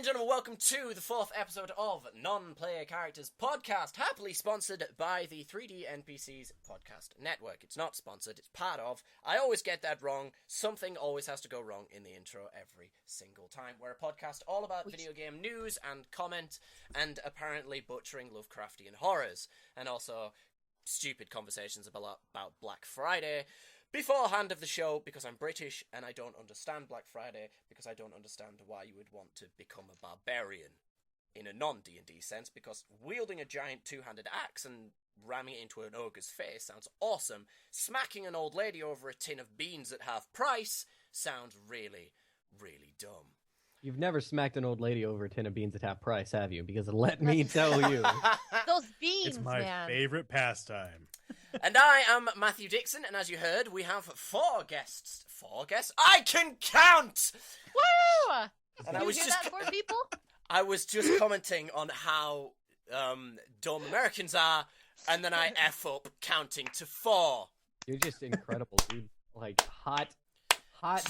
and gentlemen, welcome to the fourth episode of Non-Player Characters Podcast, happily sponsored by the 3D NPCs Podcast Network. It's not sponsored, it's part of. I always get that wrong. Something always has to go wrong in the intro every single time. We're a podcast all about video game news and comment, and apparently butchering Lovecraftian horrors, and also stupid conversations about Black Friday beforehand of the show, because I'm British and I don't understand Black Friday, because I don't understand why you would want to become a barbarian in a non-D&D sense, because wielding a giant two-handed axe and ramming it into an ogre's face sounds awesome. Smacking an old lady over a tin of beans at half price sounds really, really dumb. You've never smacked an old lady over a tin of beans at half price, have you? Because let me tell you. Those beans, it's my favorite pastime. And I am Matthew Dixon, and as you heard, we have four guests. Four guests? I can count! Woo! And I was just that for people? I was just commenting on how dumb Americans are, and then I F up counting to four. You're just incredible, dude. Like, hot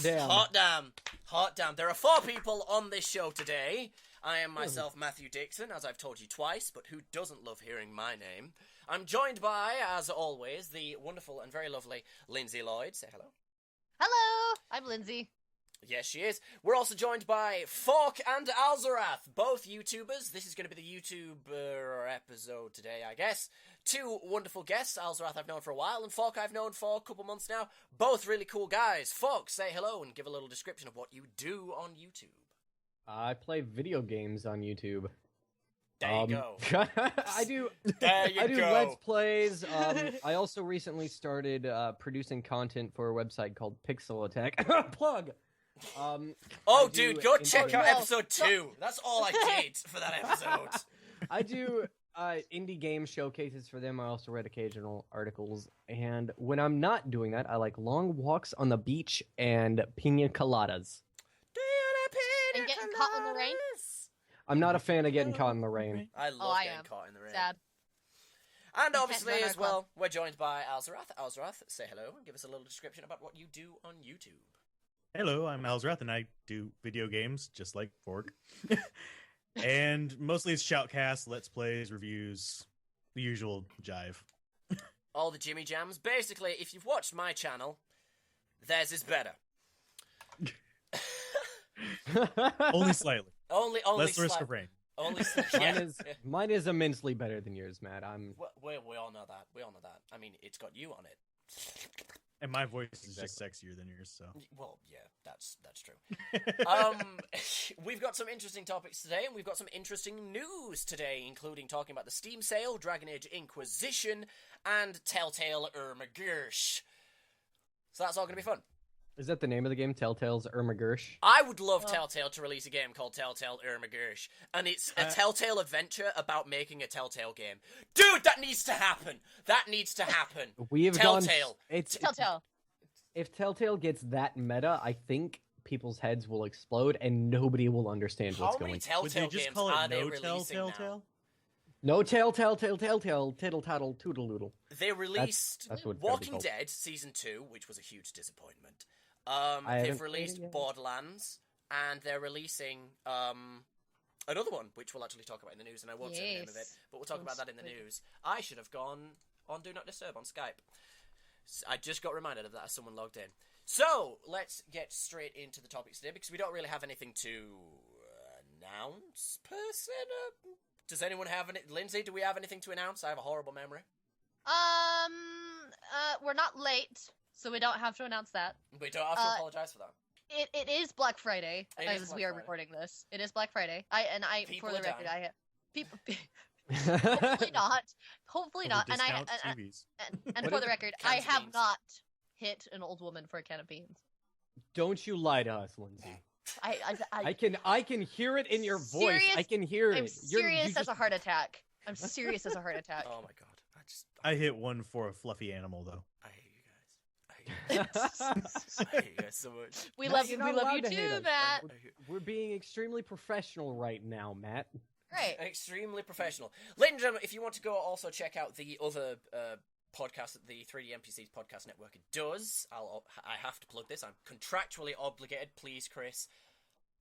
damn. Hot damn. There are four people on this show today. I am myself, Matthew Dixon, as I've told you twice, but who doesn't love hearing my name? I'm joined by, as always, the wonderful and very lovely Lindsey Lloyd. Say hello. Hello, I'm Lindsey. Yes, she is. We're also joined by Fork and Alzorath, both YouTubers. This is going to be the YouTuber episode today, I guess. Two wonderful guests. Alzorath I've known for a while, and Fork I've known for a couple months now. Both really cool guys. Fork, say hello and give a little description of what you do on YouTube. I play video games on YouTube. There you go. I do go. Let's Plays. I also recently started producing content for a website called Pixel Attack. Plug! Dude, go check out episode 2. That's all I did for that episode. I do indie game showcases for them. I also read occasional articles. And when I'm not doing that, I like long walks on the beach and pina coladas. And getting caught in the rain? I'm not a fan of getting caught in the rain. I love getting caught in the rain. Sad. And obviously, as well, we're joined by Alzorath. Alzorath, say hello and give us a little description about what you do on YouTube. Hello, I'm Alzorath, and I do video games, just like Fork. And mostly it's shoutcasts, Let's Plays, reviews, the usual jive. All the Jimmy Jams. Basically, if you've watched my channel, theirs is better. Only slightly. Only less risk of rain. Only mine is immensely better than yours, Matt. We all know that. We all know that. I mean, it's got you on it. And my voice is just sexier than yours, so. Well, yeah, that's true. We've got some interesting topics today, and we've got some interesting news today, including talking about the Steam sale, Dragon Age Inquisition, and Telltale Ermagirsh. So that's all going to be fun. Is that the name of the game, Telltale's Ermagirsh? I would love Telltale to release a game called Telltale Ermagirsh, and it's a Telltale adventure about making a Telltale game. Dude, that needs to happen! That needs to happen! Telltale! It's Telltale. If Telltale gets that meta, I think people's heads will explode and nobody will understand what's going on. How many Telltale games are they releasing now? No telltale, tittle tattle, toodle doodle. They released that's what Walking Dead Season 2, which was a huge disappointment. They've released Borderlands, and they're releasing another one, which we'll actually talk about in the news, and I won't say the name of it, but we'll talk about that in the news. I should have gone on Do Not Disturb on Skype. I just got reminded of that as someone logged in. So, let's get straight into the topics today, because we don't really have anything to announce, per se. Does anyone have any? Lindsay, do we have anything to announce? I have a horrible memory. We're not late, so we don't have to announce that. We don't have to apologize for that. It is Black Friday as we are Friday. recording this. It is Black Friday. People for the are record, dying. people. Hopefully not. Hopefully not. And and for the record, I have not hit an old woman for a can of beans. Don't you lie to us, Lindsay. I can hear it in your voice. Serious, I can hear it. I'm serious as a heart attack. I'm serious as a heart attack. Oh my god. I hit one for a fluffy animal, though. I hate you guys. I hate you guys so much. We love you too, Matt. We're being extremely professional right now, Matt. Right. Extremely professional. Ladies and gentlemen, if you want to go also check out the other podcast that the 3D NPCs Podcast Network does, I have to plug this. I'm contractually obligated. Please, Chris.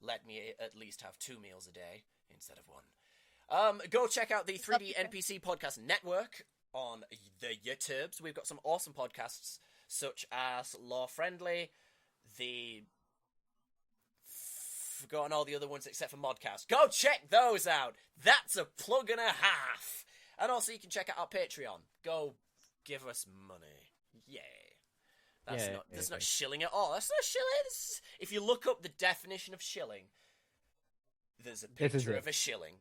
let me at least have 2 meals a day instead of 1. Go check out the 3D NPC Podcast Network on the YouTubes. We've got some awesome podcasts, such as Law Friendly, forgotten all the other ones except for Modcast. Go check those out. That's a plug and a half. And also you can check out our Patreon. Go give us money. Yay. That's not shilling at all. That's not shilling. If you look up the definition of shilling, there's a picture of a shilling.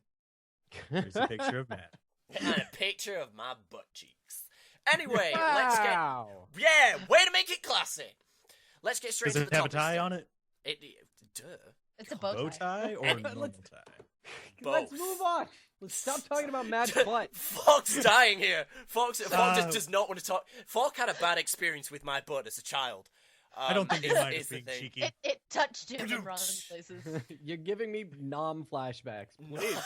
There's a picture of Matt. And a picture of my butt cheeks. Anyway, let's get... Wow. Yeah, way to make it classy. Let's get straight to the Does it have a topics. tie on it? Duh. It's a bow tie. Or normal tie? Let's move on. Let's stop talking about Matt's butt. Fox dying here. Fox just does not want to talk. Fox had a bad experience with my butt as a child. I don't think mine is being cheeky. It touched him in wrong places. You're giving me nom flashbacks. Please.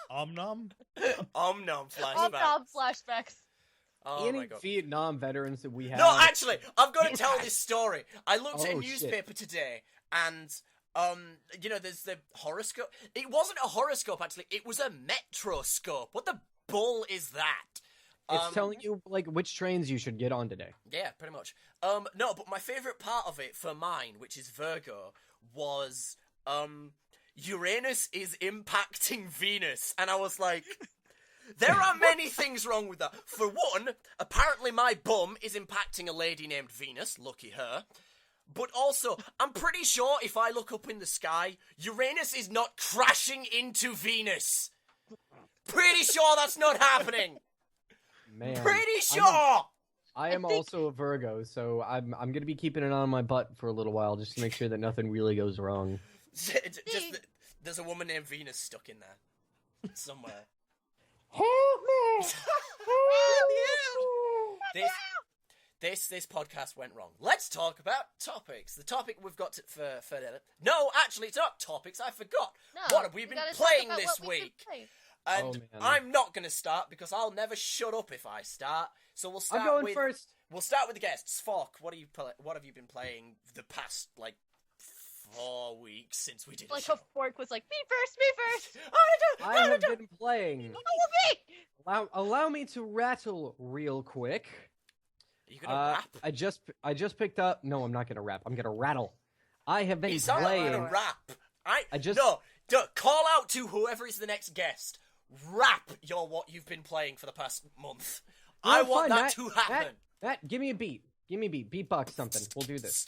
Om-nom? Om-nom flashbacks. Om-nom flashbacks. Oh Any my God. Vietnam veterans that we have. No, actually, I've got to tell this story. I looked at a Oh, newspaper today, and there's the horoscope. It wasn't a horoscope, actually. It was a metroscope. What the bull is that? It's telling you like which trains you should get on today. Yeah, pretty much. No, but my favorite part of it for mine, which is Virgo, was Uranus is impacting Venus, and I was like, there are many things wrong with that. For one, apparently my bum is impacting a lady named Venus, lucky her. But also, I'm pretty sure if I look up in the sky, Uranus is not crashing into Venus. Pretty sure that's not happening. Man, Pretty sure. I am also a Virgo, so I'm gonna be keeping an eye on my butt for a little while just to make sure that nothing really goes wrong. There's a woman named Venus stuck in there somewhere. Help me! This podcast went wrong. Let's talk about topics. The topic we've got for no, actually, it's not topics. I forgot. No, what have we been playing this week? And man. I'm not going to start because I'll never shut up if I start. So we'll start. I'm going first. We'll start with the guests. Fork, what have you been playing the past 4 weeks since we did? Like a show? a Fork was like, me first. I have been playing. Allow me to rattle real quick. Are you gonna rap? I just picked up. No, I'm not gonna rap. I'm gonna rattle. I have been He's not playing. gonna rap. No, call out to whoever is the next guest. Rap what you've been playing for the past month. No, I want fine, that to happen. Matt, give me a beat. Give me a beat. Beatbox something. We'll do this.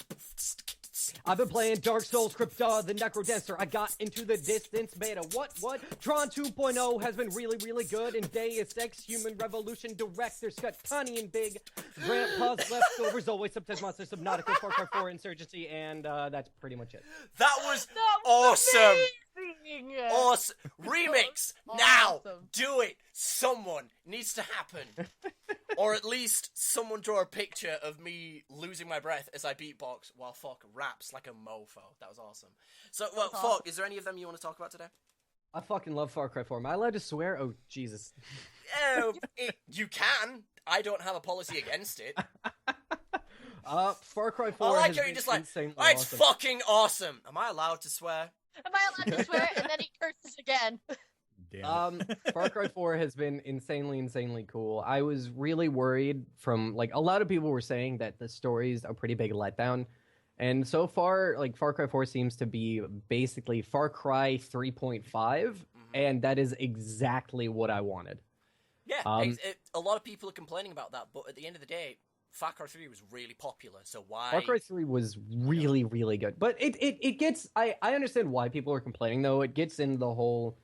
I've been playing Dark Souls Crypta, the Necrodancer. I got into the distance beta. What? Tron 2.0 has been really, really good. And Deus Ex Human Revolution Director's Cut, tiny and big. Grandpa's Leftovers, always Subtest Monsters, Subnautica, Far Cry 4, Insurgency, and that's pretty much it. That was awesome. Amazing. Awesome. Remix. Now. Do it. Someone needs to happen. Or at least someone draw a picture of me losing my breath as I beatbox while Fork raps like a mofo. That was awesome. So, Fork, is there any of them you want to talk about today? I fucking love Far Cry 4. Am I allowed to swear? Oh, Jesus. You can. I don't have a policy against it. Far Cry 4 I like has how been you're just like, insanely it's awesome. fucking awesome. Am I allowed to swear? Am I allowed to swear? And then he curses again. Damn. Far Cry 4 has been insanely cool. I was really worried from, a lot of people were saying that the story's a pretty big letdown. And so far, Far Cry 4 seems to be basically Far Cry 3.5, and that is exactly what I wanted. Yeah, a lot of people are complaining about that, but at the end of the day, Far Cry 3 was really popular, so why... Far Cry 3 was really, really good. But it gets... I understand why people are complaining, though. It gets into the whole...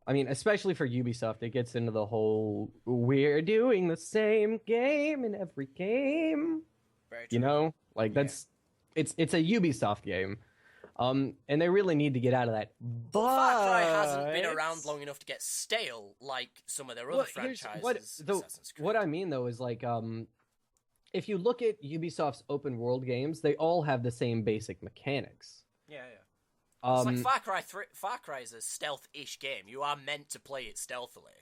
I mean, especially for Ubisoft, it gets into the whole, we're doing the same game in every game. Very true. You know? That's... It's a Ubisoft game. And they really need to get out of that. But... Far Cry hasn't been around long enough to get stale like some of their other franchises. What I mean, though, is if you look at Ubisoft's open world games, they all have the same basic mechanics. Yeah. It's like Far Cry 3. Far Cry is a stealth-ish game. You are meant to play it stealthily.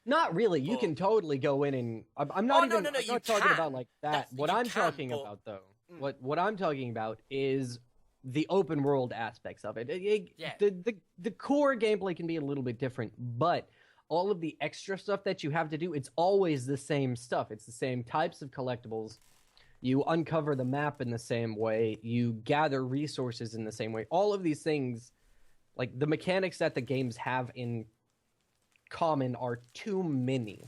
Not really. You can totally go in and... I'm not I'm not talking about that. What I'm talking about, though, what I'm talking about is the open world aspects of it. Yeah. The core gameplay can be a little bit different, but all of the extra stuff that you have to do, it's always the same stuff. It's the same types of collectibles. You uncover the map in the same way. You gather resources in the same way. All of these things, like the mechanics that the games have in common, are too many.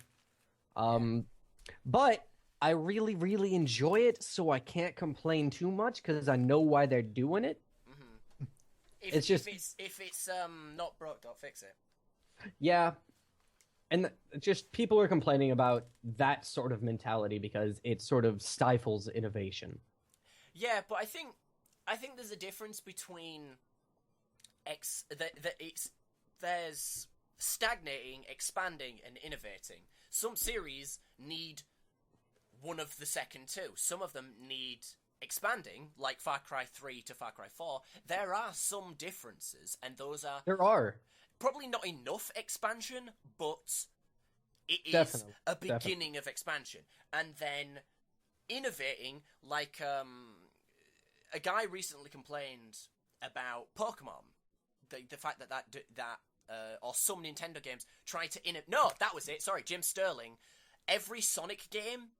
But I really, really enjoy it, so I can't complain too much because I know why they're doing it. Mm-hmm. If it's not broke, don't fix it. Yeah. And just people are complaining about that sort of mentality because it sort of stifles innovation. Yeah, but I think there's a difference between there's stagnating, expanding, and innovating. Some series need one of the second two. Some of them need expanding, like Far Cry 3 to Far Cry 4. There are some differences, and there are probably not enough expansion, but it is definitely a beginning of expansion. And then innovating, like a guy recently complained about Pokemon, the fact that or some Nintendo games try to innovate. No, that was it. Sorry, Jim Sterling. Every Sonic game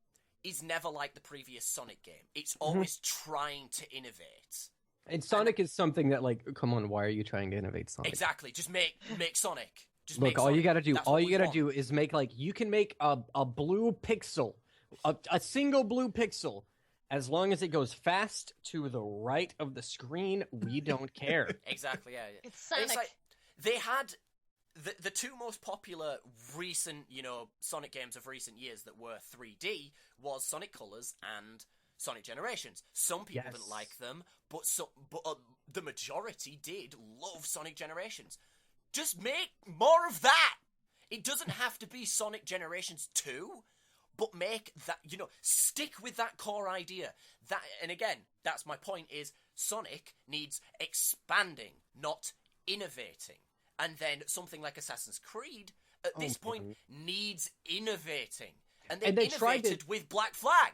is never like the previous Sonic game. It's always trying to innovate. And Sonic is something that, like, come on, why are you trying to innovate Sonic? Exactly. Just make Sonic. Just Look, make all Sonic. you gotta do, That's all what you we gotta want. do is make, like, you can make a blue pixel, a single blue pixel, as long as it goes fast to the right of the screen, we don't care. Exactly, yeah. It's Sonic. It's like, they had the two most popular recent, Sonic games of recent years that were 3D was Sonic Colors and Sonic Generations. Some people didn't like them, but the majority did love Sonic Generations. Just make more of that. It doesn't have to be Sonic Generations 2, but make that, stick with that core idea. That, and again, that's my point, is Sonic needs expanding, not innovating. And then something like Assassin's Creed, at this point, needs innovating. And they innovated with Black Flag.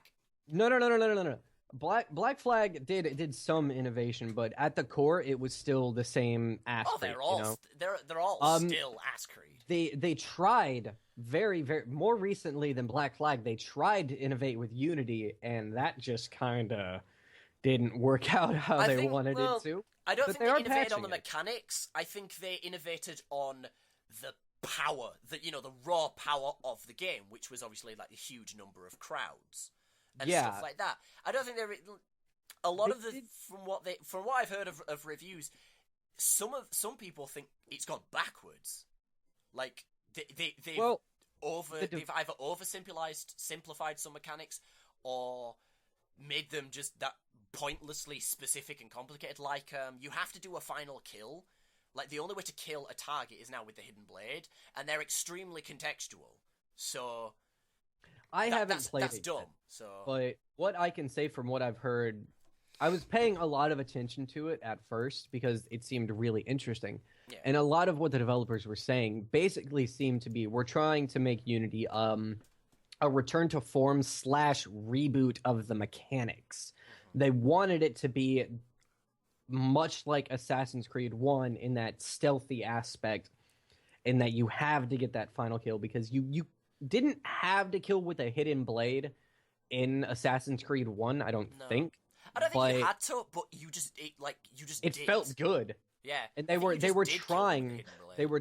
No. Black Flag did some innovation, but at the core, it was still the same ass. Oh, they're all still ass Creed. They tried very more recently than Black Flag. They tried to innovate with Unity, and that just kind of didn't work out how they wanted it to. I don't think they innovated on the mechanics. I think they innovated on the power, the raw power of the game, which was obviously like a huge number of crowds and stuff like that. I don't think a lot of the from what I've heard of reviews, some people think it's gone backwards. Like they've either simplified some mechanics or made them just that pointlessly specific and complicated. Like you have to do a final kill. Like the only way to kill a target is now with the hidden blade, and they're extremely contextual. So I haven't played that's it dumb. yet. So, but what I can say from what I've heard, I was paying a lot of attention to it at first because it seemed really interesting. Yeah. And a lot of what the developers were saying basically seemed to be, we're trying to make Unity a return to form / reboot of the mechanics. They wanted it to be much like Assassin's Creed 1 in that stealthy aspect, in that you have to get that final kill, because you didn't have to kill with a hidden blade in Assassin's Creed 1, I don't think. I don't think you had to, but it did. Felt good. Yeah. And they were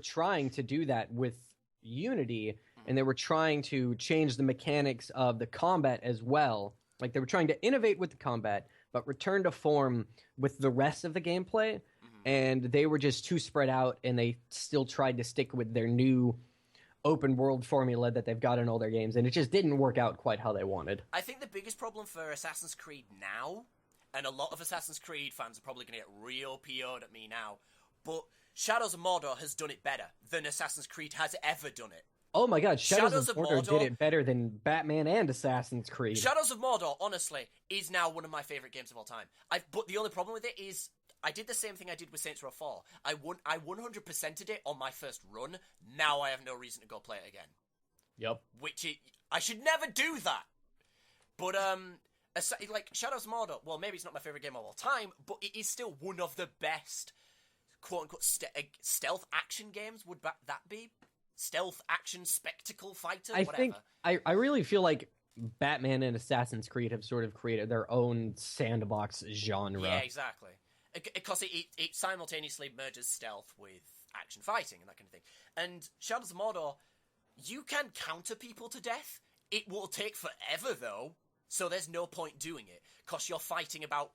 trying to do that with Unity, and they were trying to change the mechanics of the combat as well. Like, they were trying to innovate with the combat, but return to form with the rest of the gameplay, and they were just too spread out, and they still tried to stick with their new open world formula that they've got in all their games, and it just didn't work out quite how they wanted. I think the biggest problem for Assassin's Creed now, and a lot of Assassin's Creed fans are probably going to get real PO'd at me now, but Shadows of Mordor has done it better than Assassin's Creed has ever done it. Oh my god, Shadows of Mordor did it better than Batman and Assassin's Creed. Shadows of Mordor, honestly, is now one of my favourite games of all time. But the only problem with it is, I did the same thing I did with Saints Row 4. I 100%ed it on my first run. Now I have no reason to go play it again. Yep. I should never do that. But like Shadows of Mordor, well, maybe it's not my favorite game of all time, but it is still one of the best quote-unquote stealth action games. Would that be? Stealth action spectacle fighter, I whatever. think I really feel like Batman and Assassin's Creed have sort of created their own sandbox genre. Yeah, exactly. Because it simultaneously merges stealth with action fighting and that kind of thing. And Shadows of Mordor, you can counter people to death. It will take forever, though, so there's no point doing it, because you're fighting about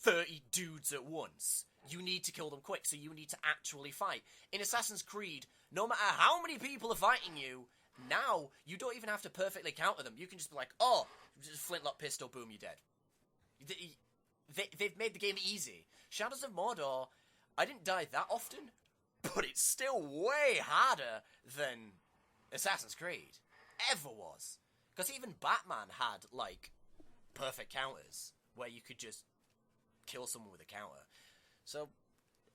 30 dudes at once. You need to kill them quick, so you need to actually fight. In Assassin's Creed, no matter how many people are fighting you, now you don't even have to perfectly counter them. You can just be like, oh, just flintlock pistol, boom, you're dead. They've made the game easy. Shadows of Mordor, I didn't die that often, but it's still way harder than Assassin's Creed ever was. Because even Batman had, like, perfect counters, where you could just kill someone with a counter. So,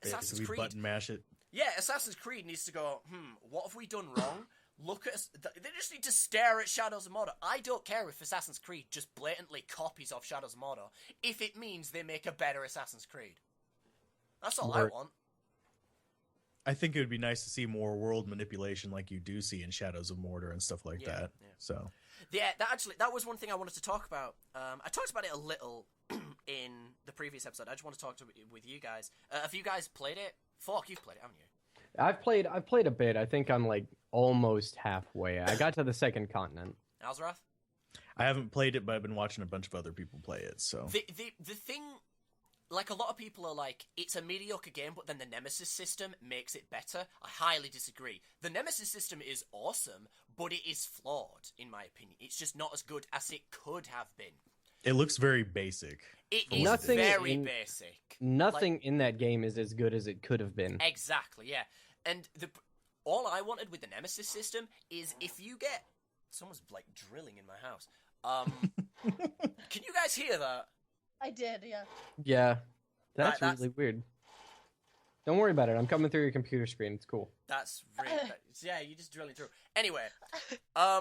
Assassin's Creed... button mash it. Yeah, Assassin's Creed needs to go, what have we done wrong? Look at us. They just need to stare at Shadows of Mordor. I don't care if Assassin's Creed just blatantly copies off Shadows of Mordor, if it means they make a better Assassin's Creed. That's all I want. I think it would be nice to see more world manipulation like you do see in Shadows of Mordor and stuff like that. Yeah. So, yeah, that was one thing I wanted to talk about. I talked about it a little in the previous episode. I just want to talk with you guys. Have you guys played it? Fork, you've played it, haven't you? I've played a bit. I think I'm like almost halfway. I got to the second continent. Alzorath? I haven't played it, but I've been watching a bunch of other people play it. So the thing, like, a lot of people are like, it's a mediocre game, but then the Nemesis system makes it better. I highly disagree. The Nemesis system is awesome, but it is flawed, in my opinion. It's just not as good as it could have been. It looks very basic. It is very basic. Nothing in that game is as good as it could have been. Exactly, yeah. And all I wanted with the Nemesis system is if you get... Someone's, like, drilling in my house. Can you guys hear that? I did, yeah. Yeah. That's really weird. Don't worry about it. I'm coming through your computer screen. It's cool. That's really... yeah, you're just drilling through. Anyway, I've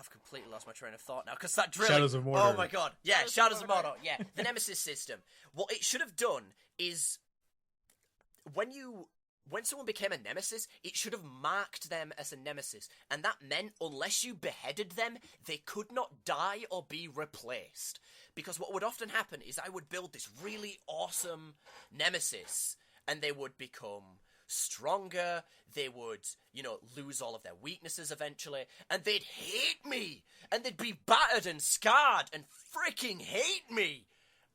completely lost my train of thought now, because that drilling... Shadows of Mordor. Oh my god. Yeah, Shadows of Mordor. Yeah, the Nemesis system. What it should have done is... When someone became a nemesis, it should have marked them as a nemesis. And that meant, unless you beheaded them, they could not die or be replaced. Because what would often happen is I would build this really awesome nemesis, and they would become stronger, they would, lose all of their weaknesses eventually, and they'd hate me! And they'd be battered and scarred and freaking hate me!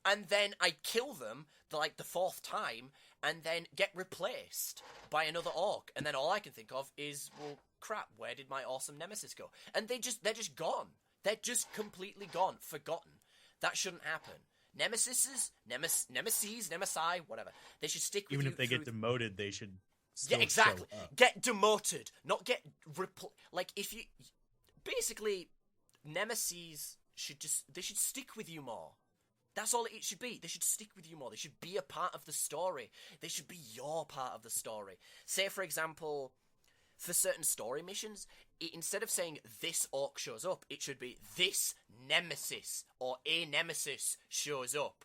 And then I'd kill them, the fourth time, and then get replaced by another orc. And then all I can think of is, well, crap, where did my awesome nemesis go? And they're just gone. They're just completely gone, forgotten. That shouldn't happen. Nemesis, whatever. They should stick with you. Even if they get demoted, they should still show up. Get demoted, not get if you... Basically, nemesis should stick with you more. That's all it should be. They should stick with you more. They should be a part of the story. They should be your part of the story. Say, for example, for certain story missions, instead of saying this orc shows up, it should be this nemesis or a nemesis shows up.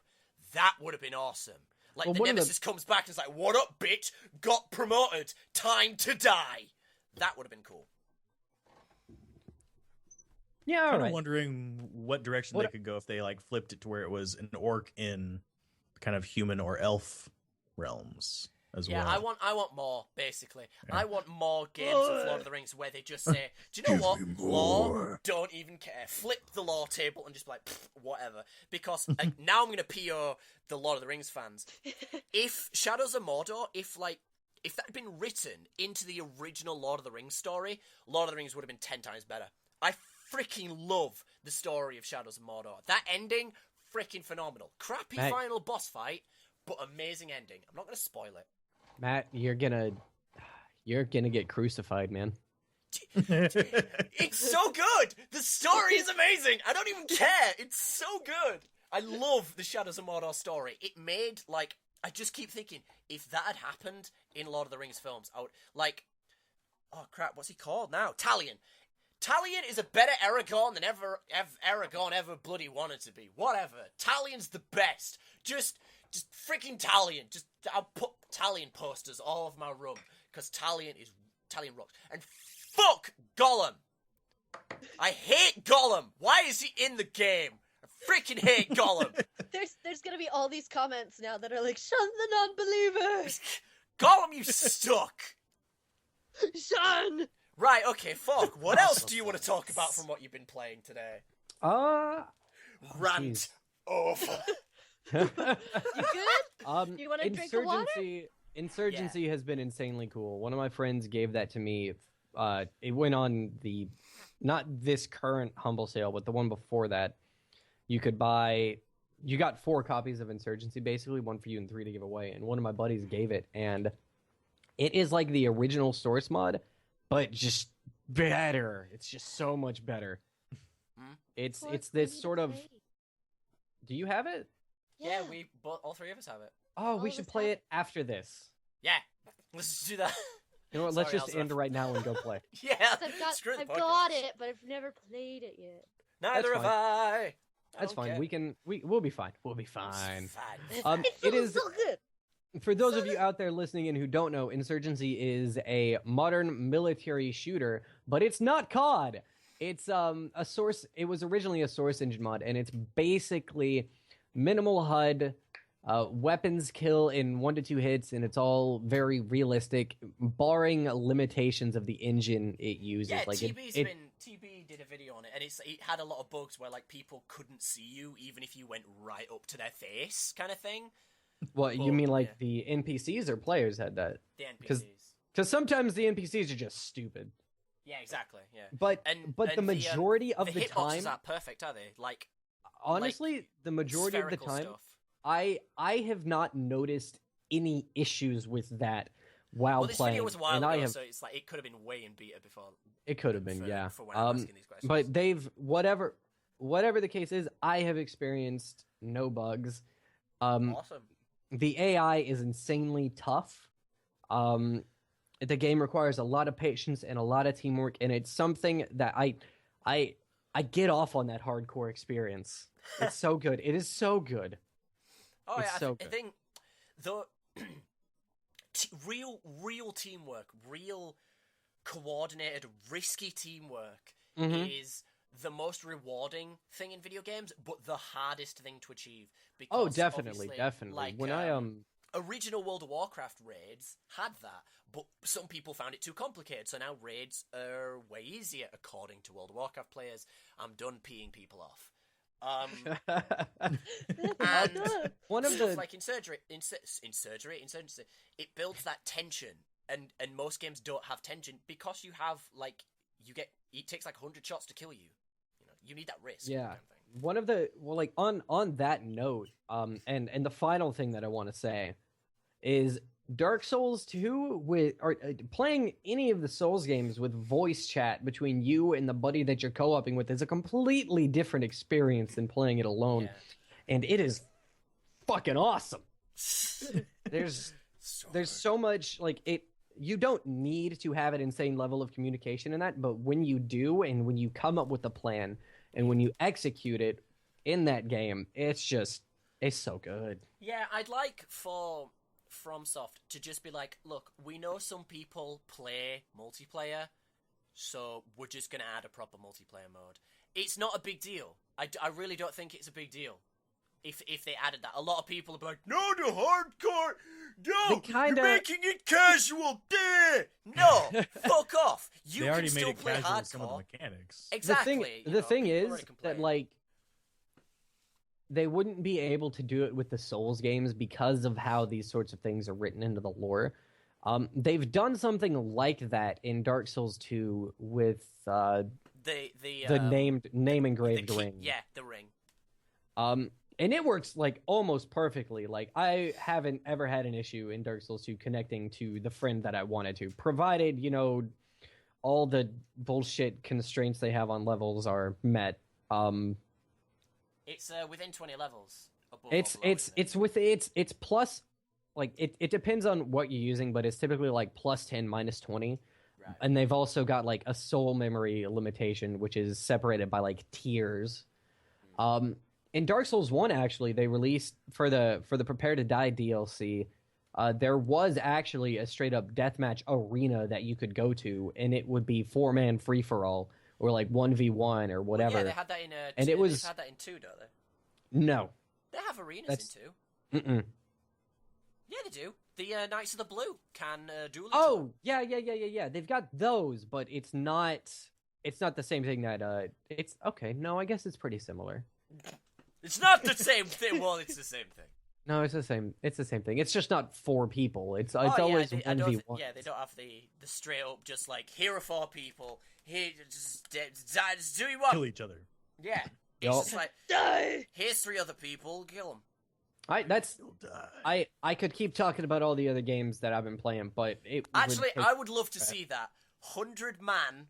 That would have been awesome. The nemesis comes back and is like, what up, bitch? Got promoted. Time to die. That would have been cool. Yeah, I'm kind of wondering what direction they could go if they flipped it to where it was an orc in kind of human or elf realms as well. Yeah, I want more, basically. Yeah. I want more games of Lord of the Rings where they just say, do you know what? Lore, don't even care. Flip the lore table and just be like, whatever. Because now I'm going to PO the Lord of the Rings fans. If Shadows of Mordor, if that had been written into the original Lord of the Rings story, Lord of the Rings would have been 10 times better. I freaking love the story of Shadows of Mordor. That ending, freaking phenomenal. Crappy final boss fight, but amazing ending. I'm not going to spoil it. Matt, you're gonna get crucified, man. It's so good! The story is amazing! I don't even care! It's so good! I love the Shadows of Mordor story. It made, I just keep thinking, if that had happened in Lord of the Rings films, I would, oh crap, what's he called now? Talion. Talion is a better Aragorn than Aragorn ever bloody wanted to be. Whatever. Talion's the best. Just freaking Talion. I'll put Talion posters all over my room because Talion rocks. And fuck Gollum. I hate Gollum. Why is he in the game? I freaking hate Gollum. There's gonna be all these comments now that are like, shun the non-believers. Gollum, you suck. Shun. Right, okay, fuck. What else do you want to talk about from what you've been playing today? Rant over. You good? You want to drink the water? Insurgency has been insanely cool. One of my friends gave that to me. It went on not this current Humble sale, but the one before that. You got 4 copies of Insurgency, basically, 1 for you and 3 to give away. And one of my buddies gave it, and it is like the original source mod, but just better. It's just so much better. It's this sort of. Do you have it? Yeah, all 3 of us have it. Oh, we should play it after this. Yeah, let's just do that. You know what? Let's just end right now and go play. Yeah, I've got it, but I've never played it yet. Neither have I. That's fine. We'll be fine. We'll be fine. It is so good. For those of you out there listening in who don't know, Insurgency is a modern military shooter, but it's not COD. It's a source. It was originally a source engine mod, and it's basically minimal HUD, weapons kill in 1 to 2 hits, and it's all very realistic, barring limitations of the engine it uses. Yeah, like TB did a video on it, and it had a lot of bugs where like people couldn't see you even if you went right up to their face, kind of thing. What you mean, like the NPCs or players had that? The NPCs. Because sometimes the NPCs are just stupid. Yeah, exactly. Yeah, but the majority of the time, aren't perfect, are they? Like, honestly, the majority of the time, stuff. I have not noticed any issues with that while this playing. Video was a while ago, so it's like it could have been way in beta before. It could have been, yeah. For when I'm asking these questions. But they've whatever the case is, I have experienced no bugs. Awesome. The AI is insanely tough. The game requires a lot of patience and a lot of teamwork, and it's something that I get off on that hardcore experience. It's so good. It is so good. Oh it's yeah, so I good. think the real teamwork, real coordinated, risky teamwork is the most rewarding thing in video games, but the hardest thing to achieve. Because definitely. Like, when original World of Warcraft raids had that, but some people found it too complicated, so now raids are way easier according to World of Warcraft players. I'm done peeing people off. And one of the like Insurgency, it builds that tension, and most games don't have tension because you have it takes like 100 shots to kill you. You know, you need that risk. Yeah. Kind of thing. One of the on that note, and the final thing that I want to say is Dark Souls 2 playing any of the Souls games with voice chat between you and the buddy that you're co-oping with is a completely different experience than playing it alone. Yeah. And it is fucking awesome. There's so much you don't need to have an insane level of communication in that, but when you do, and when you come up with a plan, and when you execute it in that game, it's so good. Yeah, I'd like for FromSoft to just be like, look, we know some people play multiplayer, so we're just going to add a proper multiplayer mode. It's not a big deal. I really don't think it's a big deal. If they added that, a lot of people would be like, no, the hardcore, no, you're making it casual, no, fuck off. You they already can made still it play casual hardcore. with some of the mechanics. Exactly. The thing is that they wouldn't be able to do it with the Souls games because of how these sorts of things are written into the lore. They've done something like that in Dark Souls 2 with the name engraved ring. Yeah, the ring. And it works almost perfectly. I haven't ever had an issue in Dark Souls 2 connecting to the friend that I wanted to, provided all the bullshit constraints they have on levels are met. It's within 20 levels. It's plus, it depends on what you're using, but it's typically plus 10, minus 20. Right. And they've also got like a soul memory limitation, which is separated by like tiers. In Dark Souls 1, actually, they released for the Prepare to Die DLC. There was actually a straight up deathmatch arena that you could go to, and it would be 4-man free for all, or like 1v1 or whatever. Well, yeah, they had that in and it was they had that in 2, don't they? No, They have arenas in 2. Mm-mm. Yeah, they do. The Knights of the Blue can duel each Oh, yeah. They've got those, but it's not the same thing that it's okay. No, I guess it's pretty similar. It's not the same thing. Well, it's the same thing. No, it's the same. It's the same thing. It's just not 4 people. It's Oh, always yeah, 1v1. yeah, they don't have the straight up just like here are 4 people. Here, just do what you want. Kill each other. Yeah, it's Yup. just like die. Here's 3 other people. Kill them. I could keep talking about all the other games that I've been playing, but Actually, I would love to see that 100-man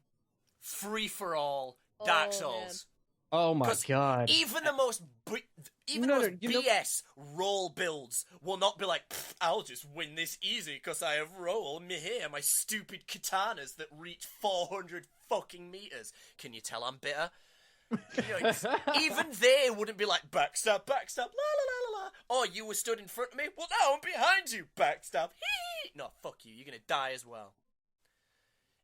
free for all Dark Souls. Oh my god! Even the most BS roll builds will not be like, I'll just win this easy because I have roll me here, my stupid katanas that reach 400 fucking meters. Can you tell I'm bitter? You know, even they wouldn't be like, backstab, la la la la la. Oh, you were stood in front of me? Well, now I'm behind you, backstab. Hee. No, fuck you, you're gonna die as well.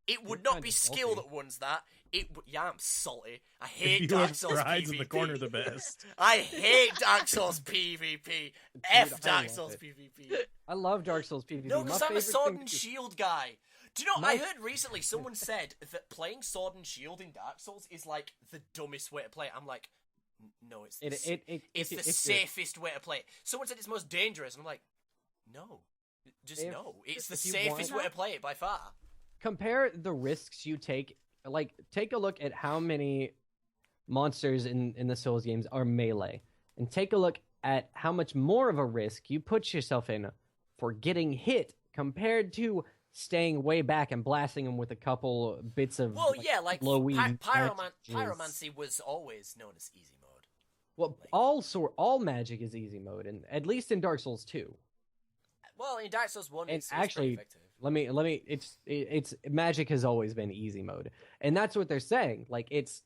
It would not be skill that wins that. Yeah, I'm salty. I hate Dark Souls PvP. In the corner the best. I hate Dark Souls PvP. F Dark Souls PvP. I love Dark Souls PvP. No, because I'm a sword and shield guy. Do you know, I heard recently someone said that playing sword and shield in Dark Souls is like the dumbest way to play it. I'm like, no, it's the safest way to play it. Someone said it's most dangerous, and I'm like, no. No. It's the safest way to play it by far. Compare the risks you take. Like, take a look at how many monsters in the Souls games are melee, and take a look at how much more of a risk you put yourself in for getting hit compared to staying way back and blasting them with a couple bits of pyromancy was always known as easy mode. Well, all magic is easy mode, and at least in Dark Souls 2. Well, in Dark Souls 1, it's actually pretty effective. Let me. It's magic has always been easy mode, and that's what they're saying. Like, it's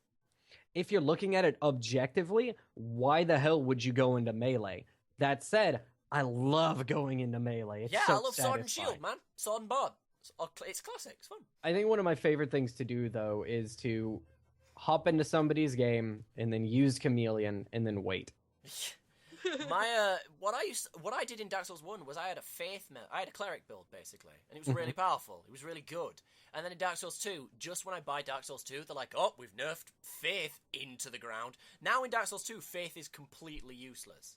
if you're looking at it objectively, why the hell would you go into melee? That said, I love going into melee. It's so I love satisfying. sword and shield, man. Sword and board. It's classic. It's fun. I think one of my favorite things to do though is to hop into somebody's game and then use Chameleon and then wait. What I did in Dark Souls 1 was I had a cleric build basically, and it was really powerful. It was really good. And then in Dark Souls 2, just when I buy Dark Souls 2, they're like, "Oh, we've nerfed Faith into the ground." Now in Dark Souls 2, Faith is completely useless.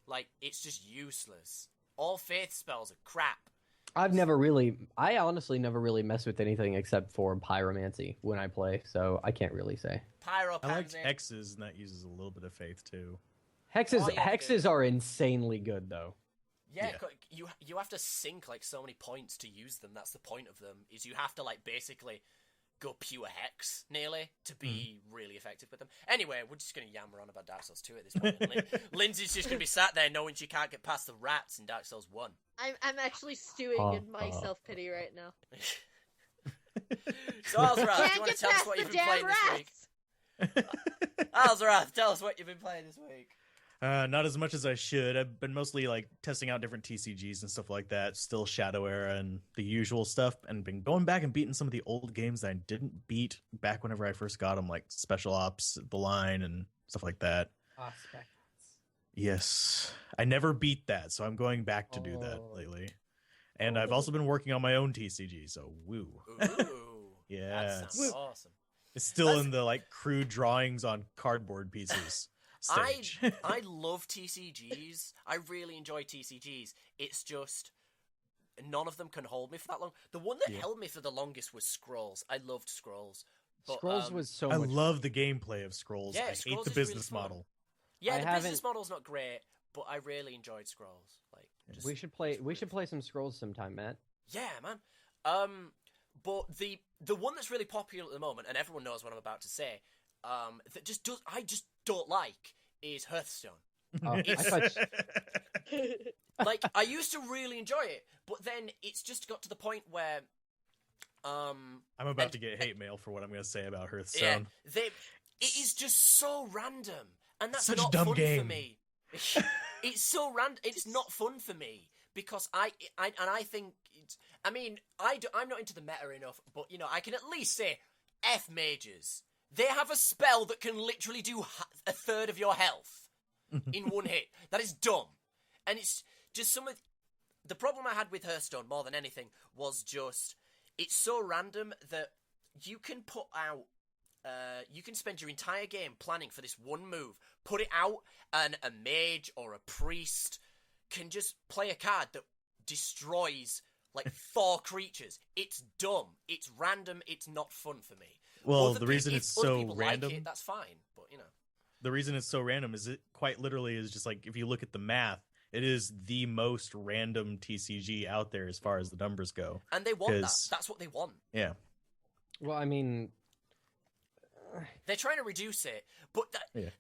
Like, it's just useless. All Faith spells are crap. I honestly never really mess with anything except for pyromancy when I play, so I can't really say. I like hexes, and that uses a little bit of faith too. Hexes are insanely good though. Yeah, you have to sink like so many points to use them. That's the point of them. Is you have to like basically go pure hex nearly to be really effective with them. Anyway, we're just gonna yammer on about Dark Souls 2 at this point. Lindsay's just gonna be sat there knowing she can't get past the rats in Dark Souls 1. I'm actually stewing in my self-pity right now. So Alzorath, do you want to tell us what you've been playing this week? Alzorath, tell us what you've been playing this week. Not as much as I should. I've been mostly like testing out different TCGs and stuff like that. Still Shadow Era and the usual stuff, and been going back and beating some of the old games that I didn't beat back whenever I first got them, like Special Ops, The Line, and stuff like that. Spec Ops. Yes, I never beat that, so I'm going back to do that lately. And I've also been working on my own TCG, so woo. Ooh, yeah, that sounds awesome. It's still in the like crude drawings on cardboard pieces. I love TCGs. I really enjoy TCGs. It's just none of them can hold me for that long. The one that held me for the longest was Scrolls. I loved Scrolls. But, Scrolls was so I much love the gameplay of Scrolls. Yeah, I Scrolls hate the is business really fun. model. Yeah, the business model's not great, but I really enjoyed Scrolls. Like, we should play some Scrolls sometime, Matt. Yeah, man. But the one that's really popular at the moment, and everyone knows what I'm about to say, that I just don't like is Hearthstone. Like, I used to really enjoy it, but then it's just got to the point where I'm about to get hate mail for what I'm going to say about Hearthstone. Yeah, it is just so random, and that's Such not a dumb fun game. for me. It's so random. It's not fun for me because I think it's. I mean, I'm not into the meta enough, but you know, I can at least say F mages. They have a spell that can literally do a third of your health in one hit. That is dumb, and it's just some of the problem I had with Hearthstone more than anything was just it's so random that you can put out. You can spend your entire game planning for this one move, put it out, and a mage or a priest can just play a card that destroys like 4 creatures. It's dumb. It's random. It's not fun for me. Well, the reason it's so random, like it, that's fine. But you know, the reason it's so random is it quite literally is just like if you look at the math, it is the most random TCG out there as far as the numbers go. And they want that. That's what they want. Yeah. Well, I mean, they're trying to reduce it, but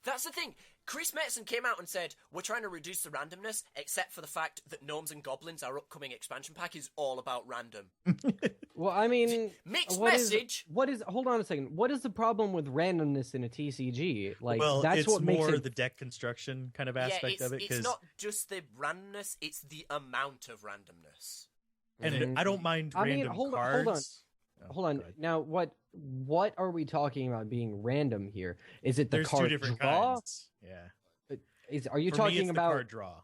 that's the thing. Chris Metzen came out and said, we're trying to reduce the randomness, except for the fact that Gnomes and Goblins, our upcoming expansion pack, is all about random. well, I mean... Mixed message! Hold on a second. What is the problem with randomness in a TCG? Like, well, that's it's what makes more it... the deck construction kind of aspect of it. It's not just the randomness, it's the amount of randomness. And I don't mind random cards. Hold on. Now, what are we talking about being random here? Is it the There's card 2 different draw? Kinds. Yeah. Are you for talking me, it's about the card draw?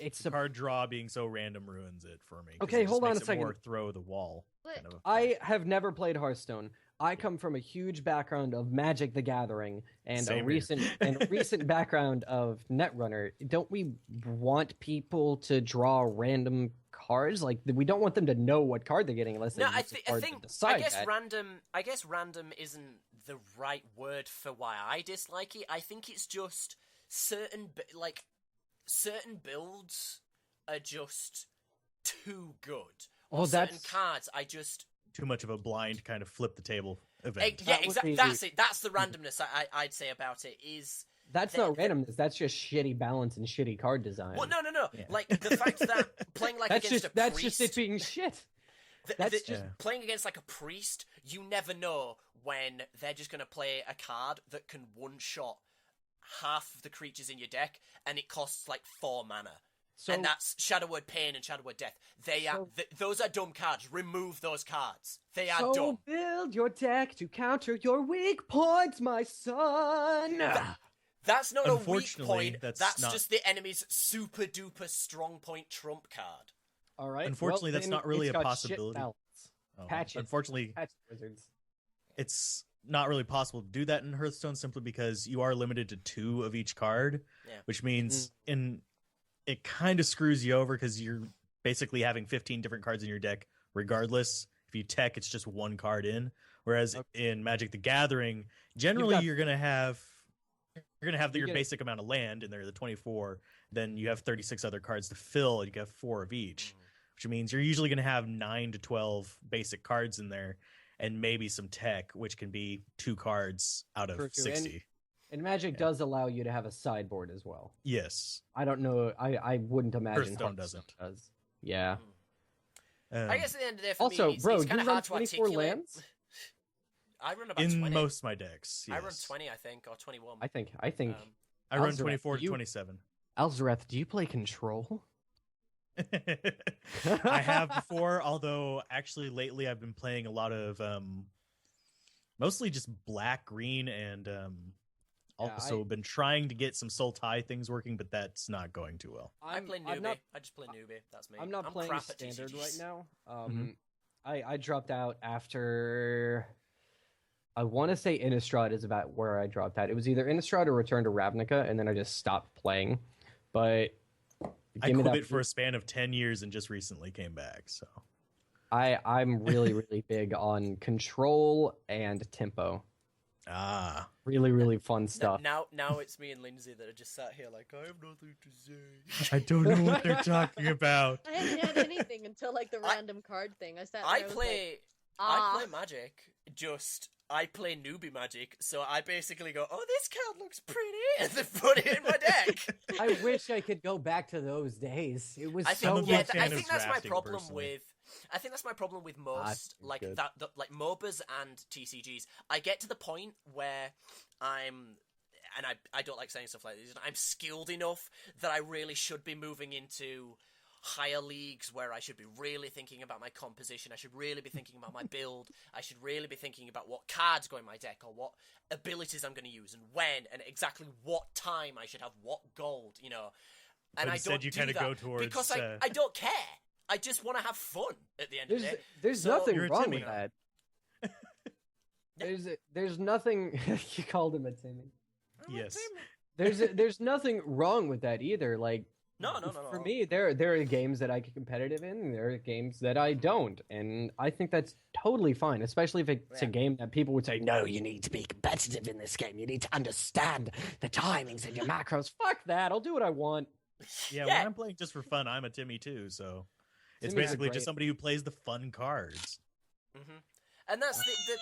It's the card draw being so random ruins it for me. Okay, it hold on a makes it second. More throw the wall. Kind of I have never played Hearthstone. I come from a huge background of Magic the Gathering and a recent background of Netrunner. Don't we want people to draw random cards? Like, we don't want them to know what card they're getting unless they I guess random isn't the right word for why I dislike it. I think it's just certain builds are just too good. Or certain cards I just too much of a blind kind of flip the table event. Yeah, exactly. That's it. That's the randomness I'd say about it is. That's not randomness. That's just shitty balance and shitty card design. Well, no. Yeah. Like the fact that playing like against a priest. That's just it being shit. Playing against like a priest. You never know when they're just going to play a card that can one-shot half of the creatures in your deck, and it costs like 4 mana. And that's Shadow Word Pain and Shadow Word Death. Those are dumb cards. Remove those cards. They are dumb. So build your deck to counter your weak points, my son. That's not a weak point. That's just the enemy's super duper strong point trump card. All right. Unfortunately, that's not really a possibility. Patch it. Unfortunately, it's not really possible to do that in Hearthstone simply because you are limited to 2 of each card, which means it kind of screws you over because you're basically having 15 different cards in your deck regardless. If you tech, it's just 1 card in. Whereas in Magic the Gathering, generally you're going to have your basic amount of land in there, the 24. Then you have 36 other cards to fill, and you have 4 of each, which means you're usually going to have 9 to 12 basic cards in there, and maybe some tech, which can be 2 cards out of 60. And Magic does allow you to have a sideboard as well. Yes. I don't know. I wouldn't imagine Hearthstone doesn't. Does. Yeah. I guess at the end of the day, for also, me, bro, it's kind of hard to 24 articulate. lands? I run about in 20. most of my decks. Yes. I run 20, I think, or 21. I think. I run 24 to 27. Alzorath, do you play Control? I have before, although actually lately I've been playing a lot of mostly just black, green, and also been trying to get some Soul Tie things working, but that's not going too well. I play newbie. I just play newbie. That's me. I'm not playing crap standard at right now. I dropped out after. I want to say Innistrad is about where I dropped out. It was either Innistrad or Return to Ravnica, and then I just stopped playing. But I quit it for a span of 10 years and just recently came back. So I'm really, really big on control and tempo. Really, really fun stuff. Now it's me and Lindsey that are just sat here like, I have nothing to say. I don't know what they're talking about. I hadn't had anything until like the random card thing. I play Magic just I play newbie Magic, so I basically go, "Oh, this card looks pretty," and then put it in my deck. I wish I could go back to those days. It was I so think, much I think that's my drafting, problem personally. with. I think that's my problem with most like good. like MOBAs and TCGs. I get to the point where I don't like saying stuff like this. I'm skilled enough that I really should be moving into higher leagues where I should be really thinking about my composition. I should really be thinking about my build. I should really be thinking about what cards go in my deck or what abilities I'm going to use and when and exactly what time I should have what gold, you know. And But I instead don't you do kinda that go towards, because I don't care. I just want to have fun at the end of the day. There's So- nothing You're a wrong Timmy. with that. There's nothing. You called him a Timmy. Yes. There's nothing wrong with that either. Like No. for me, there are games that I get competitive in, and there are games that I don't, and I think that's totally fine. Especially if it's a game that people would say, "No, you need to be competitive in this game. You need to understand the timings and your macros." Fuck that! I'll do what I want. Yeah, when I'm playing just for fun, I'm a Timmy too, so it's Timmy's basically great. just somebody who plays the fun cards. Mm-hmm. And that's the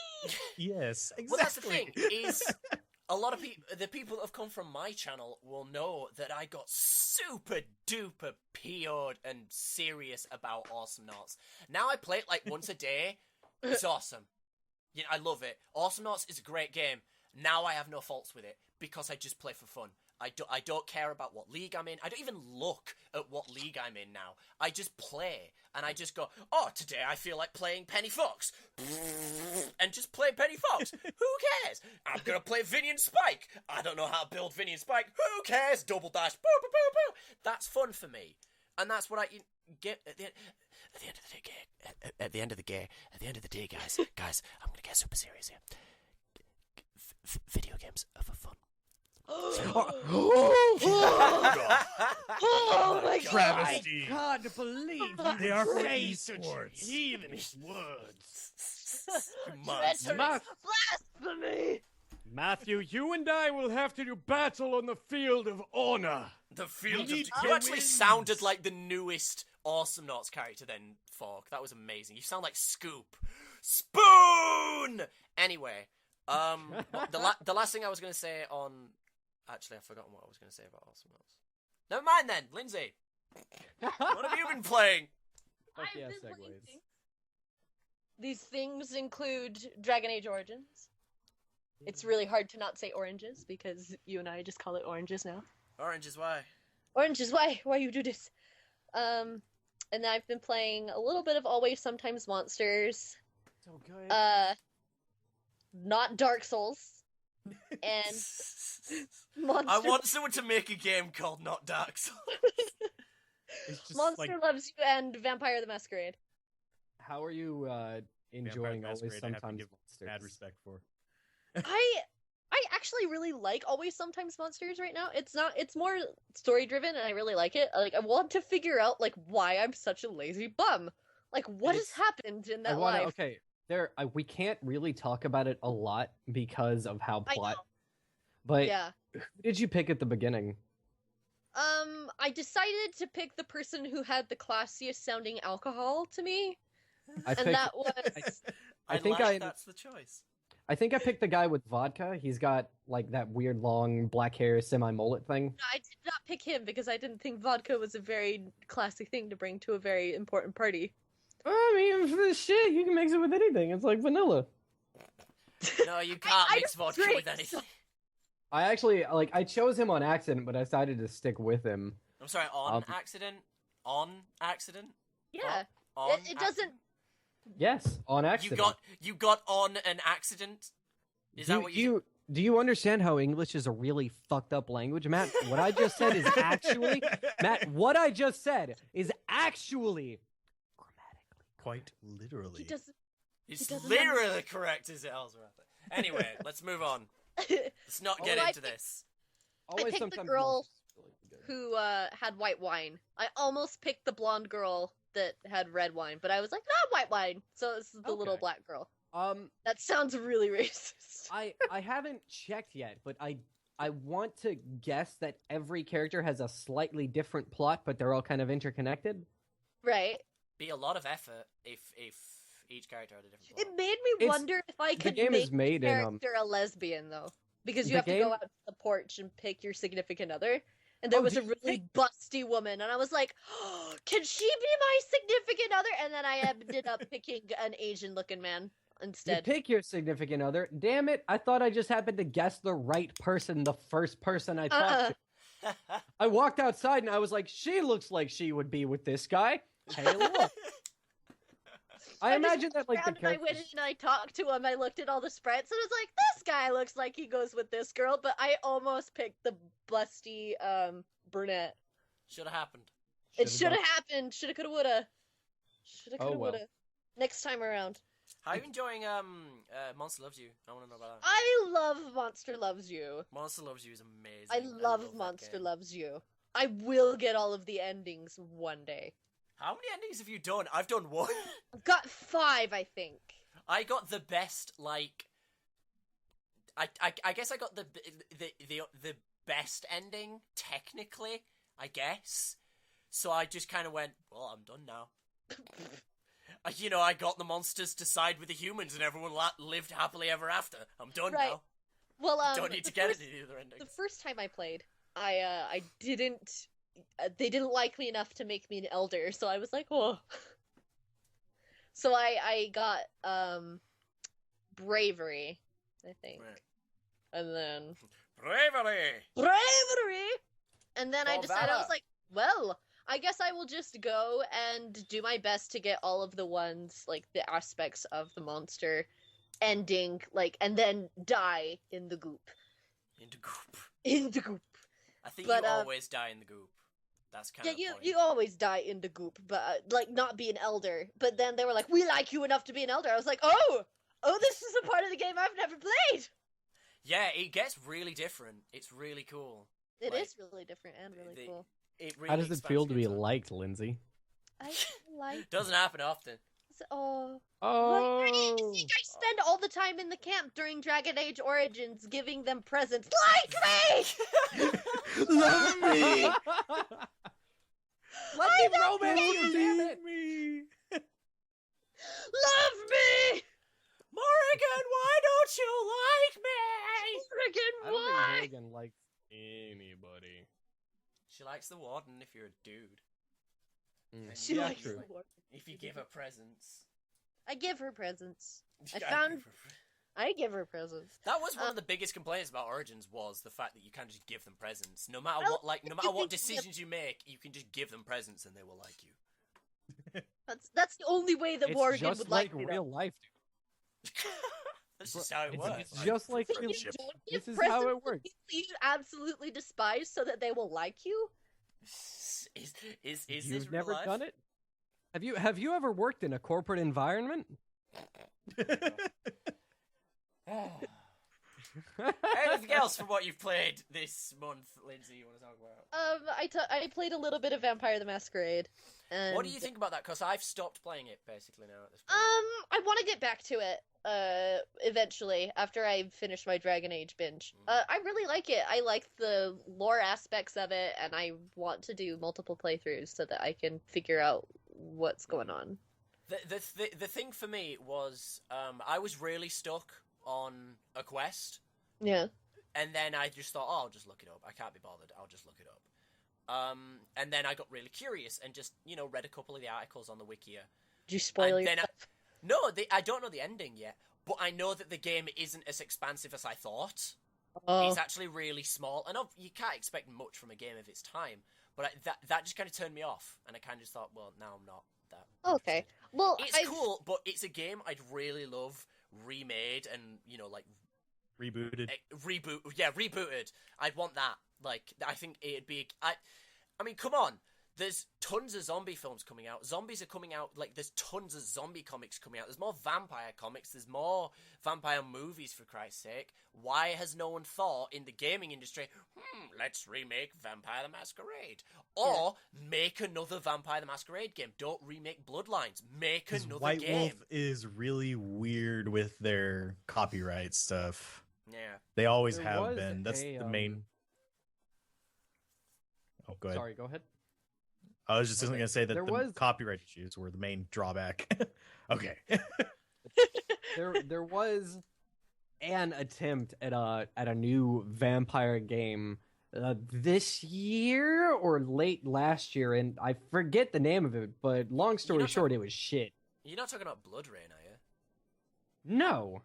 Yes, exactly. well, that's the thing is a lot of the people that have come from my channel will know that I got super duper PO'd and serious about Awesome Knots. Now I play it like once a day. It's awesome. Yeah, I love it. Awesome Knots is a great game. Now I have no faults with it because I just play for fun. I don't care about what league I'm in. I don't even look at what league I'm in now. I just play, and I just go, "Oh, today I feel like playing Penny Fox," and just play Penny Fox. Who cares? I'm gonna play Vinian Spike. I don't know how to build Vinian Spike. Who cares? Double dash, boo, boo, boo, boo. That's fun for me, and that's what I get at the end of the day, guys. I'm gonna get super serious here. Video games are for fun. Oh my god! Travesty. can't believe They are for say esports. heathenish words. Monster. Blasphemy! Matthew, you and I will have to do battle on the field of honor. The field need of... to You actually win. sounded like the newest Awesome Knots character then, Fork. That was amazing. You sound like Scoop. Spoon! Anyway, the last thing I was going to say on... Actually, I've forgotten what I was going to say about Awesome Knots. Never mind then, Lindsay. What have you been playing? Fuck I've yeah, been playing segues. things. These things include Dragon Age Origins. It's really hard to not say oranges because you and I just call it oranges now. Orange is why. Oranges, why you do this? And I've been playing a little bit of Always Sometimes Monsters. So good. Not Dark Souls. And Monster, I want someone to make a game called Not Dark Souls. It's just Monster Loves You and Vampire the Masquerade. How are you enjoying Always Masquerade, I have to Sometimes give Monsters? mad respect for. I actually really like Always Sometimes Monsters right now. It's more story driven and I really like it. Like I want to figure out like why I'm such a lazy bum. Like what has happened in that life? Okay, we can't really talk about it a lot because of how I plot. know. But Yeah. who did you pick at the beginning? I decided to pick the person who had the classiest sounding alcohol to me. I And that was I think like that's the choice. I think I picked the guy with vodka. He's got like that weird long black hair semi-mullet thing. I did not pick him because I didn't think vodka was a very classy thing to bring to a very important party. I mean, for the shit, you can mix it with anything. It's like vanilla. No, you can't I mix don't vodka drink, with anything. I actually I chose him on accident, but I decided to stick with him. I'm sorry, on accident? On accident? Yeah. On It accident? doesn't Yes, on accident. You got on an accident? Is that what you do you understand how English is a really fucked up language, Matt? What I just said is actually Matt. What I just said is actually grammatically Quite literally. he doesn't It's doesn't literally correct, is it, Alzorath? Anyway, let's move on. Let's not get Well, I into picked- this. always picked the sometimes girl really good. who had white wine. I almost picked the blonde girl that had red wine, but I was like, nah, white wine. So this is the little Okay. black girl. Um, That sounds really racist. I haven't checked yet, but I want to guess that every character has a slightly different plot, but they're all kind of interconnected. Right. Be a lot of effort if Each character had a different It plot. made me It's- wonder if I could game make is made the in, character a lesbian though, because you the have to game- go out to the porch and pick your significant other. And there Oh, was do a you really think- busty woman, and I was like, oh, "Can she be my significant other?" And then I ended up picking an Asian-looking man You instead. pick your significant other. Damn it! I thought I just happened to guess the right person, the first person I talked to. I walked outside and I was like, "She looks like she would be with this guy." Hey, look. I imagine that like the And I went in characters. and I talked to him. I looked at all the sprites and I was like, "This guy looks like he goes with this girl," but I almost picked the busty brunette. Should have happened. It should have happened. Shoulda, coulda, woulda. Shoulda, Oh, coulda, well. woulda. Next time around. How are you enjoying Monster Loves You? I want to know about that. I love Monster Loves You. Monster Loves You is amazing. I love that Monster game. Loves You. I will get all of the endings one day. How many endings have you done? I've done one. I've got 5, I think. I got the best, like. I guess I got the best ending technically. I guess. So I just kind of went, well, I'm done now. You know, I got the monsters to side with the humans, and everyone lived happily ever after. I'm done Right. now. Well, Don't need the to get first- into the other endings. The first time I played, I didn't. They didn't like me enough to make me an elder, so I was like, oh. So I got bravery, I think, Right. and then Bravery. bravery, and then I For decided I was valor. like, well, I guess I will just go and do my best to get all of the ones, like the aspects of the monster ending, like, and then die in the goop. Into goop. In the goop. I think But, you always die in the goop. That's kind Yeah, of the point. you always die in the goop, but like not be an elder. But then they were like, "We like you enough to be an elder." I was like, "Oh, this is a part of the game I've never played." Yeah, it gets really different. It's really cool. It Like, is really different and really the- cool. It really How does it expands feel the to be game. liked, Lindsay? I like. Doesn't happen often. Oh. Oh, I spend all the time in the camp during Dragon Age Origins giving them presents. Like me! Love me. Let I me love romance you. you, damn it! me. Love me! Morrigan, why don't you like me? I Friggin' don't why? think Morgan likes anybody. She likes the warden if you're a dude. She yeah, likes true. the Lord. If you give her presents. I give her presents. I Yeah, found- give her pre- I give her presents. That was one of the biggest complaints about Origins was the fact that you can't just give them presents. No matter I don't what, no think matter you what can give- decisions you make, you can just give them presents and they will like you. That's the only way that It's Morgan just would like like me. real life. That's just how it It's, works. it's just like But real. you don't give This is how it presents to works. people you absolutely despise so that they will like you? Is this You've real never life? done it? Have you ever worked in a corporate environment? Anything else from what you've played this month, Lindsay, you want to talk about? I played a little bit of Vampire the Masquerade. And, What do you think about that? Because I've stopped playing it, basically, now at this point. I want to get back to it, eventually, after I finish my Dragon Age binge. I really like it. I like the lore aspects of it, and I want to do multiple playthroughs so that I can figure out what's going on. The thing for me was, I was really stuck on a quest, Yeah. and then I just thought, oh, I'll just look it up. I can't be bothered. I'll just look it up. And then I got really curious and just, read a couple of the articles on the Wikia. Did you spoil And then yourself? No, I don't know the ending yet, but I know that the game isn't as expansive as I thought. Oh. It's actually really small, and you can't expect much from a game of its time. But that just kind of turned me off, and I kind of just thought, well, now I'm not that. Okay. interested. Well, It's cool, but it's a game I'd really love remade and like Rebooted. rebooted. I'd want that. Like, I think it'd be. I mean, come on. There's tons of zombie films coming out. Zombies are coming out. Like, there's tons of zombie comics coming out. There's more vampire comics. There's more vampire movies, for Christ's sake. Why has no one thought in the gaming industry, let's remake Vampire the Masquerade? Or make another Vampire the Masquerade game. Don't remake Bloodlines. Make Because another White game. Wolf is really weird with their copyright stuff. Yeah. They always There have was been. That's a, the main. Oh, go ahead. Sorry, go ahead. I was just Okay. going to say that There the was- copyright issues were the main drawback. Okay. There was an attempt at a new vampire game this year or late last year, and I forget the name of it. But long story short, it was shit. You're not talking about Blood Rain, are you? No,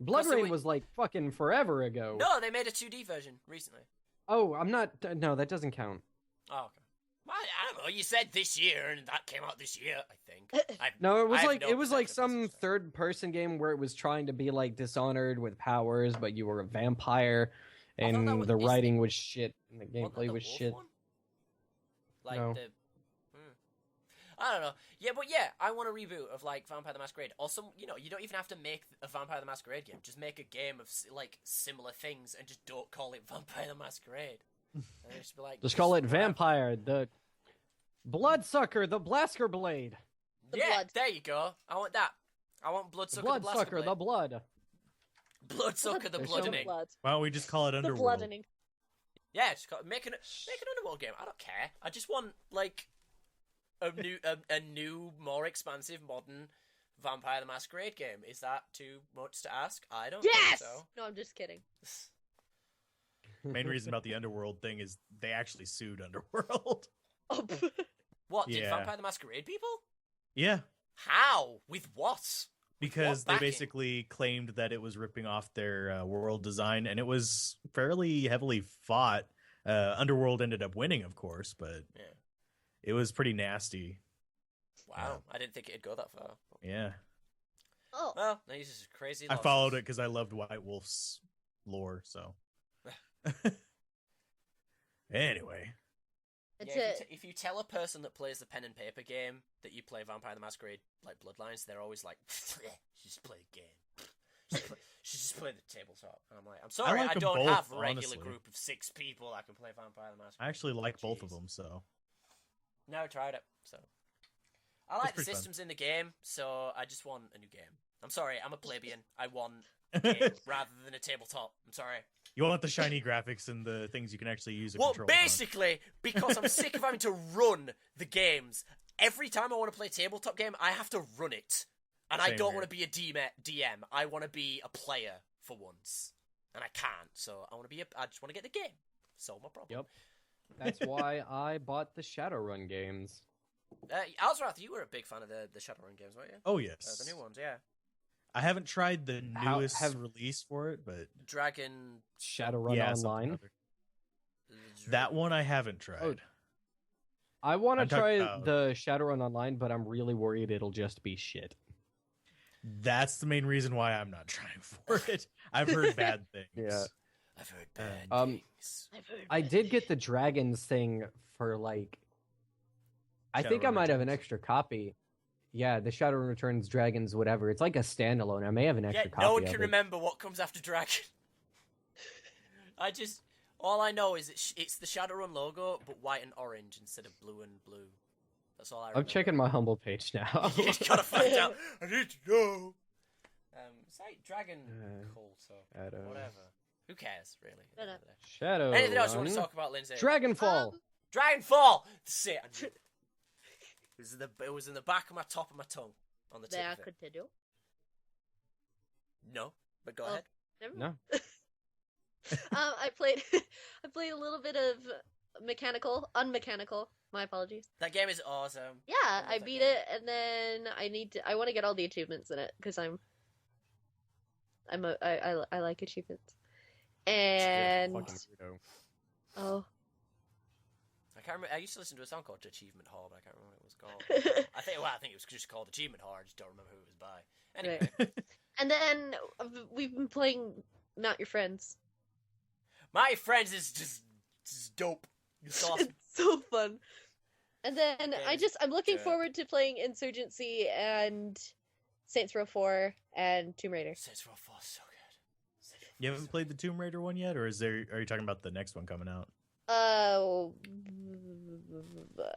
Blood Rain was like fucking forever ago. No, they made a 2D version recently. Oh, I'm not. No, that doesn't count. Oh, okay. I don't know. You said this year, and that came out this year, I think. No, it was like some third-person game where it was trying to be like Dishonored with powers, but you were a vampire, and the writing was shit, and the gameplay was shit. Like no. I don't know. Yeah, but yeah, I want a reboot of like Vampire the Masquerade. Also, you don't even have to make a Vampire the Masquerade game. Just make a game of like similar things, and just don't call it Vampire the Masquerade. And just be like, just call it Vampire, the Bloodsucker, the Blasker Blade. Blood. There you go. I want that. I want Bloodsucker, the Blasker Blade. The blood. Bloodsucker, the bloodening. Blood. Why don't we just call it Underworld? The bloodening. Yeah, just make an Underworld game. I don't care. I just want like a new, more expansive, modern Vampire the Masquerade game. Is that too much to ask? I don't think so. No, I'm just kidding. Main reason about the Underworld thing is they actually sued Underworld. Oh. What, did Vampire the Masquerade people? Yeah. How? With what? Because they basically claimed that it was ripping off their world design, and it was fairly heavily fought. Underworld ended up winning, of course, but it was pretty nasty. Wow, I didn't think it'd go that far. Yeah. Oh. Well, these are crazy. I followed it because I loved White Wolf's lore, so. Anyway. If you tell a person that plays the pen and paper game that you play Vampire the Masquerade like Bloodlines, they're always like, she just played a game. She just played the tabletop. And I'm like, I'm sorry, I don't have a regular group of 6 people I can play Vampire the Masquerade. I actually like both of them, so. Never tried it, so. I like the systems in the game, so I just want a new game. I'm sorry, I'm a plebeian. I want a game rather than a tabletop. I'm sorry. You want the shiny graphics and the things you can actually use. Well, basically, because I'm sick of having to run the games. Every time I want to play a tabletop game, I have to run it. And I don't want to be a DM. I want to be a player for once. And I can't, so I just want to get the game. Solve my problem. Yep. That's why I bought the Shadowrun games. Alzorath, you were a big fan of the Shadowrun games, weren't you? Oh, yes. The new ones, yeah. I haven't tried the newest release for it, but Shadowrun Online. That one I haven't tried. Oh. I want to try the Shadowrun Online, but I'm really worried it'll just be shit. That's the main reason why I'm not trying for it. I've heard bad things. Yeah. I've heard bad things. I did get the Dragons thing for like. I think I might have an extra copy. Yeah, the Shadowrun Returns, Dragons, whatever. It's like a standalone. I may have an extra copy. No one can remember what comes after Dragon. All I know is it's the Shadowrun logo, but white and orange instead of blue and blue. That's all I remember. I'm checking my Humble page now. You just gotta find out. I need to know. It's like Dragon Cult or whatever. Who cares, really? Shadow. Anything else you want to talk about, Lindsay? Dragonfall. Dragonfall! That's it. It was in the back of my top of my tongue. On the tip of it. Continue? No, but go ahead. Never mind. No. I played a little bit of unmechanical. My apologies. That game is awesome. Yeah, I beat it, and then I want to get all the achievements in it because I like achievements. And I can't remember. I used to listen to a song called Achievement Hall, but I can't remember what it was called. I think it was just called Achievement Hall. I just don't remember who it was by. Anyway. Right. And then we've been playing Not Your Friends. My Friends is just dope. It's awesome. It's so fun. And then I'm looking forward to playing Insurgency and Saints Row 4 and Tomb Raider. Saints Row 4 is so good. You haven't played the Tomb Raider one yet, or are you talking about the next one coming out?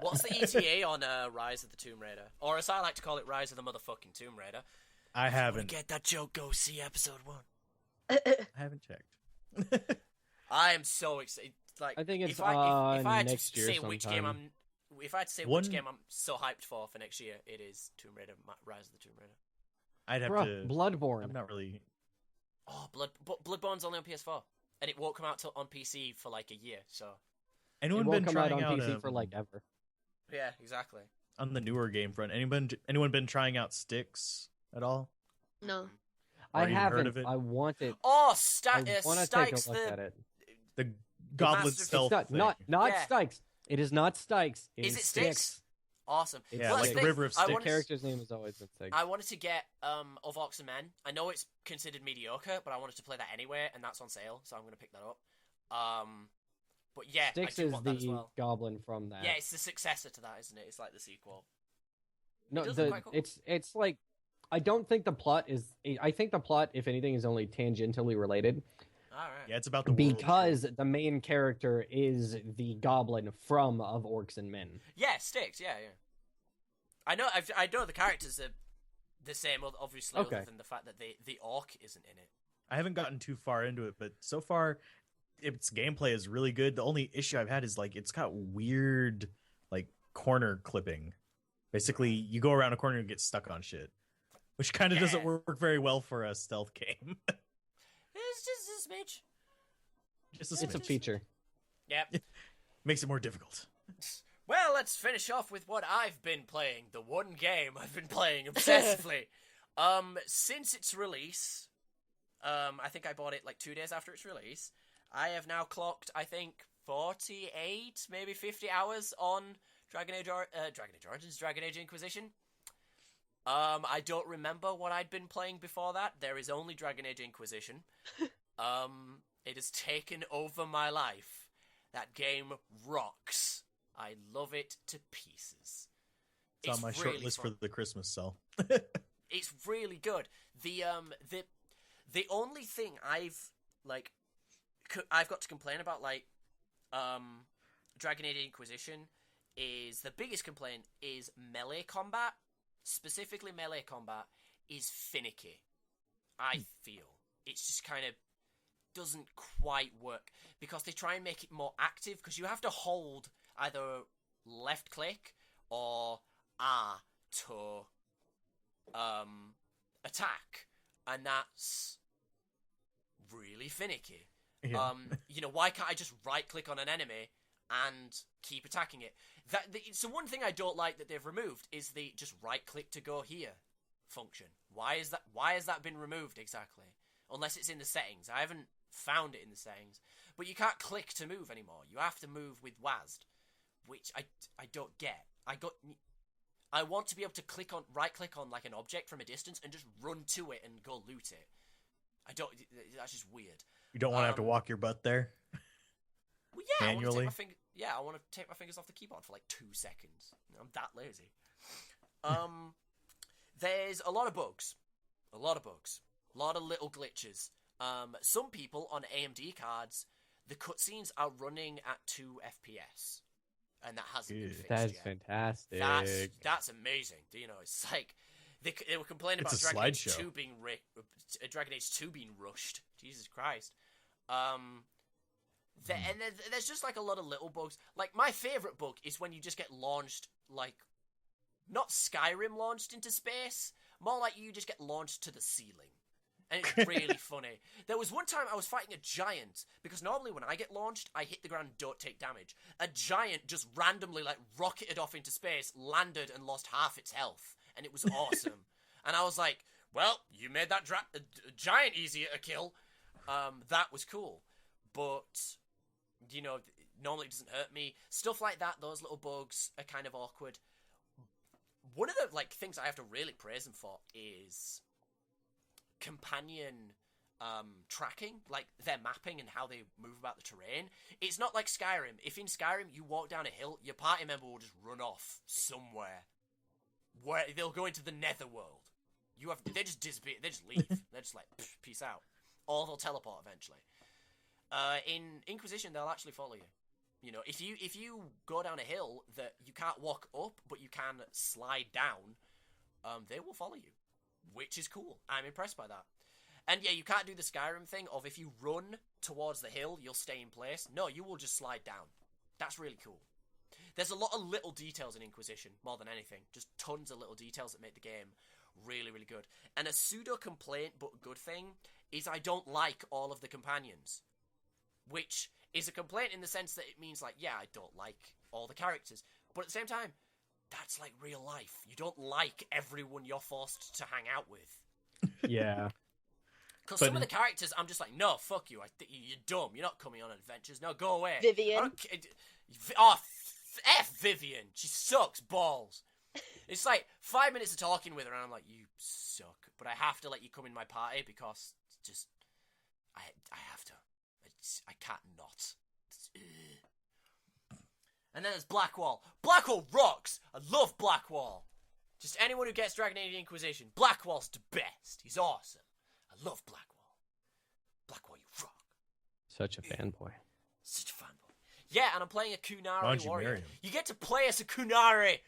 What's the ETA on Rise of the Tomb Raider? Or as I like to call it, Rise of the motherfucking Tomb Raider. I haven't. If you get that joke, go see episode 1. I haven't checked. I am so excited. Like, I think it's if I had next to year say sometime. which game if I had to say One- which game I'm so hyped for next year, it is Tomb Raider, Rise of the Tomb Raider. I'd have Bruh, to. Bloodborne. I'm not really. Oh, Bloodborne's only on PS4, and it won't come out on PC for like a year. So It Anyone won't been come out trying on out PC for like ever. yeah, exactly. on the newer game front? Anyone been trying out Styx at all? No. I Or even heard haven't. of it? I want it. Oh, I want to take Stykes, a look at it. The Goblet Master- Stealth It's thing. not Yeah. Styx. It is not Styx. Is it Styx? Awesome. It's Yeah, Well, like that's the thing. River of I Styx. The wanted- character's name has always been Styx. I wanted to get of Ox and Men. I know it's considered mediocre, but I wanted to play that anyway, and that's on sale, so I'm going to pick that up. But yeah, Styx I do is want that as the well. goblin from that. Yeah, it's the successor to that, isn't it? It's like the sequel. No, It does look quite cool. it's like I don't think the plot is. I think the plot, if anything, is only tangentially related All right. Yeah, it's about the world. because the main character is the goblin from Of Orcs and Men. Yeah, Styx. Yeah. I know. I know the characters are the same, obviously, Okay. other than the fact that the orc isn't in it. I haven't gotten too far into it, but so far, its gameplay is really good. The only issue I've had is like it's got weird like corner clipping. Basically, you go around a corner and get stuck on shit, which kind of doesn't Yeah. work very well for a stealth game. It's just a smidge. Just a It's a smidge. feature. Yep. Makes it more difficult. Well, let's finish off with what I've been playing. The one game I've been playing obsessively. Since its release, I think I bought it like 2 days after its release. I have now clocked, I think, 48, maybe 50 hours on Dragon Age Origins, Dragon Age Inquisition. I don't remember what I'd been playing before that. There is only Dragon Age Inquisition. It has taken over my life. That game rocks. I love it to pieces. It's on my short really list fun. for the Christmas sell. It's really good. The only thing I've got to complain about, like, Dragon Age Inquisition, is the biggest complaint is melee combat. Specifically, melee combat is finicky. I feel it's just kind of doesn't quite work because they try and make it more active because you have to hold either left click or R to attack, and that's really finicky. Yeah. Why can't I just right click on an enemy and keep attacking it? So one thing I don't like that they've removed is the just right click to go here function. Why has that been removed exactly? Unless it's in the settings. I haven't found it in the settings. But you can't click to move anymore. You have to move with WASD, which I don't get. I want to be able to right click on like an object from a distance and just run to it and go loot it. That's just weird. You don't want to have to walk your butt there. Well, yeah, Manually? I want to take my fingers off the keyboard for like 2 seconds. I'm that lazy. There's a lot of bugs. A lot of little glitches. Some people on AMD cards, the cutscenes are running at 2 FPS. And that hasn't been fixed That's yet. fantastic. That's amazing. It's like they were complaining about It's a Dragon Age slideshow. 2 Dragon Age 2 being rushed. Jesus Christ. And there's just like a lot of little bugs. Like my favorite bug is when you just get launched, like not Skyrim launched into space, more like you just get launched to the ceiling. And it's really funny. There was one time I was fighting a giant, because normally when I get launched, I hit the ground and don't take damage. A giant just randomly like rocketed off into space, landed and lost half its health. And it was awesome. And I was like, well, you made that giant easier to kill. That was cool. But, normally it doesn't hurt me. Stuff like that, those little bugs are kind of awkward. One of the things I have to really praise them for is companion tracking, like their mapping and how they move about the terrain. It's not like Skyrim. If in Skyrim you walk down a hill, your party member will just run off somewhere where they'll go into the netherworld. They just disappear. They just leave. They're just like, peace out. Or they'll teleport eventually. In Inquisition, they'll actually follow you. If you go down a hill that you can't walk up, but you can slide down, they will follow you, which is cool. I'm impressed by that. And yeah, you can't do the Skyrim thing of if you run towards the hill, you'll stay in place. No, you will just slide down. That's really cool. there's a lot of little details in Inquisition more than anything. Just tons of little details that make the game really, really good. And a pseudo complaint but good thing is I don't like all of the companions, which is a complaint in the sense that it means like, yeah, I don't like all the characters, but at the same time, that's like real life. You don't like everyone you're forced to hang out with. Yeah. Because some of the characters, I'm just like, no, fuck you. You're dumb. You're not coming on adventures. No, go away. Vivian. F Vivian. She sucks balls. It's like 5 minutes of talking with her, and I'm like, you suck. But I have to let you come in my party because just, I have to. I can't not. And then there's Blackwall. Blackwall rocks. I love Blackwall. Just anyone who gets Dragon Age Inquisition, Blackwall's the best. He's awesome. I love Blackwall. Blackwall, you rock. Such a fanboy. Such a fanboy. Yeah, and I'm playing a Kunari Why don't you warrior. marry him? You get to play as a Kunari.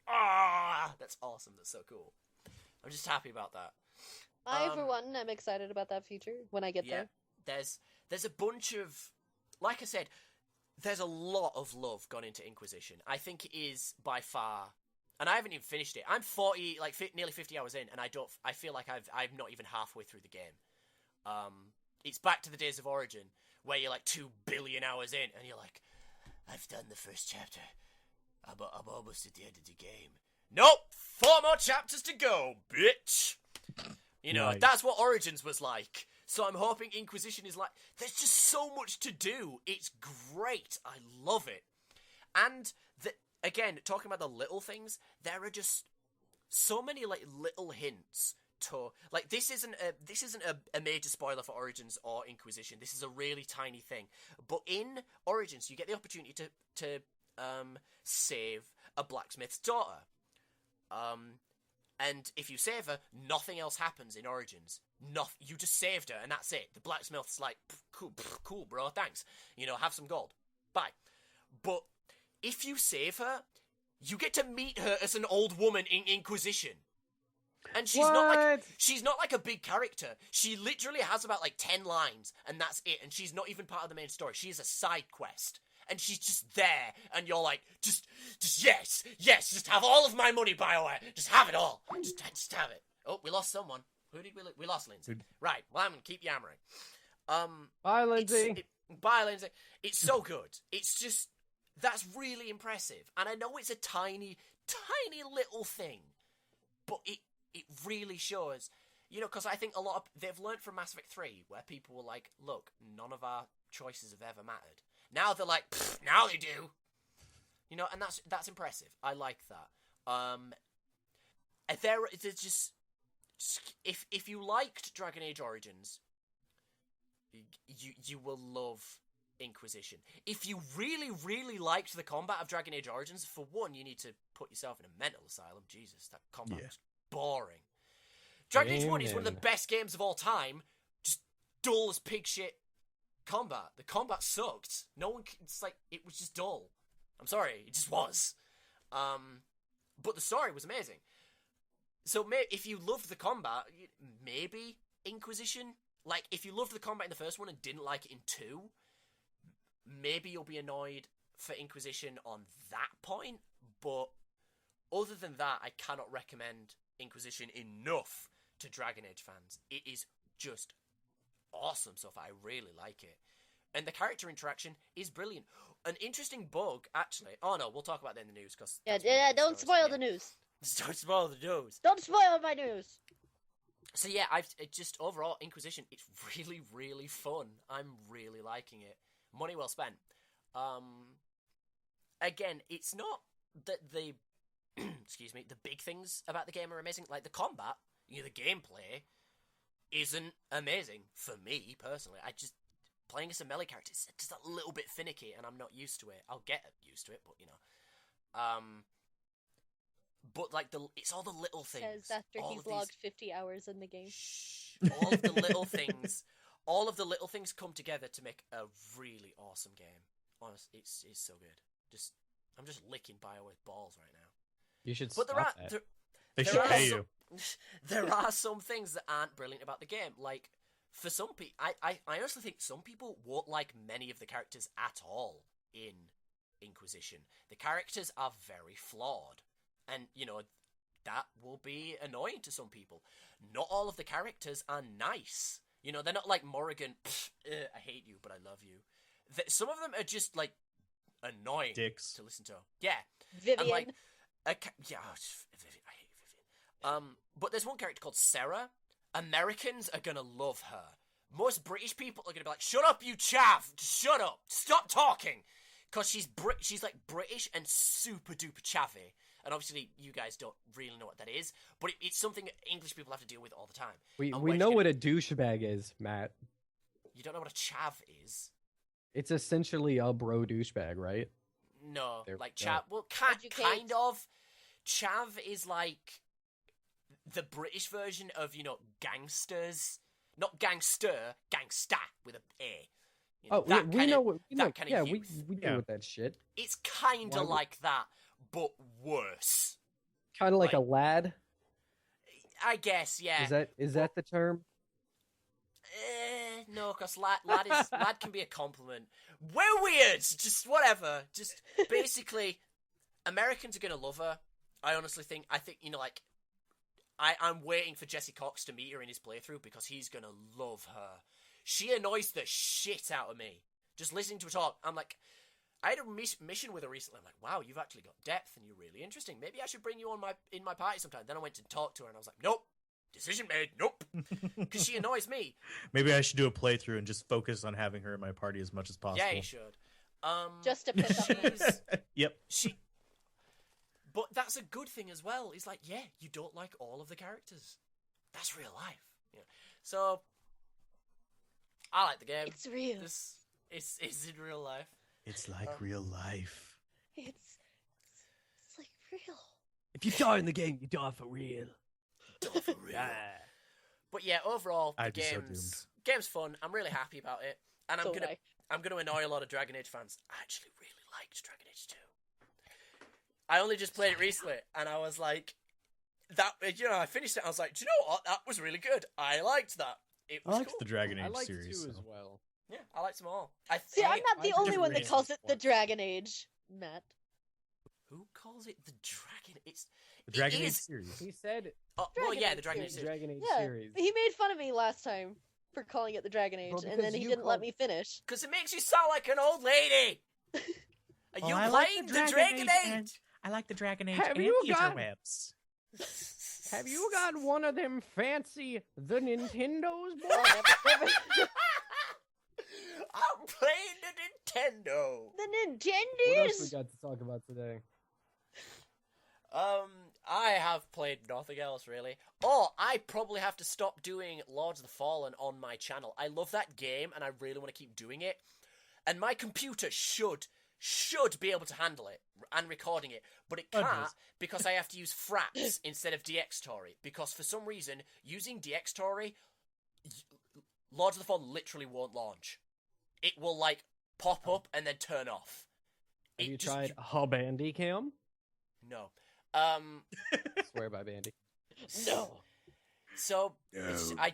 Ah, that's awesome. That's so cool. I'm just happy about that. I, for one, am excited about that feature when I get there. There's a bunch of, like I said, there's a lot of love gone into Inquisition. I think it is by far, and I haven't even finished it. I'm 40, like nearly 50 hours in, and I feel like I'm not even halfway through the game. It's back to the days of Origin, where you're like 2 billion hours in, and you're like, I've done the first chapter. I'm almost at the end of the game. Nope! 4 more chapters to go, bitch! You know, Nice. that's what Origins was like. So I'm hoping Inquisition is like... There's just so much to do. It's great. I love it. And, again, talking about the little things, there are just so many, like, little hints to... Like, this isn't a major spoiler for Origins or Inquisition. This is a really tiny thing. But in Origins, you get the opportunity to save a blacksmith's daughter. And if you save her, nothing else happens in Origins. You just saved her, and that's it. The blacksmith's like, cool, bro, thanks. You know, have some gold. Bye. But if you save her, you get to meet her as an old woman in Inquisition. And she's not like a big character. She literally has about like 10 lines, and that's it. And she's not even part of the main story. She is a side quest. And she's just there, and you're like, just yes, just have all of my money, BioWare. Just have it all. Just have it. Oh, we lost someone. Who did we lose? We lost Lindsey. Right, well, I'm going to keep yammering. Bye, Lindsey. Bye, Lindsey. It's so good. It's just, that's really impressive. And I know it's a tiny, tiny little thing, but it really shows, you know, because I think they've learned from Mass Effect 3, where people were like, look, none of our choices have ever mattered. Now they're like, now they do. You know, and that's impressive. I like that. There's just if you liked Dragon Age Origins, you will love Inquisition. If you really, really liked the combat of Dragon Age Origins, for one, you need to put yourself in a mental asylum. Jesus, that combat was boring. Dragon Age 1 is one of the best games of all time. Just dull as pig shit combat. The combat sucked. It's like, it was just dull. I'm sorry, it just was. But the story was amazing. So if you loved the combat, maybe Inquisition. Like, if you loved the combat in the first one and didn't like it in 2, maybe you'll be annoyed for Inquisition on that point. But other than that, I cannot recommend Inquisition enough to Dragon Age fans. It is just awesome stuff. I really like it. And the character interaction is brilliant. An interesting bug, actually. Oh no, we'll talk about that in the news. Cause don't spoil the news. Don't spoil the news. Don't spoil my news. So yeah, overall, Inquisition, it's really, really fun. I'm really liking it. Money well spent. Again, it's not that the excuse me, the big things about the game are amazing. Like the combat, the gameplay isn't amazing for me personally. Playing as a melee character is just a little bit finicky, and I'm not used to it. I'll get used to it, but but like it's all the little things. Says after he's logged 50 hours in the game. Shh. All of the little things, come together to make a really awesome game. Honestly, it's so good. I'm just licking BioWare's balls right now. You should. But they should pay you. There are some things that aren't brilliant about the game. Like, for some people, I honestly think some people won't like many of the characters at all in Inquisition. The characters are very flawed. And, you know, that will be annoying to some people. Not all of the characters are nice. You know, they're not like Morrigan, I hate you, but I love you. Some of them are just, like, annoying Dicks. to listen to. Yeah. Vivian. And, like, Vivian. I hate Vivian. But there's one character called Sarah. Americans are gonna love her. Most British people are gonna be like, shut up, you chav! Shut up! Stop talking! Because she's like British and super duper chavvy. And obviously, you guys don't really know what that is, but it's something English people have to deal with all the time. We know what a douchebag is, Matt. You don't know what a chav is? It's essentially a bro douchebag, right? No, There like we go. chav. Well, kind of. Chav is like the British version of, you know, gangsters. Not gangster, gangsta with a A. You know, Oh, we know what. We know, that kind yeah, of youth. we deal with that shit. It's kind Why of would- like that, but worse. Kind of like a like- lad. I guess, yeah. Is that the term? No, because lad can be a compliment. We're weird. Just whatever. Just basically, Americans are gonna love her. I honestly think. I think, you know, like, I'm waiting for Jesse Cox to meet her in his playthrough because he's gonna love her. She annoys the shit out of me. Just listening to her talk, I'm like, I had a mission with her recently. I'm like, wow, you've actually got depth and you're really interesting. Maybe I should bring you on in my party sometime. Then I went to talk to her and I was like, nope. Decision made. Nope. Because she annoys me. Maybe I should do a playthrough and just focus on having her in my party as much as possible. Yeah, you should. Just to piss off me. Yep. But that's a good thing as well. It's like, yeah, you don't like all of the characters. That's real life. Yeah. So, I like the game. It's real. It's in real life. It's like real life. It's like real. If you die in the game, you die for real. For real. But yeah, overall, the I'd be so game's fun. I'm really happy about it, and So I'm gonna annoy a lot of Dragon Age fans. I actually really liked Dragon Age 2. I only just played it recently, and I was like, that. You know, I finished it. I was like, do you know what? That was really good. I liked that. It I was liked cool. the Dragon Age I like series. two as so. well. Yeah, I liked them all. See, I'm not the I only different one that reasons calls it the for it. Dragon Age, Matt. Who calls it the Dragon? It's The Dragon it Age is- series. He said well, Dragon yeah, Age the Dragon Age series. series. Dragon Age Yeah, series. he made fun of me last time for calling it the Dragon Age, Well, and then because he you didn't let called- me finish. Because it makes you sound like an old lady. Are you playing the Dragon Age? I like the Dragon Age Have and you the got- interwebs. Have you got one of them fancy the Nintendos, boy? Oh, never- I'm playing the Nintendo. the What else we Nintendos. got to talk about today? I have played nothing else really. Or I probably have to stop doing Lords of the Fallen on my channel. I love that game and I really want to keep doing it. And my computer should be able to handle it and recording it, but it Oh, can't does. because I have to use Fraps instead of DxTory. Because for some reason, using DxTory, Lords of the Fallen literally won't launch. It will like pop up and then turn off. Have It you just- tried Bandy Cam? No. Swear by Bandy. No. So I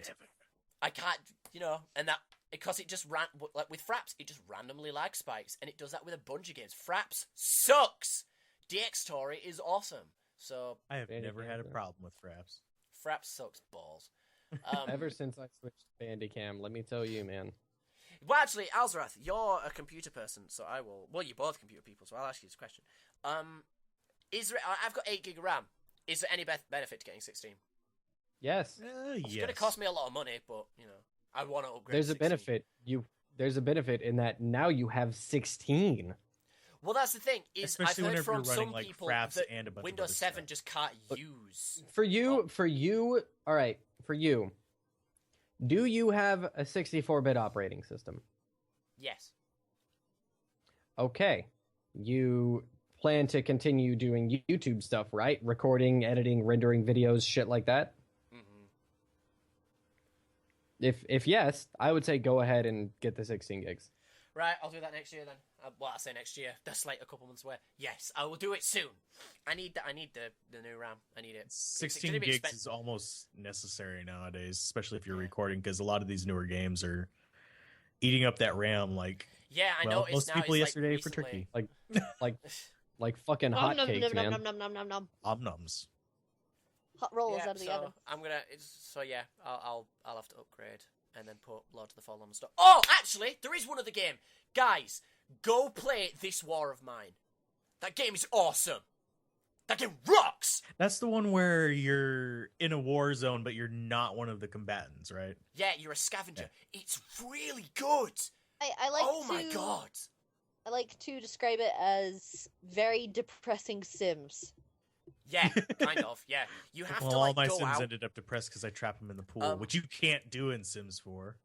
can't, you know, and that because it just like with Fraps, it just randomly lag spikes, and it does that with a bunch of games. Fraps sucks. DxTory is awesome. So I have Bandy never Cam, had a though. problem with Fraps. Fraps sucks balls. Ever since I switched to Bandy Cam, let me tell you, man. Well, actually, Alzorath, you're a computer person, so I will. Well, you're both computer people, so I'll ask you this question. Is there? I've got 8 gig of RAM. Is there any benefit to getting 16? Yes, It's going to cost me a lot of money, but you know, I want to upgrade. there's to a 16. benefit. There's a benefit in that now you have 16. Well, that's the thing. Is Especially I've heard whenever from you're running, some like, people Fraps that and a bunch of Windows other 7 stuff. just can't Look, use. For you, all right. For you, do you have a 64-bit operating system? Yes. Okay. You plan to continue doing YouTube stuff, right? Recording, editing, rendering videos, shit like that? hmm If yes, I would say go ahead and get the 16 gigs. Right, I'll do that next year then. Well, I say next year. That's like a couple months away. Yes, I will do it soon. I need the new RAM. I need it. It's 16 gonna be gigs expensive. is almost necessary nowadays, especially if you're recording, because a lot of these newer games are eating up that RAM like Yeah, I well, know. most Now people it's, yesterday like, for turkey. Like fucking Nom nom hotcakes, nom nom man. nom nom nom nom. Omnums. Hot rolls Yeah, out of the so oven. I'm gonna. So yeah, I'll have to upgrade and then put Lord of the Fallen on stuff. Oh, actually, there is one other game, guys. Go play This War of Mine. That game is awesome. That game rocks. That's the one where you're in a war zone, but you're not one of the combatants, right? Yeah, you're a scavenger. It's really good. I like Oh to, my god. I like to describe it as very depressing Sims. Yeah, kind of. Yeah, you have Well, to all like my go Sims out. ended up depressed because I trap them in the pool, which you can't do in Sims 4.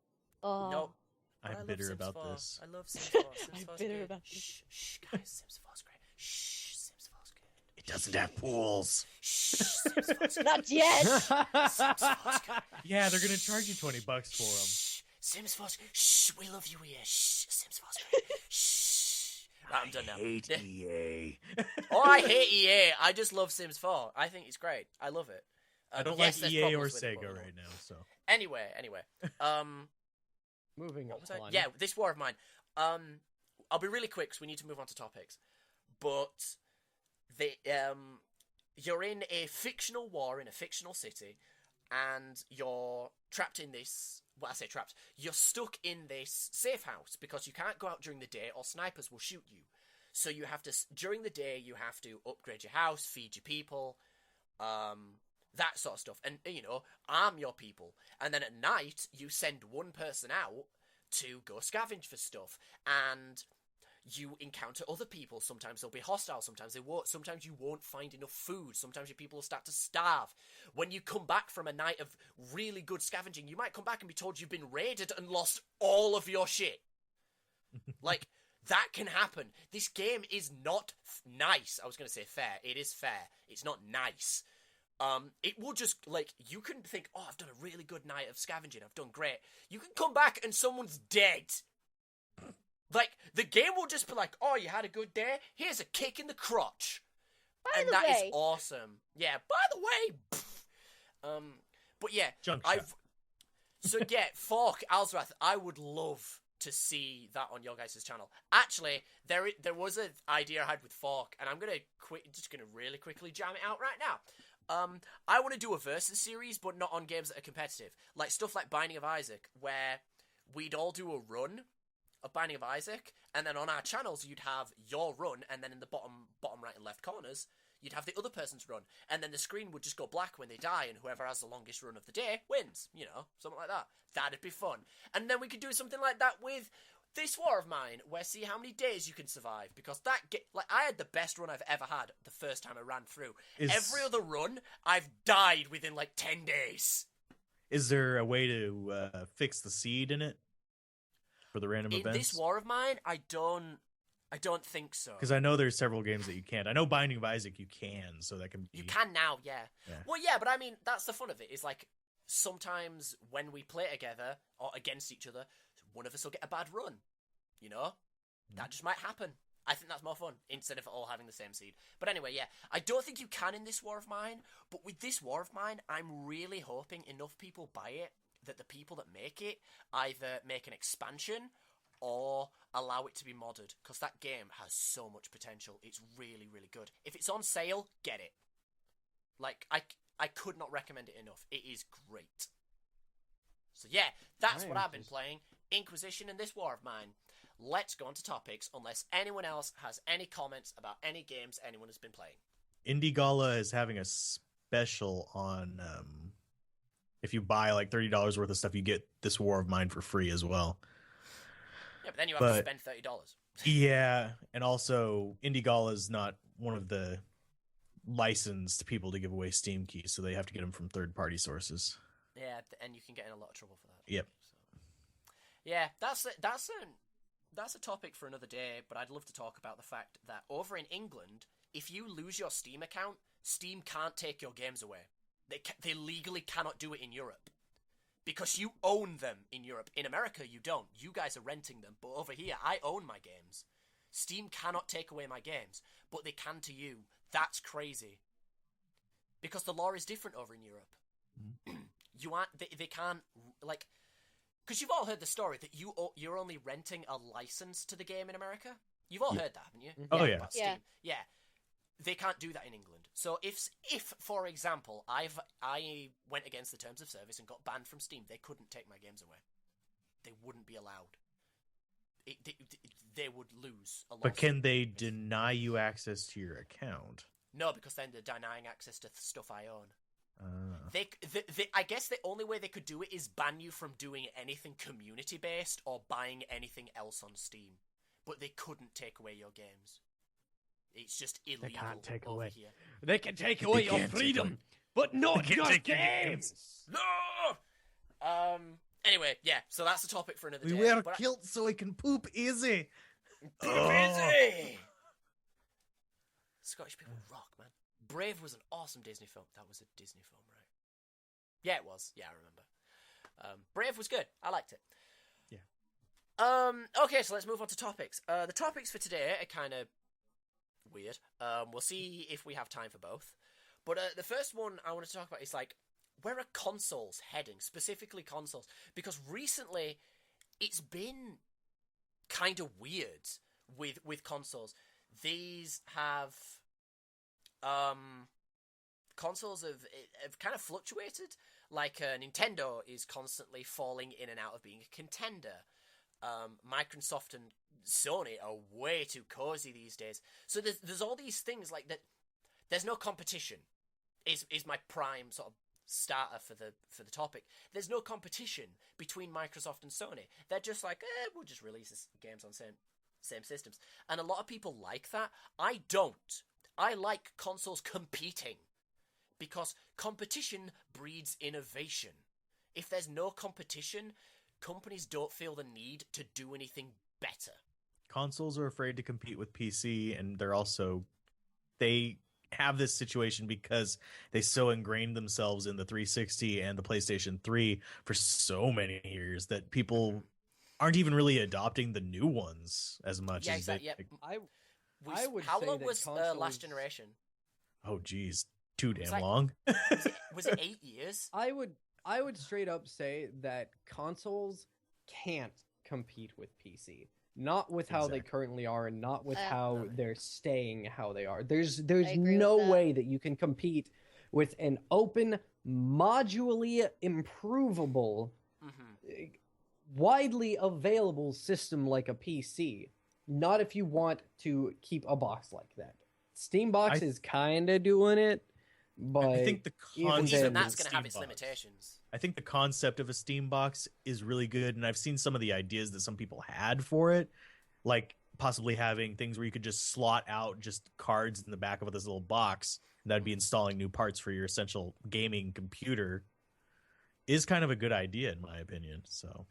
Oh, No, but I I'm love bitter Sims about 4. this. I love Sims 4. Sims I'm 4's bitter good. about this. Shh, guys, Sims 4's great. Shh, Sims 4's good. It doesn't have pools. Shh, Sims 4's good. not yet. Sims 4's good. Yeah, they're gonna charge you $20 for them. Shh, Sims 4's good. Shh, we love you here. Shh, Sims 4's good. Shh. Right, I'm done now. EA. Oh, I hate EA. I just love Sims 4. I think it's great. I love it. I don't yes, like there's EA or problems with it, Sega but- right now, so. Anyway. Moving What was on. I? Yeah, This War of Mine. I'll be really quick because we need to move on to topics. But you're in a fictional war in a fictional city, and you're trapped in this. Well, I say trapped. You're stuck in this safe house because you can't go out during the day, or snipers will shoot you. So you have to during the day you have to upgrade your house, feed your people, that sort of stuff, and arm your people. And then at night you send one person out to go scavenge for stuff, and you encounter other people. Sometimes they'll be hostile, sometimes they won't. Sometimes you won't find enough food. Sometimes your people will start to starve. When you come back from a night of really good scavenging, you might come back and be told you've been raided and lost all of your shit. Like, that can happen. This game is not nice. I was going to say fair. It is fair. It's not nice. It will just, like, you can think, oh, I've done a really good night of scavenging. I've done great. You can come back and someone's dead. Like, the game will just be like, oh, you had a good day? Here's a kick in the crotch. By the that is way, awesome. Yeah, by the way. But yeah, Junk chat. So yeah, Fork Alzorath, I would love to see that on your guys' channel. Actually, there was an idea I had with Fork, and I'm just gonna really quickly jam it out right now. I want to do a versus series, but not on games that are competitive, like stuff like Binding of Isaac, where we'd all do a run of Binding of Isaac, and then on our channels you'd have your run, and then in the bottom right and left corners you'd have the other person's run, and then the screen would just go black when they die, and whoever has the longest run of the day wins. Something like that. That'd be fun. And then we could do something like that with This War of Mine, where see how many days you can survive, because I had the best run I've ever had the first time I ran through. Every other run I've died within like 10 days. Is there a way to fix the seed in it for the random events? In This War of Mine, I don't think so. Because I know there's several games that you can't. I know Binding of Isaac you can, so that can be... You can now, yeah. Well, yeah, but I mean, that's the fun of it, is like, sometimes when we play together, or against each other, one of us will get a bad run, That just might happen. I think that's more fun, instead of all having the same seed. But anyway, yeah, I don't think you can in This War of Mine, but with This War of Mine, I'm really hoping enough people buy it, that the people that make it either make an expansion or allow it to be modded, because that game has so much potential. It's really, really good. If it's on sale, get it. Like, I could not recommend it enough. It is great. So yeah, that's what I've been playing. Inquisition and This War of Mine. Let's go on to topics, unless anyone else has any comments about any games anyone has been playing. Indie Gala is having a special on... if you buy like $30 worth of stuff, you get This War of Mine for free as well. Yeah, but then you have to spend $30. Yeah, and also Indie Gala is not one of the licensed people to give away Steam keys, so they have to get them from third-party sources. Yeah, and you can get in a lot of trouble for that. Yep. So, yeah, that's a topic for another day, but I'd love to talk about the fact that over in England, if you lose your Steam account, Steam can't take your games away. They legally cannot do it in Europe. Because you own them in Europe. In America, you don't. You guys are renting them. But over here, I own my games. Steam cannot take away my games. But they can to you. That's crazy. Because the law is different over in Europe. You aren't... They can't... Like... Because you've all heard the story that you're only renting a license to the game in America. You've all heard that, haven't you? Oh, yeah. About Steam. Yeah. They can't do that in England. So if for example, I went against the terms of service and got banned from Steam, they couldn't take my games away. They wouldn't be allowed. They would lose a lot. But can they deny you access to your account? No, because then they're denying access to stuff I own. I guess the only way they could do it is ban you from doing anything community-based or buying anything else on Steam. But they couldn't take away your games. It's just illegal. They can't take over away. here. They can take away your freedom, but not your games. No. Anyway, yeah. So that's the topic for another day. We wear kilts so we can poop easy. Easy. Scottish people rock, man. Brave was an awesome Disney film. That was a Disney film, right? Yeah, it was. Yeah, I remember. Brave was good. I liked it. Yeah. Okay, so let's move on to topics. The topics for today are kind of weird. We'll see if we have time for both. But the first one I want to talk about is like, where are consoles heading? Specifically consoles. Because recently, it's been kind of weird with consoles. These have... consoles have kind of fluctuated. Like, Nintendo is constantly falling in and out of being a contender. Microsoft and Sony are way too cozy these days. So there's all these things like that. There's no competition. Is my prime sort of starter for the topic. There's no competition between Microsoft and Sony. They're just like, we'll just release this games on same systems. And a lot of people like that. I don't. I like consoles competing because competition breeds innovation. If there's no competition, companies don't feel the need to do anything better. Consoles are afraid to compete with PC, and they have this situation because they so ingrained themselves in the 360 and the PlayStation 3 for so many years that people aren't even really adopting the new ones as much as exactly. they... I would How say long that was consoles... last generation? Oh, geez. Too damn like- long. Was it 8 years? I would straight up say that consoles can't compete with PC. Not with how they currently are, and not with how they're staying how they are. There's no way that you can compete with an open, modularly improvable, widely available system like a PC. Not if you want to keep a box like that. Steambox is kind of doing it, but I think the concept even of that's going to have Steambox- its limitations. I think the concept of a Steam box is really good, and I've seen some of the ideas that some people had for it, like possibly having things where you could just slot out just cards in the back of this little box, and that'd be installing new parts for your essential gaming computer, is kind of a good idea in my opinion. So,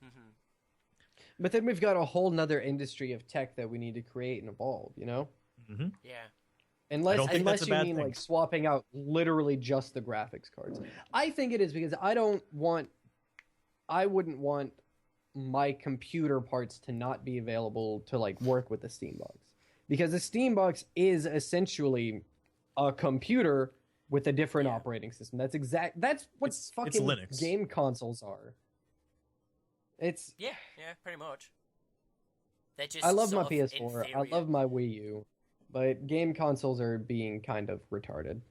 But then we've got a whole nother industry of tech that we need to create and evolve, you know? Yeah. don't think Unless that's a you bad mean thing. like swapping out literally just the graphics cards. I think it is because I wouldn't want my computer parts to not be available to like work with the Steambox. Because the Steambox is essentially a computer with a different operating system. That's what It's fucking Linux. game consoles are. It's Yeah, pretty much. They're just I love my sort of PS4. I inferior. love my Wii U. But game consoles are being kind of retarded.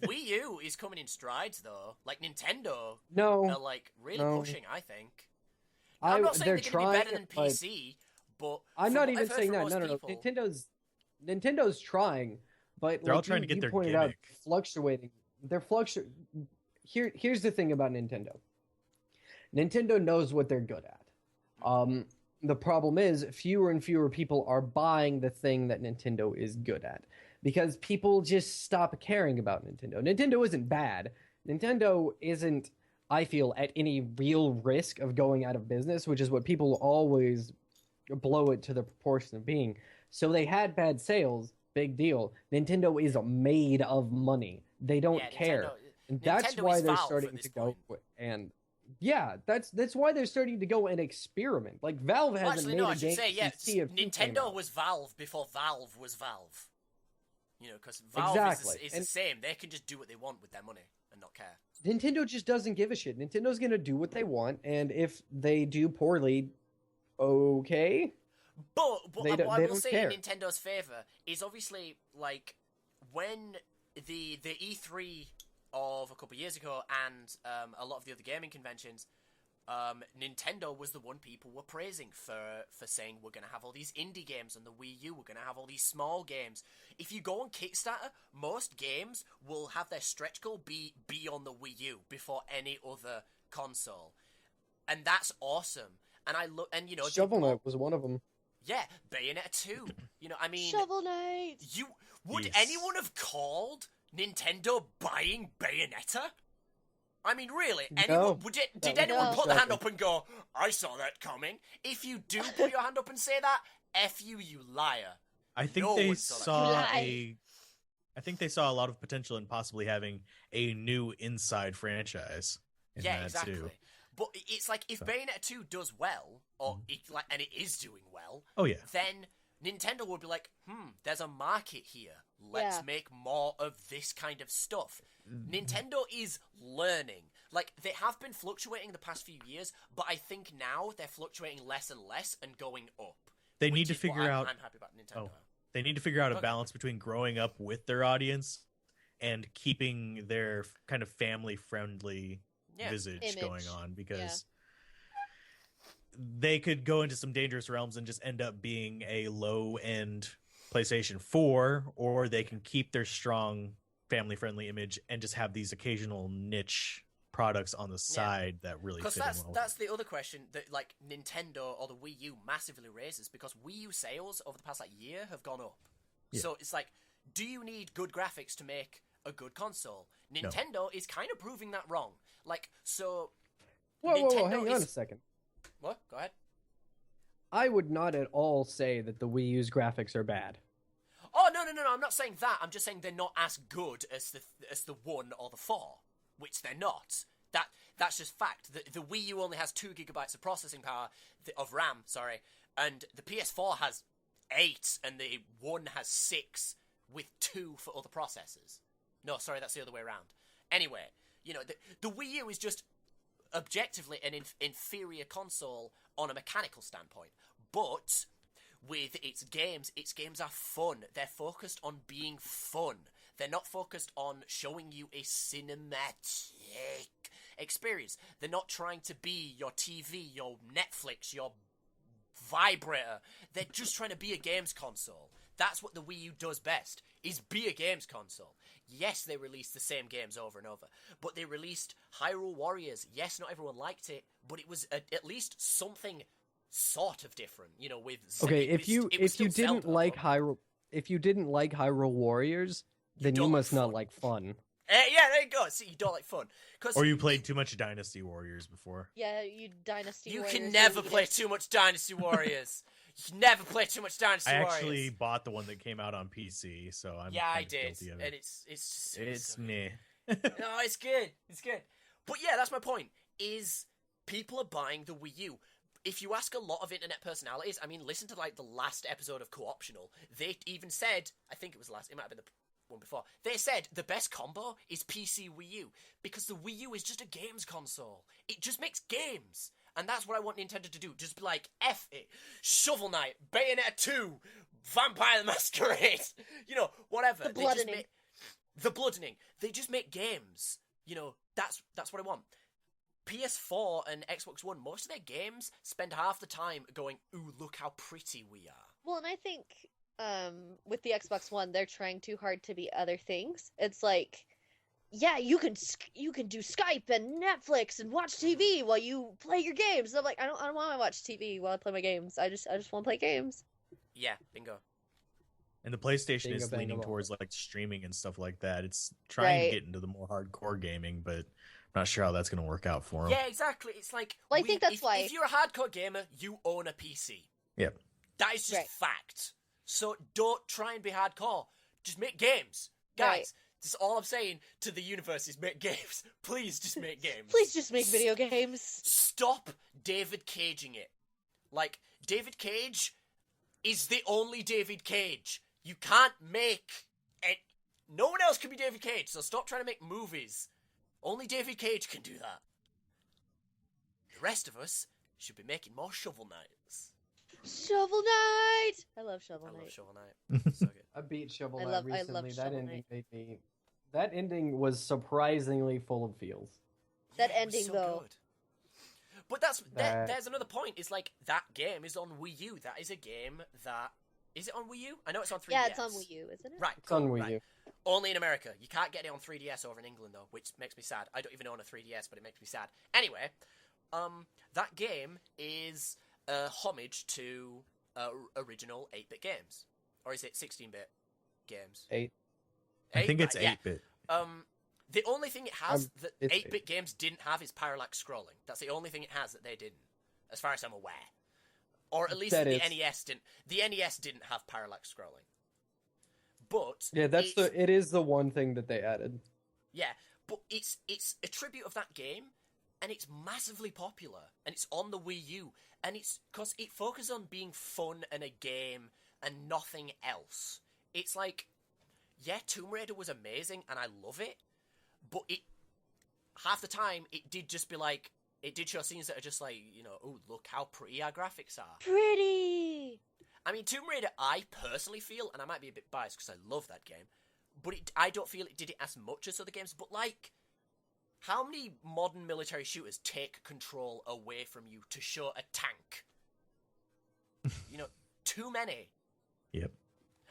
Wii U is coming in strides, though. Like, Nintendo No, are, like, really no. pushing, I think. I'm not saying they're they're going to be better trying, than PC, but... I'm from not what even I've heard saying from that. most No. people- Nintendo's trying, but They're all like trying to get you their pointed out, gimmick. fluctuating. They're fluctuating. Here's the thing about Nintendo. Nintendo knows what they're good at. The problem is fewer and fewer people are buying the thing that Nintendo is good at because people just stop caring about Nintendo. Nintendo isn't bad. Nintendo isn't, I feel, at any real risk of going out of business, which is what people always blow it to the proportion of being. So they had bad sales, big deal. Nintendo is made of money. They don't care. And that's Nintendo why is they're Valve starting at this to go point. and yeah, that's why they're starting to go and experiment. Like Valve hasn't Actually, made no, a I should game say, since TF2 came Nintendo out. was Valve before Valve was Valve. You know, because Valve Exactly. is the same. They can just do what they want with their money and not care. Nintendo just doesn't give a shit. Nintendo's gonna do what they want, and if they do poorly, okay. But They what I will don't say care. in Nintendo's favor is obviously, like, when the E3 of a couple of years ago and a lot of the other gaming conventions, Nintendo was the one people were praising for saying we're going to have all these indie games on the Wii U, we're going to have all these small games. If you go on Kickstarter, most games will have their stretch goal be on the Wii U before any other console. And that's awesome. And I look, and you know, Shovel Knight was one of them. yeah, Bayonetta 2. You know, I mean, Shovel Knight. Would Yes. anyone have called Nintendo buying Bayonetta? I mean, really, anyone did anyone No. put their hand up and go, "I saw that coming"? If you do put your hand up and say that, F you, you liar. I think No they one saw that. saw Lie. I think they saw a lot of potential in possibly having a new inside franchise. In Yeah, that exactly. Too. But it's like if Bayonetta 2 does well, and it is doing well, Oh yeah. then Nintendo would be like, there's a market here. Let's Yeah. make more of this kind of stuff. Nintendo is learning. Like, they have been fluctuating the past few years, but I think now they're fluctuating less and less and going up. They which need to is what figure out. I'm happy about Nintendo. Oh. They need to figure out a Okay. balance between growing up with their audience and keeping their kind of family-friendly Yeah. visage Image. going on, because they could go into some dangerous realms and just end up being a low-end PlayStation 4, or they can keep their strong family-friendly image and just have these occasional niche products on the side that really Because fit in well. that's the other question that, like, Nintendo or the Wii U massively raises, because Wii U sales over the past, like, year have gone up. Yeah. So it's like, do you need good graphics to make a good console? Nintendo is kind of proving that wrong. Like, so... Whoa, Nintendo hang is... on a second. What? Go ahead. I would not at all say that the Wii U's graphics are bad. Oh, no, I'm not saying that. I'm just saying they're not as good as the 1 or the 4, which they're not. That's just fact. The Wii U only has 2 gigabytes of processing power, of RAM, sorry, and the PS4 has 8, and the 1 has 6, with 2 for other processors. No, sorry, that's the other way around. Anyway, you know, the Wii U is just objectively an inferior console on a mechanical standpoint, but with its games are fun. They're focused on being fun. They're not focused on showing you a cinematic experience. They're not trying to be your TV, your Netflix, your vibrator. They're just trying to be a games console. That's what the Wii U does best, is be a games console. Yes, they released the same games over and over, but they released Hyrule Warriors. Yes, not everyone liked it, but it was at least something sort of different, you know, with... Okay, it was if still you didn't Zelda, like but- Hyrule Warriors, then you don't like must not fun. like fun. Yeah, there you go. See, you don't like fun. 'Cause Or you played too much Dynasty Warriors before. Yeah, you Dynasty you Warriors. can never you play too much Dynasty Warriors. You can never play too much Dynasty I Warriors. actually bought the one that came out on PC, so I'm Yeah, I kind of did, guilty of and it. it's It's so meh. No, it's good. It's good. But yeah, that's my point. Is people are buying the Wii U. If you ask a lot of internet personalities, I mean, listen to like the last episode of Co-optional. They even said, I think it was last. It might have been the one before. They said the best combo is PC Wii U because the Wii U is just a games console. It just makes games. And that's what I want Nintendo to do. Just be like, F it. Shovel Knight, Bayonetta 2, Vampire the Masquerade. You know, whatever. The They just bloodening. the bloodening. They just make games. You know, that's what I want. PS4 and Xbox One, most of their games spend half the time going, ooh, look how pretty we are. Well, and I think with the Xbox One, they're trying too hard to be other things. It's like, yeah, you can do Skype and Netflix and watch TV while you play your games. And I'm like, I don't want to watch TV while I play my games. I just want to play games. Yeah, bingo. And the PlayStation Bingo, is bango, leaning bongo. towards like streaming and stuff like that. It's trying Right. to get into the more hardcore gaming, but I'm not sure how that's going to work out for them. Yeah, exactly. It's like, Well, I think that's why- if you're a hardcore gamer, you own a PC. Yep. That is just Right. fact. So don't try and be hardcore. Just make games. Guys, Right. this is all I'm saying to the universe is make games. Please just make games. Please just make video games. Stop David Caging it. Like, David Cage is the only David Cage. You can't make No one else can be David Cage, so stop trying to make movies. Only David Cage can do that. The rest of us should be making more Shovel Knights. Shovel Knight! I love Shovel I Knight. love Shovel Knight. So good. I beat Shovel I Knight love recently. That Shovel ending Knight. made me. That ending was surprisingly full of feels. That Yeah, it was ending, so though. good. But That- there's another point. It's like that game is on Wii U. That is a game that is it on Wii U? I know it's on 3DS. Yeah, it's on Wii U, isn't it? Right, It's on cool, Wii right. U. Only in America. You can't get it on 3DS over in England though, which makes me sad. I don't even own a 3DS, but it makes me sad. Anyway, that game is a homage to original 8-bit games, or is it 16-bit games? 8. I think it's right, yeah. 8-bit. The only thing it has that it's 8-bit games didn't have is parallax scrolling. That's the only thing it has that they didn't, as far as I'm aware. Or at least That the is- NES didn't. The NES didn't have parallax scrolling. But Yeah, it's- it is the one thing that they added. Yeah, but it's a tribute of that game, and it's massively popular, and it's on the Wii U, and it's because it focuses on being fun and a game and nothing else. It's like, yeah, Tomb Raider was amazing, and I love it, but it half the time it did just be like, it did show scenes that are just like, you know, oh, look how pretty our graphics are. Pretty! I mean, Tomb Raider, I personally feel, and I might be a bit biased because I love that game, but I don't feel it did it as much as other games. But, like, how many modern military shooters take control away from you to show a tank? You know, too many. Yep.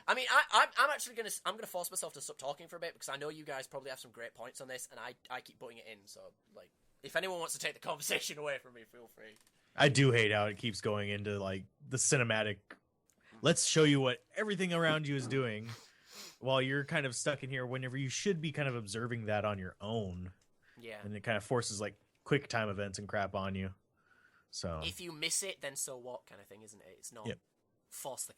I mean, I'm actually gonna force myself to stop talking for a bit because I know you guys probably have some great points on this, and I keep putting it in. So, like, if anyone wants to take the conversation away from me, feel free. I do hate how it keeps going into like the cinematic. Let's show you what everything around you is doing, while you're kind of stuck in here. Whenever you should be kind of observing that on your own, Yeah. and it kind of forces like quick time events and crap on you. So If you miss it, then so what, kind of thing, isn't it? It's not Yep. force the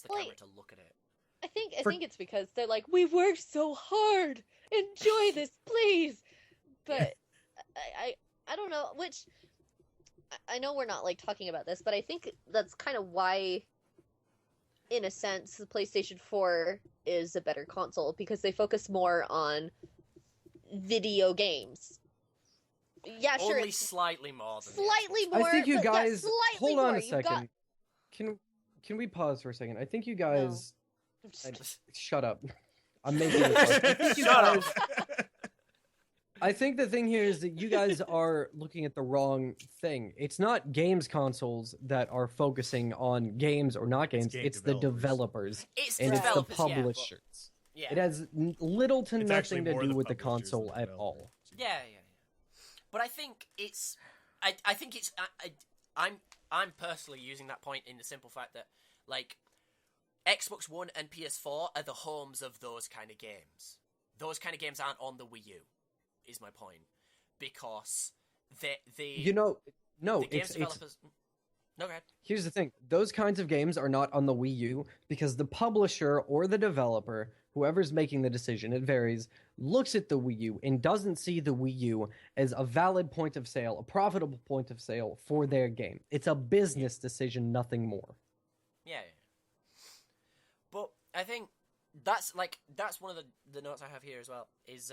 Like- camera to look at it. I think For- it's because they're like, we worked so hard. Enjoy this, please. But I don't know. Which I know we're not like talking about this, but I think that's kind of why, in a sense, the PlayStation 4 is a better console because they focus more on video games. Yeah, sure, Only it's slightly more than slightly more. I think you but yeah, guys. slightly Hold on more. a You've got- second. Can we pause for a second? I think you guys. Shut up. I'm making it. I think you Shut up. guys. I think the thing here is that you guys are looking at the wrong thing. It's not games consoles that are focusing on games or not games. game It's the developers. developers It's the and it's the developers, yeah, but- publishers. Yeah, It has little to It's actually nothing to more do the with the publishers than console the at all. developers. yeah. But I think it's, I think it's, I'm personally using that point in the simple fact that, like, Xbox One and PS4 are the homes of those kind of games. Those kind of games aren't on the Wii U, is my point, because No, the games it's developers. No, go ahead. here's the thing. Those kinds of games are not on the Wii U because the publisher or the developer, whoever's making the decision, it varies, looks at the Wii U and doesn't see the Wii U as a valid point of sale, a profitable point of sale for their game. It's a business decision, nothing more. Yeah. But I think that's one of the notes I have here as well, is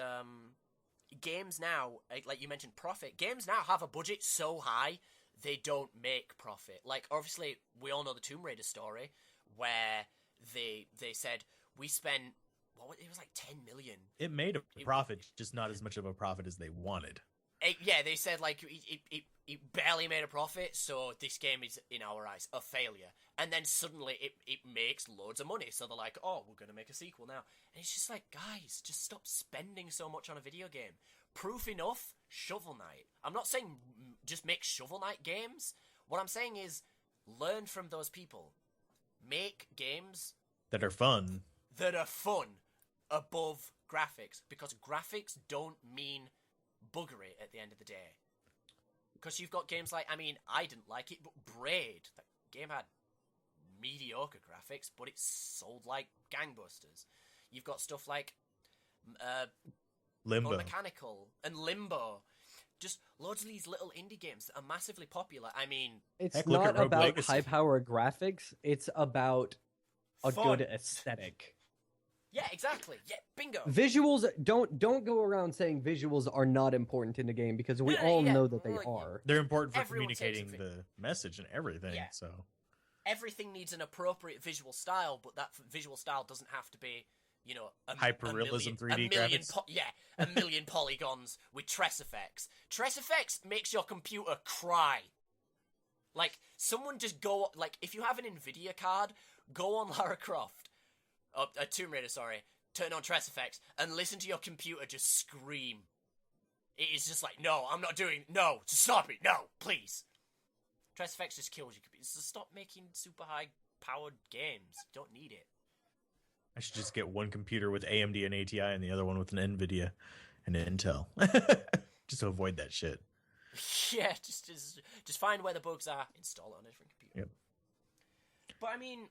games now, like you mentioned, profit. Games now have a budget so high they don't make profit. Like, obviously, we all know the Tomb Raider story, where they said, we spent, it was like 10 million. It made a profit, just not as much of a profit as they wanted. Yeah, they said, like, it barely made a profit, so this game is, in our eyes, a failure. And then suddenly it makes loads of money, so they're like, oh, we're going to make a sequel now. And it's just like, guys, just stop spending so much on a video game. Proof enough, Shovel Knight. I'm not saying just make Shovel Knight games. What I'm saying is, learn from those people. Make games That are fun. that are fun above graphics, because graphics don't mean buggery at the end of the day. Because you've got games like, I mean, I didn't like it, but Braid, that game had mediocre graphics, but it sold like gangbusters. You've got stuff like Limbo. Mechanical and Limbo. Just loads of these little indie games that are massively popular. I mean, It's Heck, look at not Rogue about Legacy. high power graphics. It's about a Fun. good aesthetic. Yeah, exactly. Yeah, bingo. Visuals don't go around saying visuals are not important in the game because we all know that they are. They're important for Everyone takes communicating it. the message and everything. Yeah. So Everything needs an appropriate visual style, but that visual style doesn't have to be, you know, Hyper-realism 3D graphics. A million polygons with Tress effects. Tress effects makes your computer cry. Like, someone just go, like, if you have an Nvidia card, go on Lara Croft, Tomb Raider, sorry, turn on Tress effects, and listen to your computer just scream. It is just like, no, I'm not doing, no, stop it, no, please. Tress effects just kills your computer. So stop making super high-powered games. You don't need it. I should just get one computer with AMD and ATI and the other one with an NVIDIA and Intel. Just to avoid that shit. Yeah, just find where the bugs are, install it on a different computer. Yep. But I mean,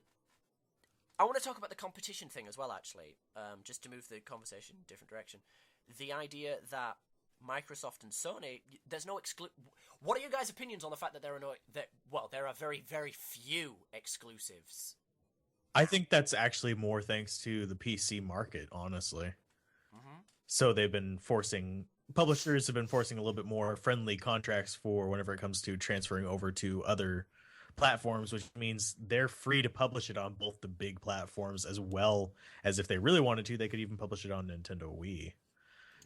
I want to talk about the competition thing as well, actually, just to move the conversation in a different direction. The idea that Microsoft and Sony, there's no What are your guys' opinions on the fact that there are very, very few exclusives? I think that's actually more thanks to the PC market, honestly. Mm-hmm. So publishers have been forcing a little bit more friendly contracts for whenever it comes to transferring over to other platforms, which means they're free to publish it on both the big platforms as well as if they really wanted to, they could even publish it on Nintendo Wii.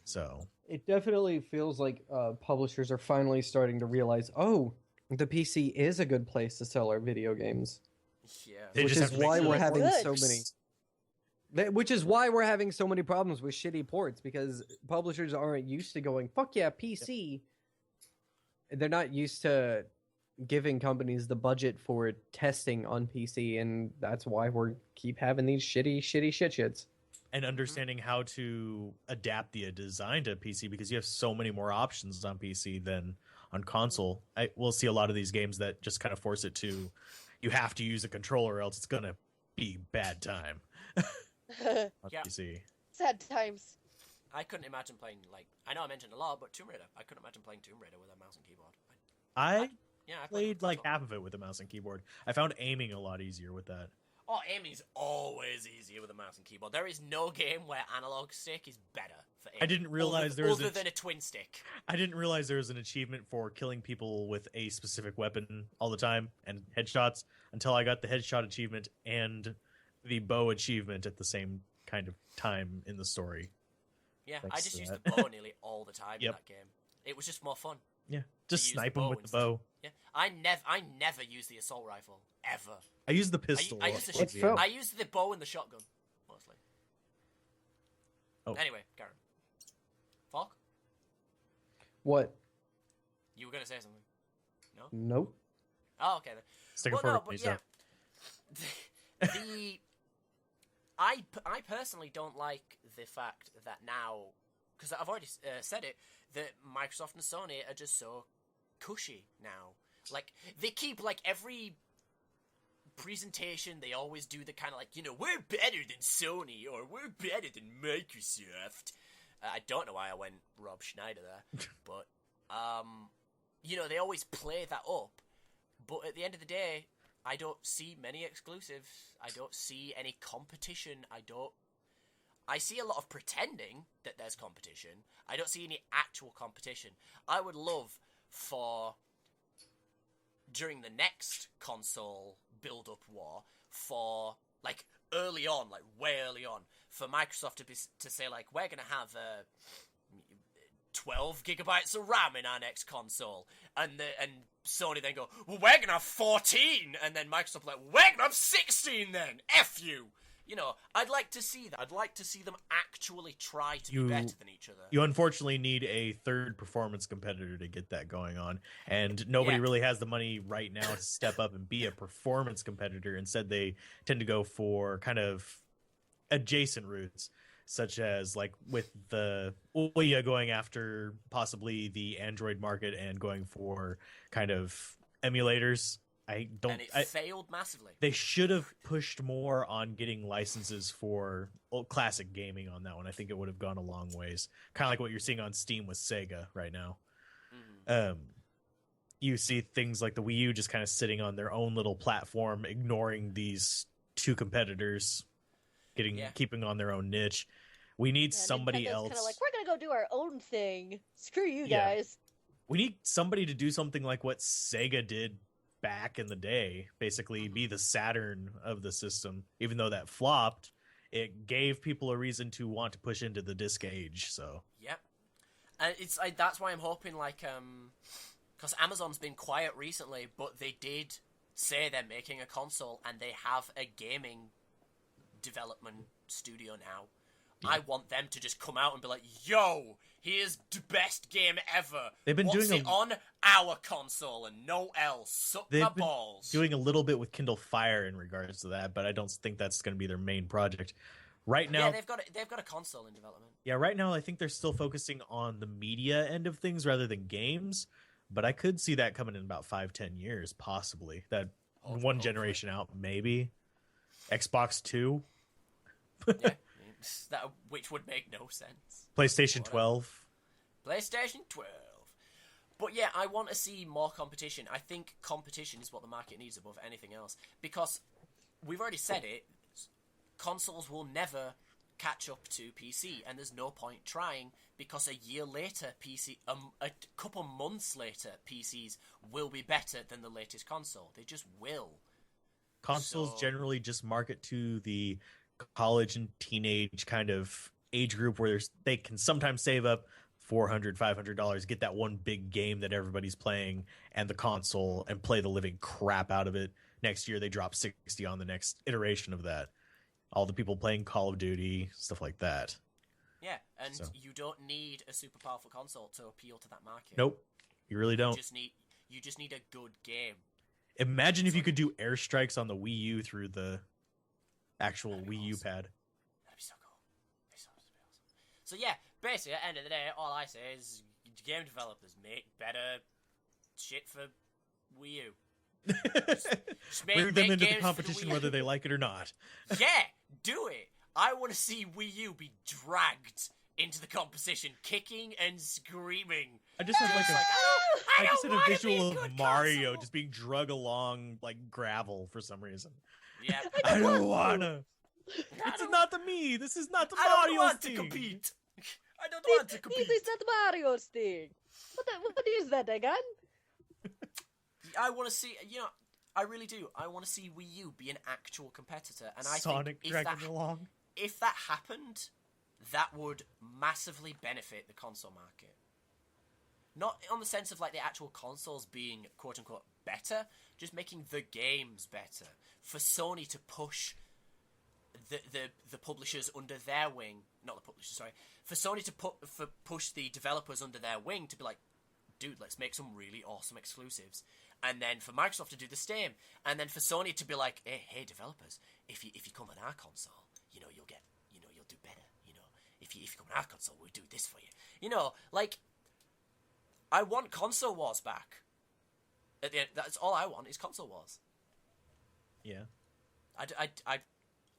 So it definitely feels like publishers are finally starting to realize, oh, the PC is a good place to sell our video games. Yeah, Which is why we're having so many. Which is why we're having so many problems with shitty ports, because publishers aren't used to going, fuck yeah, PC. They're not used to giving companies the budget for testing on PC, and that's why we keep having these shitty shits. And understanding how to adapt the design to PC, because you have so many more options on PC than on console. We'll see a lot of these games that just kind of force it to, you have to use a controller or else it's gonna be bad time. On PC. Sad times. I couldn't imagine playing, like, I know I mentioned a lot, but Tomb Raider. I couldn't imagine playing Tomb Raider with a mouse and keyboard. I played played like half of it with a mouse and keyboard. I found aiming a lot easier with that. Oh, aiming's always easier with a mouse and keyboard. There is no game where analog stick is better for aiming. I didn't realize other than a twin stick. I didn't realize there was an achievement for killing people with a specific weapon all the time and headshots until I got the headshot achievement and the bow achievement at the same kind of time in the story. Yeah, Thanks I just to used that. the bow nearly all the time in that game. It was just more fun. Yeah, just use snipe the them bow with the instead. bow. Yeah, I never use the assault rifle ever. I use the pistol. I use the Let's go. I use the bow and the shotgun mostly. Oh. Anyway, Karen. Falk, What? you were gonna say something? No. Nope. Oh, okay then. Stick a Well, fork no, in me, but yeah. so. I personally don't like the fact that now, because I've already said it, that Microsoft and Sony are just so cushy now. Like, they keep, like, every presentation, they always do the kind of, like, you know, we're better than Sony, or we're better than Microsoft. I don't know why I went Rob Schneider there, but, you know, they always play that up, but at the end of the day, I don't see many exclusives. I don't see any competition. I see a lot of pretending that there's competition. I don't see any actual competition. I would love for, during the next console build-up war, for, like, early on, like, way early on, for Microsoft to say, like, we're going to have 12 gigabytes of RAM in our next console. And Sony then go, well, we're going to have 14. And then Microsoft like, we're going to have 16 then. F you. You know, I'd like to see that. I'd like to see them actually try to be better than each other. You unfortunately need a third performance competitor to get that going on. And nobody really has the money right now to step up and be a performance competitor. Instead, they tend to go for kind of adjacent routes, such as like with the Ouya going after possibly the Android market and going for kind of emulators. And it failed massively. They should have pushed more on getting licenses for classic gaming on that one. I think it would have gone a long ways. Kind of like what you're seeing on Steam with Sega right now. Mm-hmm. You see things like the Wii U just kind of sitting on their own little platform, ignoring these two competitors. keeping on their own niche. We need somebody Nintendo's else. Kind of like, we're gonna go do our own thing. Screw you Yeah. guys. We need somebody to do something like what Sega did back in the day. Basically, be the Saturn of the system. Even though that flopped, it gave people a reason to want to push into the disc age. So Yep. And that's why I'm hoping, like, because Amazon's been quiet recently, but they did say they're making a console, and they have a gaming development studio now. I want them to just come out and be like, yo, here's the best game ever. They've been What's doing it on our console and no else? Suck my balls. Doing a little bit with Kindle Fire in regards to that, but I don't think that's going to be their main project. Right now, yeah, they've got a console in development. Yeah, right now I think they're still focusing on the media end of things rather than games. But I could see that coming in about 5-10 years, possibly. That one generation out, maybe. Xbox 2. Yeah, which would make no sense. PlayStation 12. PlayStation 12. But yeah, I want to see more competition. I think competition is what the market needs above anything else. Because we've already said it, consoles will never catch up to PC, and there's no point trying, because a year later, a couple months later, PCs will be better than the latest console. They just will. Consoles generally just market to the college and teenage kind of age group where they can sometimes save up $400, $500, get that one big game that everybody's playing and the console and play the living crap out of it. Next year, they drop 60 on the next iteration of that. All the people playing Call of Duty, stuff like that. Yeah, and you don't need a super powerful console to appeal to that market. Nope, you really don't. You just need a good game. Imagine if you could do airstrikes on the Wii U through the actual Wii U pad. That'd be so cool. That'd be so awesome. So yeah, basically, at the end of the day, all I say is game developers make better shit for Wii U. Just Bring them into the competition whether they like it or not. Yeah, do it. I want to see Wii U be dragged into the competition, kicking and screaming. I just had I just had a visual of Mario console. just being drug along like gravel for some reason. Yeah, I don't wanna. It's not the me. This is not the Mario want thing. to compete. I don't want to compete. This is not Mario's thing. What is that again? I want to see, I really do. I want to see Wii U be an actual competitor, and I Sonic think dragging along. if that happened, that would massively benefit the console market. Not on the sense of like the actual consoles being quote unquote better, just making the games better. For Sony to push the publishers under their wing, not the publishers, sorry. For Sony to push the developers under their wing to be like, dude, let's make some really awesome exclusives. And then for Microsoft to do the same. And then for Sony to be like, hey developers, if you come on our console, you'll get, you'll do better. If you come on our console, we'll do this for you. Like, I want console wars back. At the end, that's all I want is console wars. Yeah. I've heard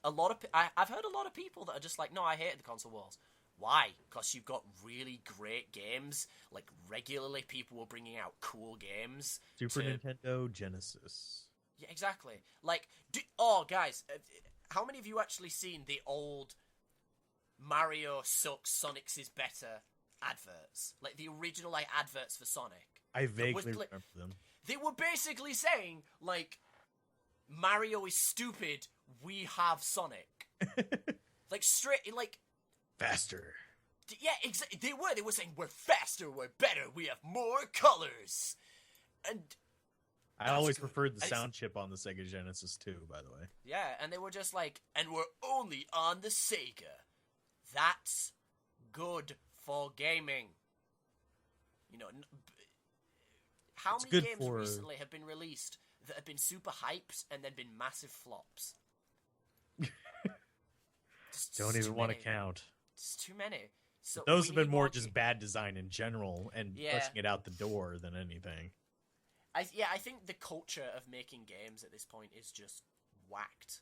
a lot of people that are just like, no, I hated the console wars. Why? Because you've got really great games. Like, regularly people were bringing out cool games. Super Nintendo, Genesis. Yeah, exactly. Like, guys, how many of you actually seen the old Mario sucks, Sonic's is better adverts? Like, the original, adverts for Sonic. I vaguely remember them. They were basically saying, like, Mario is stupid, we have Sonic. Like, straight, like... Faster. Yeah, exactly. They were saying, we're faster, we're better, we have more colors. And... I always preferred the sound chip on the Sega Genesis too, by the way. Yeah, and they were just like, and we're only on the Sega. That's good for gaming. How many games recently have been released that have been super hyped and then been massive flops? Don't even want to count. It's too many. So those have been more just bad design in general and pushing it out the door than anything. I think the culture of making games at this point is just whacked.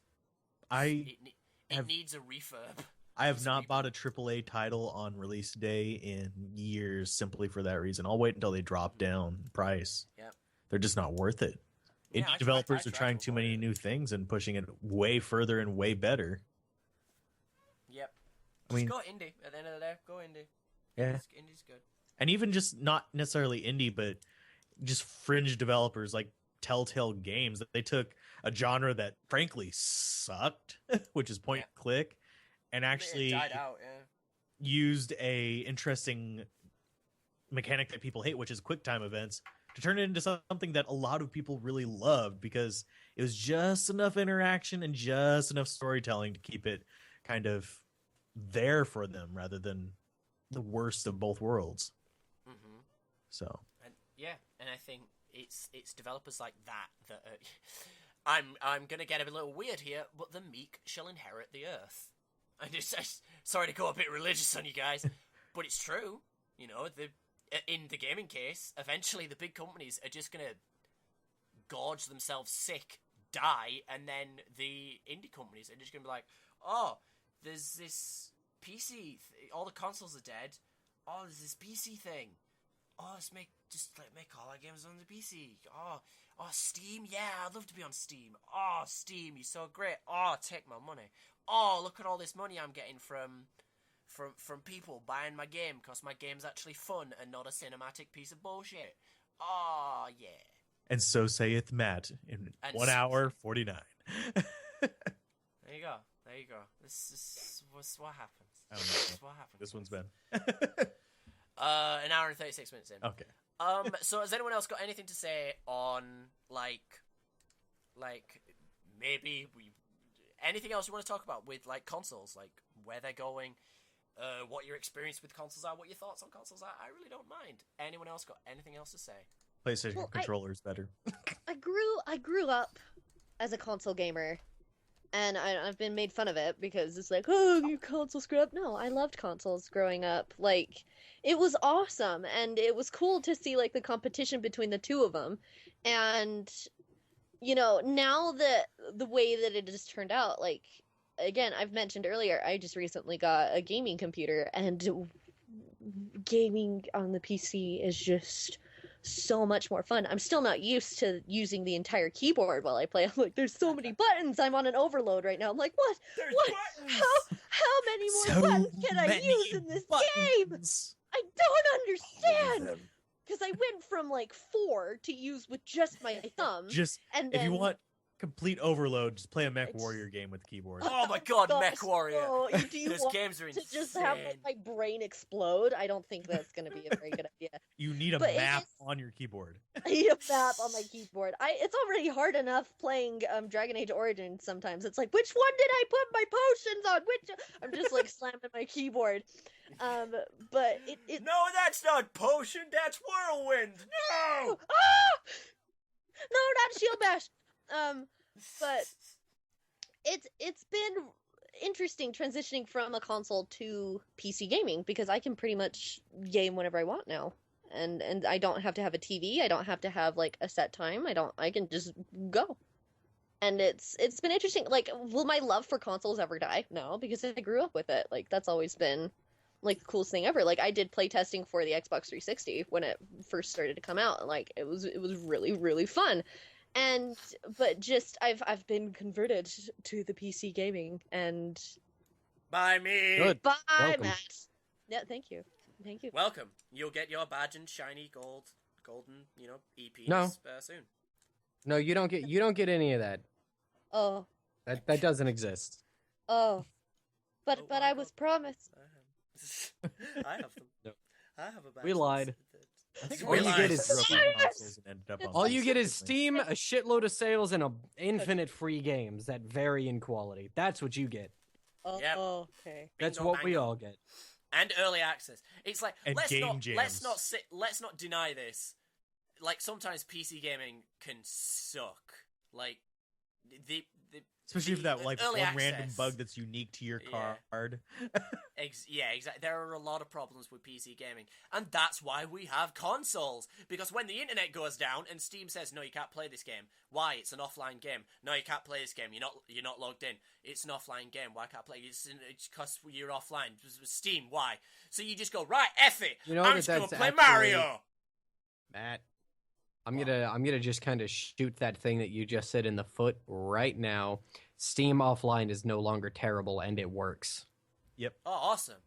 It needs a refurb. I have not bought a AAA title on release day in years simply for that reason. I'll wait until they drop down in price. Yeah. They're just not worth it. Indie developers are trying too many new things and pushing it way further and way better. Just go indie. At the end of the day, go indie. Yeah. Indie's good. And even just not necessarily indie, but just fringe developers like Telltale Games, that they took a genre that frankly sucked, which is point and click, and actually It died out, used a interesting mechanic that people hate, which is quick time events, to turn it into something that a lot of people really loved, because it was just enough interaction and just enough storytelling to keep it kind of there for them, rather than the worst of both worlds. Mm-hmm. So, and I think it's developers like that I'm gonna get a little weird here, but the meek shall inherit the earth. Sorry to go a bit religious on you guys, but it's true. You know, in the gaming case, eventually the big companies are just gonna gorge themselves sick, die, and then the indie companies are just gonna be like, oh, there's this PC, all the consoles are dead. Oh, there's this PC thing. Oh, let's make all our games on the PC. Oh, Steam, yeah, I'd love to be on Steam. Oh, Steam, you're so great. Oh, take my money. Oh, look at all this money I'm getting from people buying my game, because my game's actually fun and not a cinematic piece of bullshit. Oh, yeah. And so saith Matt in 1 hour 49. There you go. This is what happens. This is what happens. This one's been 1 hour and 36 minutes in. Okay. So has anyone else got anything to say on like maybe anything else you want to talk about with like consoles, like where they're going, what your experience with consoles are, what your thoughts on consoles are? I really don't mind. Anyone else got anything else to say? PlayStation controllers better. I grew up as a console gamer, and I've been made fun of it because it's like, oh, you console scrub. No, I loved consoles growing up. Like, it was awesome, and it was cool to see like the competition between the two of them. And you know, now that the way that it has turned out, like, again, I've mentioned earlier, I just recently got a gaming computer, and gaming on the PC is just so much more fun. I'm still not used to using the entire keyboard while I play. I'm like, there's so many buttons. I'm on an overload right now. I'm like, what? There's what? buttons! How many more buttons can I use in this game? I don't understand. Because I went from like 4 to use with just my thumb. And then, if you want complete overload, just play a Mech Warrior game with keyboard. Oh my god, Mech Warrior! Do you want games are insane. To just have my brain explode? I don't think that's going to be a very good idea. You need a map on your keyboard. I need a map on my keyboard. It's already hard enough playing Dragon Age Origins sometimes. It's like, which one did I put my potions on? I'm just like slamming my keyboard. But it... No, that's not potion, that's whirlwind! No! Ah! No, not shield bash! But it's been interesting transitioning from a console to PC gaming, because I can pretty much game whenever I want now. And I don't have to have a TV, I don't have to have like a set time, I can just go. And it's been interesting. Like, will my love for consoles ever die? No, because I grew up with it. Like, that's always been like the coolest thing ever. Like, I did playtesting for the Xbox 360 when it first started to come out, and like it was really, really fun. But just I've been converted to the PC gaming, and by me. Good. Bye, Welcome. Matt. Yeah, thank you. Welcome. You'll get your badge and shiny golden, EPs No. Soon. No, you don't get any of that. Oh. That doesn't exist. Oh. But I was promised. I have them. No. I have a badge. We lied. I think All you get is all you get is PlayStation. Steam, a shitload of sales, and infinite free games that vary in quality. That's what you get. Oh, Yep. okay. That's Bingo, what we bango. all get. And early access. It's like, And game jams. let's not deny this. Like, sometimes PC gaming can suck. Like, Especially for that like early one random access. bug that's unique to your card. Yeah, exactly. There are a lot of problems with PC gaming, and that's why we have consoles. Because when the internet goes down and Steam says, "No, you can't play this game." Why? It's an offline game. No, you can't play this game. You're not logged in. It's an offline game. Why can't I play? It's because you're offline. Steam. Why? So you just go, right, F it. You know I'm that just gonna that's play actually- Mario. Matt, I'm gonna just kind of shoot that thing that you just said in the foot right now. Steam offline is no longer terrible, and it works. Yep. Oh, awesome.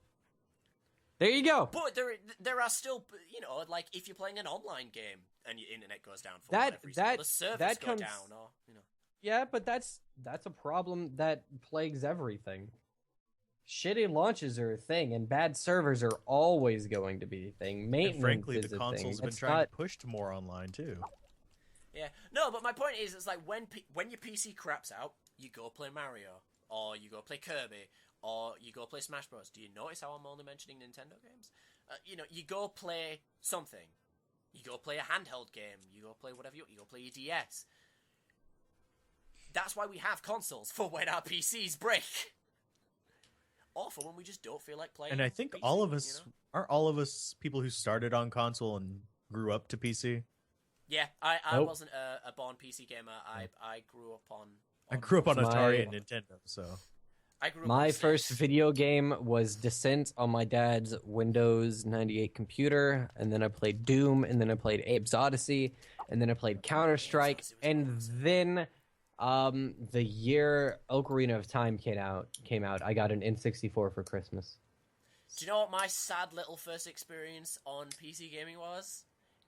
There you go. But there are still, you know, like if you're playing an online game and your internet goes down for That- whatever reason, that- or the servers that go comes- down, or you know. Yeah, but that's a problem that plagues everything. Shitty launches are a thing, and bad servers are always going to be a thing. Maintenance And frankly, is the a consoles thing. have been It's trying not... to push to more online too. Yeah, no, but my point is, it's like when your PC craps out, you go play Mario, or you go play Kirby, or you go play Smash Bros. Do you notice how I'm only mentioning Nintendo games? You know, you go play something. You go play a handheld game. You go play whatever you go play your DS. That's why we have consoles, for when our PCs break. Or for when we just don't feel like playing. And I think PC, all of us you know? aren't all of us people who started on console and grew up to PC. Yeah, I Nope. wasn't a born PC gamer. I grew up on. I grew up on My- Atari and Nintendo, so I grew up My on first SNES. video game was Descent on my dad's Windows 98 computer, and then I played Doom, and then I played Abe's Odyssey, and then I played Counter-Strike, and then the year Ocarina of Time came out, I got an N64 for Christmas. Do you know what my sad little first experience on PC gaming was?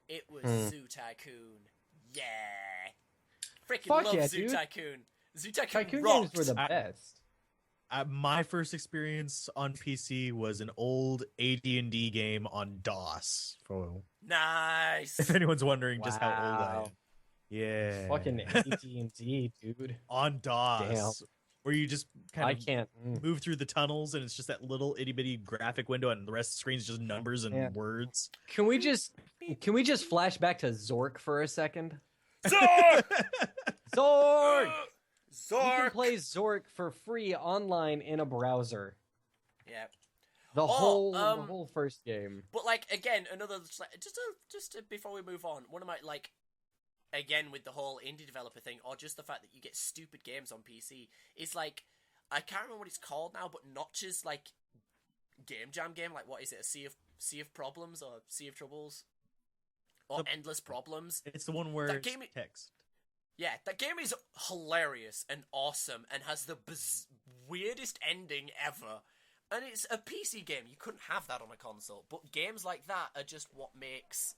It was Zoo Tycoon. Yeah. Freaking Fuck love yeah, Zoo dude. Tycoon. Zoo Tycoon Tycoon rocked. games were the best. my first experience on PC was an old AD&D game on DOS. Oh, Nice. if anyone's wondering just how old I Wow. am. Yeah. Fucking AT&T, dude. on DOS. Damn. Where you just I kind of can't. move through the tunnels and it's just that little itty bitty graphic window and the rest of the screen's just numbers and Yeah. words. Can we just flash back to Zork for a second? Zork! Zork! You can Zork! play Zork for free online in a browser. Yeah. The Oh, whole first game. But like again, another before we move on, one of my like again with the whole indie developer thing, or just the fact that you get stupid games on PC is like I can't remember what it's called now, but Notch's like game jam game, like what is it, a sea of problems or sea of troubles or endless problems? It's the one where That it's game- text. Yeah, that game is hilarious and awesome and has the weirdest ending ever. And it's a PC game. You couldn't have that on a console. But games like that are just what makes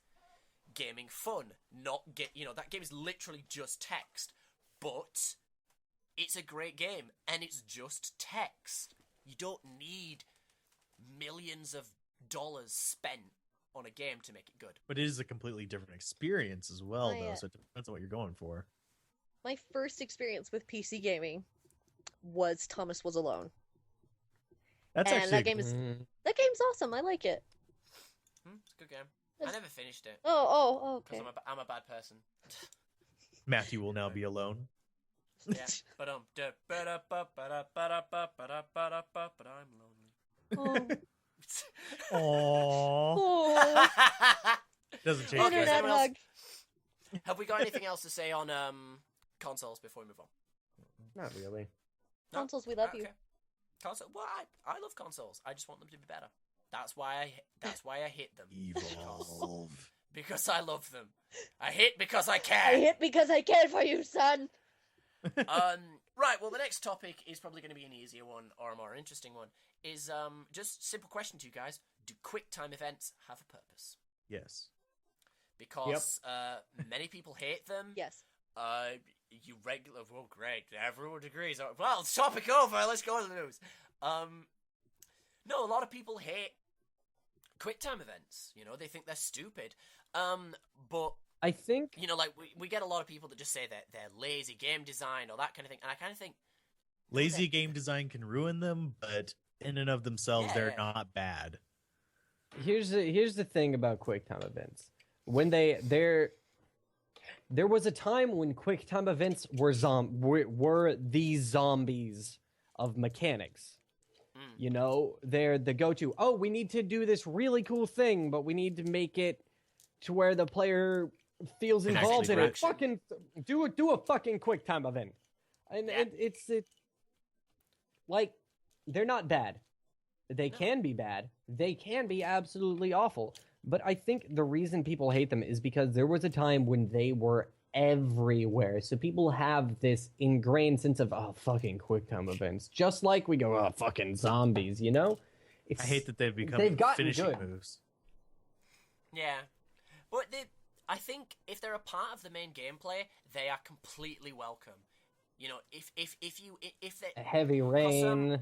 gaming fun. That game is literally just text. But it's a great game and it's just text. You don't need millions of dollars spent on a game to make it good. But it is a completely different experience as well, Oh, though, yeah. so it depends on what you're going for. My first experience with PC gaming was Thomas Was Alone. That's And actually that game is that game's awesome. I like it. It's a good game. I never finished it. Oh, Because okay. I'm a bad person. Matthew will now be alone. Yeah. But I'm lonely. Oh, Aww. oh. Doesn't change. Okay, Internet anyone else? hug. Have we got anything else to say on consoles before we move on? Not really. No? Consoles, we love you. Okay. Console. Well, I love consoles. I just want them to be better. That's why I hit them. Evolve. Because I love them. I hit because I I can. hit because I care for you, son. Right. Well, the next topic is probably going to be an easier one or a more interesting one. Is just simple question to you guys: do quick time events have a purpose? Yes. Because many people hate them. Yes. You regular. Well, great. Everyone agrees. Well, topic over. Let's go to the news. No, a lot of people hate QuickTime events. You know, they think they're stupid. But I think you know, like we get a lot of people that just say that they're lazy game design or that kind of thing, and I kind of think Lazy game design can ruin them, but in and of themselves, they're Yeah. not bad. here's the thing about QuickTime events. When there was a time when QuickTime events were the zombies of mechanics. You know, they're the go-to. Oh, we need to do this really cool thing, but we need to make it to where the player feels Can involved actually in it. action. Fucking do a fucking QuickTime event, and Yeah. it's like they're not bad. They can be bad. They can be absolutely awful. But I think the reason people hate them is because there was a time when they were everywhere. So people have this ingrained sense of, oh, fucking QuickTime events. Just like we go, oh, fucking zombies, you know? I hate that they've become they've gotten finishing good. moves. Yeah. But I think if they're a part of the main gameplay, they are completely welcome. You know, if they A heavy rain,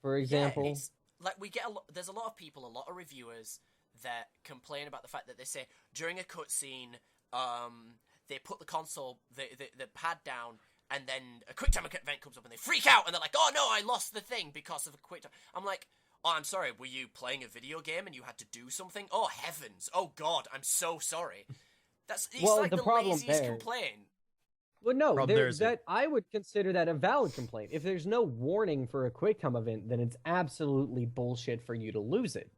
for example. Yeah, it's, like we get there's a lot of people, a lot of reviewers that complain about the fact that they say during a cutscene, they put the console, the pad down, and then a QuickTime event comes up and they freak out and they're like, "Oh no, I lost the thing because of a QuickTime." I'm like, "Oh, I'm sorry. Were you playing a video game and you had to do something? Oh heavens! Oh God, I'm so sorry." It's like the laziest complaint. Well, no, Problem I would consider that a valid complaint. If there's no warning for a QuickTime event, then it's absolutely bullshit for you to lose it.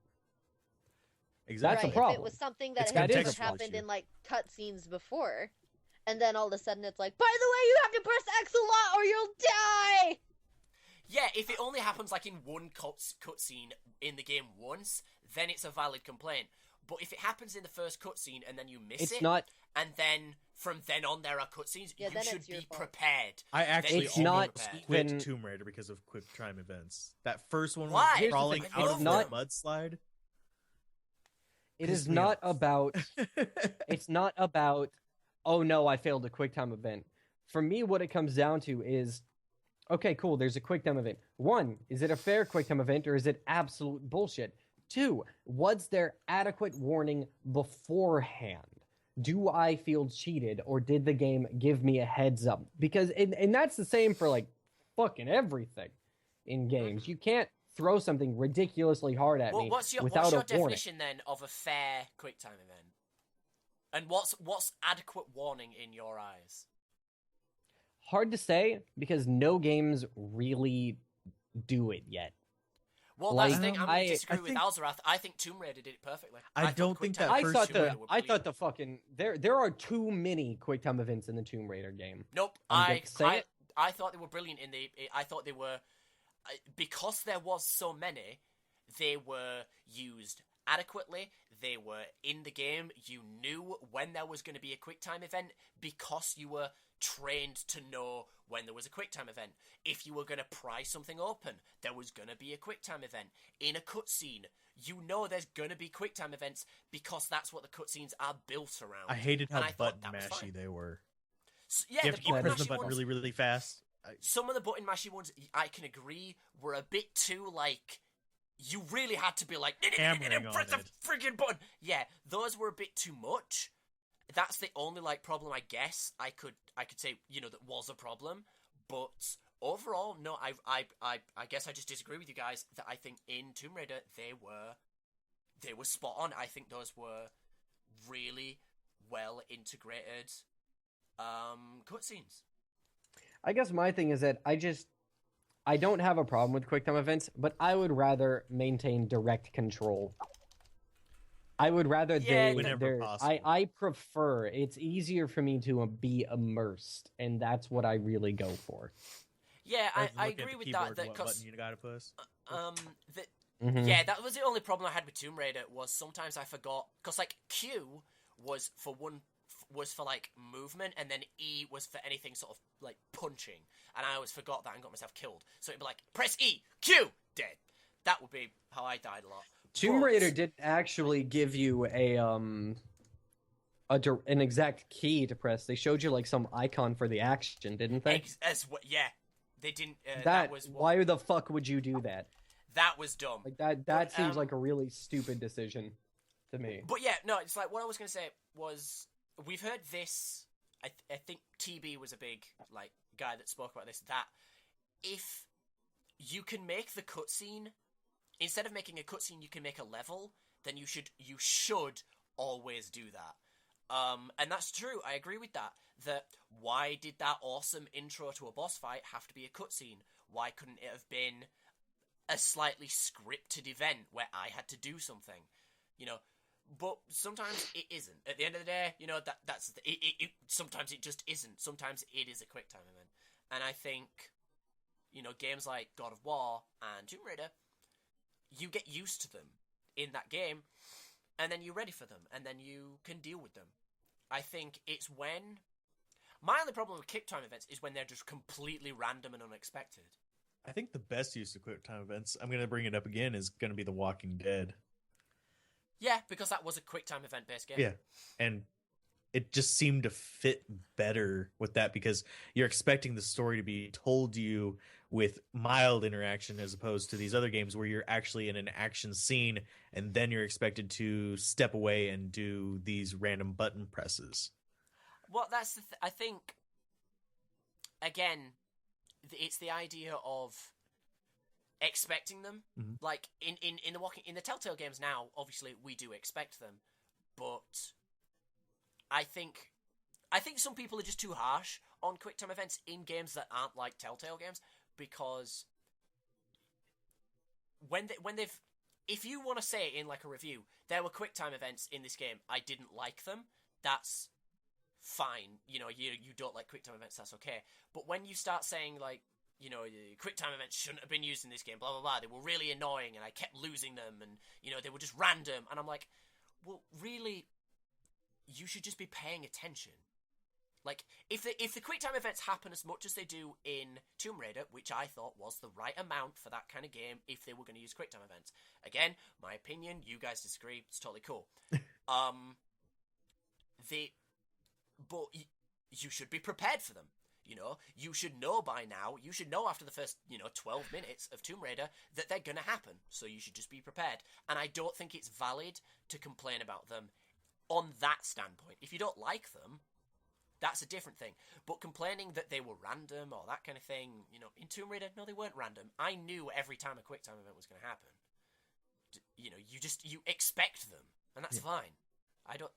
Exactly. That's a problem. If it was something that That had is happened in like cutscenes before, and then all of a sudden it's like, by the way, you have to press X a lot or you'll die. Yeah, if it only happens like in one cutscene in the game once, then it's a valid complaint. But if it happens in the first cutscene and then you miss It's not. and then from then on there are cutscenes, Yeah, you then should it's your be fault. prepared. I actually It's almost not quit even- Tomb Raider because of QuickTime events. That first one Why? was Here's the crawling thing, out I of love the mudslide. It is Pissed me not off. about. It's not about, oh no, I failed a QuickTime event. For me, what it comes down to is, okay, cool, there's a QuickTime event. One, is it a fair QuickTime event or is it absolute bullshit? Two, was there adequate warning beforehand? Do I feel cheated or did the game give me a heads up? Because, and that's the same for like fucking everything in games. You can't throw something ridiculously hard at me What's your without a warning. definition then of a fair QuickTime event? And what's adequate warning in your eyes? Hard to say because no games really do it yet. Well, Like, that's the thing. I'm going to I disagree with think- Alzorath. I think Tomb Raider did it perfectly. I thought don't think that QuickTime I first thought Tomb the Raider were I brilliant. thought the fucking there are too many QuickTime events in the Tomb Raider game. Nope. I'm gonna say it. I thought they were brilliant in the. I thought they were because there was so many. They were used adequately. They were in the game. You knew when there was going to be a QuickTime event because you were trained to know when there was a QuickTime event. If you were going to pry something open, there was going to be a QuickTime event. In a cutscene, you know there's going to be QuickTime events because that's what the cutscenes are built around. I hated how And I thought button that was mashy fine. they were. Yeah, You the have to keep button pressing the mashy button ones, really, really fast. some of the button mashy ones, I can agree, were a bit too, like, you really had to be like, Hammering on press the it. friggin' button. Yeah, those were a bit too much. That's the only, like, problem I guess I could say, you know, that was a problem. But overall, no, I guess I just disagree with you guys that I think in Tomb Raider they were spot on. I think those were really well integrated cutscenes. I guess my thing is that I don't have a problem with QuickTime events, but I would rather maintain direct control. I would rather Yeah, whenever possible. I prefer, it's easier for me to be immersed, and that's what I really go for. Yeah, Rather than I looking at agree the with keyboard, that. what Because button you gotta push. Mhm. yeah, that was the only problem I had with Tomb Raider. Was sometimes I forgot because like Q was for like movement, and then E was for anything sort of like punching, and I always forgot that and got myself killed. So it'd be like press E, Q, dead. That would be how I died a lot. Tomb But- Raider did actually give you an exact key to press. They showed you like some icon for the action, didn't they? Yeah, they didn't. that That was what, why the fuck would you do that? that was dumb. Like that But, seems like a really stupid decision to me. But yeah, no, it's like what I was gonna say was we've heard this. I think TB was a big like guy that spoke about this. That if you can make the cutscene instead of making a cutscene, you can make a level. Then you should always do that. And that's true. I agree with that. That why did that awesome intro to a boss fight have to be a cutscene? Why couldn't it have been a slightly scripted event where I had to do something? You know, but sometimes it isn't. At the end of the day, you know, that's sometimes it just isn't. Sometimes it is a quick time event. And I think, you know, games like God of War and Tomb Raider, you get used to them in that game, and then you're ready for them, and then you can deal with them. I think it's when My only problem with quick time events is when they're just completely random and unexpected. I think the best use of quick time events, I'm going to bring it up again, is going to be The Walking Dead. Yeah, because that was a quick time event based game. Yeah, and it just seemed to fit better with that because you're expecting the story to be told to you with mild interaction as opposed to these other games where you're actually in an action scene and then you're expected to step away and do these random button presses. Well, that's the I think, again, it's the idea of expecting them. Mm-hmm. Like in the Telltale games now, obviously we do expect them, but I think some people are just too harsh on quick time events in games that aren't like Telltale games, because when they've, if you want to say in like a review, there were quick time events in this game, I didn't like them, that's fine. You know, you don't like quick time events, that's okay. But when you start saying like, you know, quick time events shouldn't have been used in this game, blah blah blah, they were really annoying and I kept losing them, and you know, they were just random, and I'm like, well, really, you should just be paying attention. Like, if the quick time events happen as much as they do in Tomb Raider, which I thought was the right amount for that kind of game, if they were going to use quick time events. Again, my opinion, you guys disagree, it's totally cool. But you should be prepared for them. You know, you should know by now, you should know after the first, 12 minutes of Tomb Raider that they're going to happen. So you should just be prepared. And I don't think it's valid to complain about them on that standpoint. If you don't like them, that's a different thing. But complaining that they were random or that kind of thing, in Tomb Raider, no, they weren't random. I knew every time a quick time event was going to happen. You expect them, and that's fine. I don't,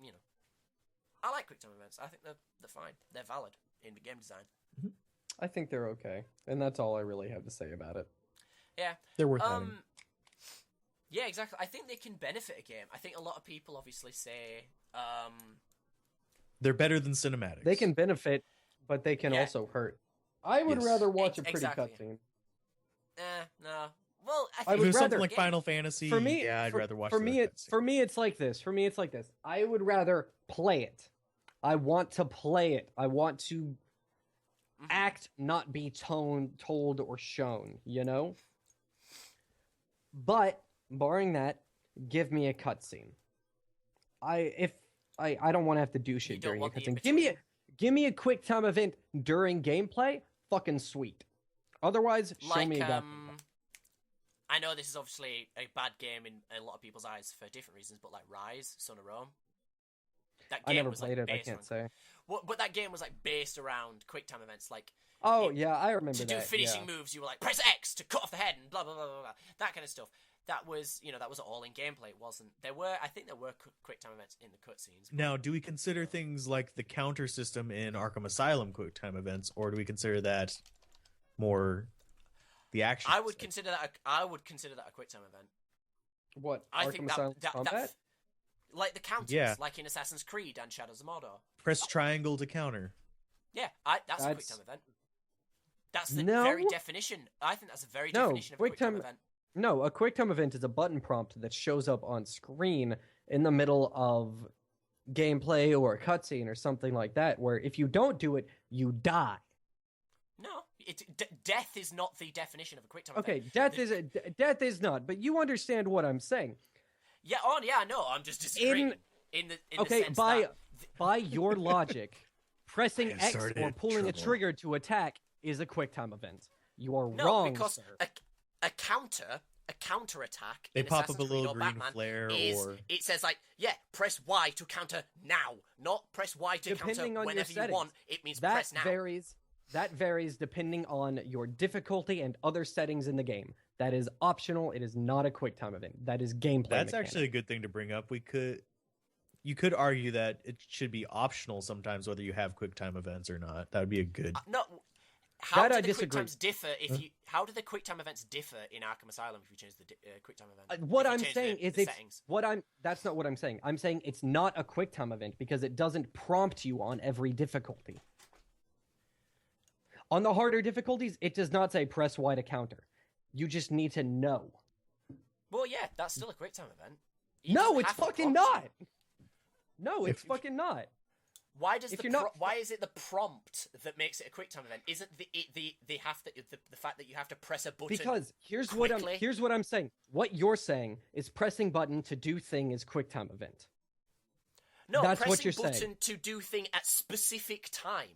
I like quick time events. I think they're fine. They're valid in game design. I think they're okay, and that's all I really have to say about it. Yeah. They're worth having. Yeah, exactly. I think they can benefit a game. I think a lot of people obviously say, they're better than cinematics. They can benefit, but they can also hurt. I would rather watch a pretty cutscene. No. Well, I would rather something like Final Fantasy. For me, I'd rather watch. For me, it's like this. I would rather play it. I want to play it. I want to act, not be told or shown. But barring that, give me a cutscene. I don't want to have to do shit during a cutscene. Give me a quick time event during gameplay. Fucking sweet. Otherwise, show me a goddamn. I know this is obviously a bad game in a lot of people's eyes for different reasons, but like Rise, Son of Rome. That game I never was played like it. I can't say. Well, but that game was like based around quick time events, like. Oh yeah, I remember that. To do finishing moves, you were like press X to cut off the head and blah blah blah blah blah. That kind of stuff. That was, that was all in gameplay. It wasn't. I think there were quick time events in the cutscenes. Now, do we consider things like the counter system in Arkham Asylum quick time events, or do we consider that more the action? I would consider that a quick time event. What? I Arkham think Asylum that like the counters, like in Assassin's Creed and Shadows of Mordor. Press triangle to counter. Yeah, that's a quick time event. That's the very definition. I think that's a very definition of a quick time event. No, a quick time event is a button prompt that shows up on screen in the middle of gameplay or a cutscene or something like that, where if you don't do it, you die. No, death is not the definition of a quick time event. Okay, death is not, but you understand what I'm saying. Yeah, I know. I'm just disagreeing in the sense by your logic, pressing X or pulling a trigger to attack is a quick time event. You are wrong, because sir. A counter attack. They pop up a little green flare, or it says like, press Y to counter now, not press Y to counter whenever you want. It means press now. That varies depending on your difficulty and other settings in the game. That is optional. It is not a quick time event. That is gameplay. That's actually a good thing to bring up. You could argue that it should be optional sometimes whether you have quick time events or not. That would be a good. No. How do the quick times differ how do the quick time events differ in Arkham Asylum if you change the quick time event? What I'm saying is that's not what I'm saying. I'm saying it's not a quick time event because it doesn't prompt you on every difficulty. On the harder difficulties, it does not say press Y to counter. You just need to know. Well, yeah, that's still a quick time event. No, it's fucking not. No, it's fucking not. Why does If you're not- why is it the prompt that makes it a quick time event? Isn't the fact that you have to press a button? Because here's quickly? what I'm saying. What you're saying is pressing button to do thing is QuickTime event. no, that's pressing what you're button saying. to do thing at specific time.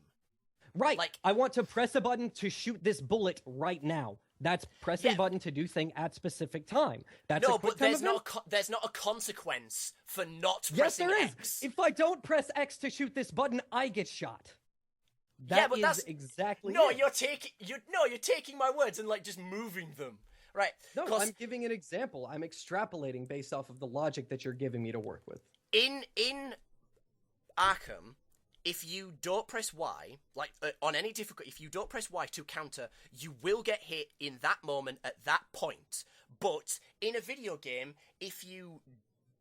Right. Like- I want to press a button to shoot this bullet right now. That's pressing Yeah. button to do thing at specific time. That's No, a but QuickTime there's event? there's not a consequence for not Yes, pressing there is. X. If I don't press X to shoot this button, I get shot. Yeah, That but is that's- exactly No, it. you're taking my words and like just moving them. Right. No, 'Cause I'm giving an example. I'm extrapolating based off of the logic that you're giving me to work with. in Arkham, if you don't press Y, like on any difficulty, if you don't press Y to counter, you will get hit in that moment at that point. But in a video game, if you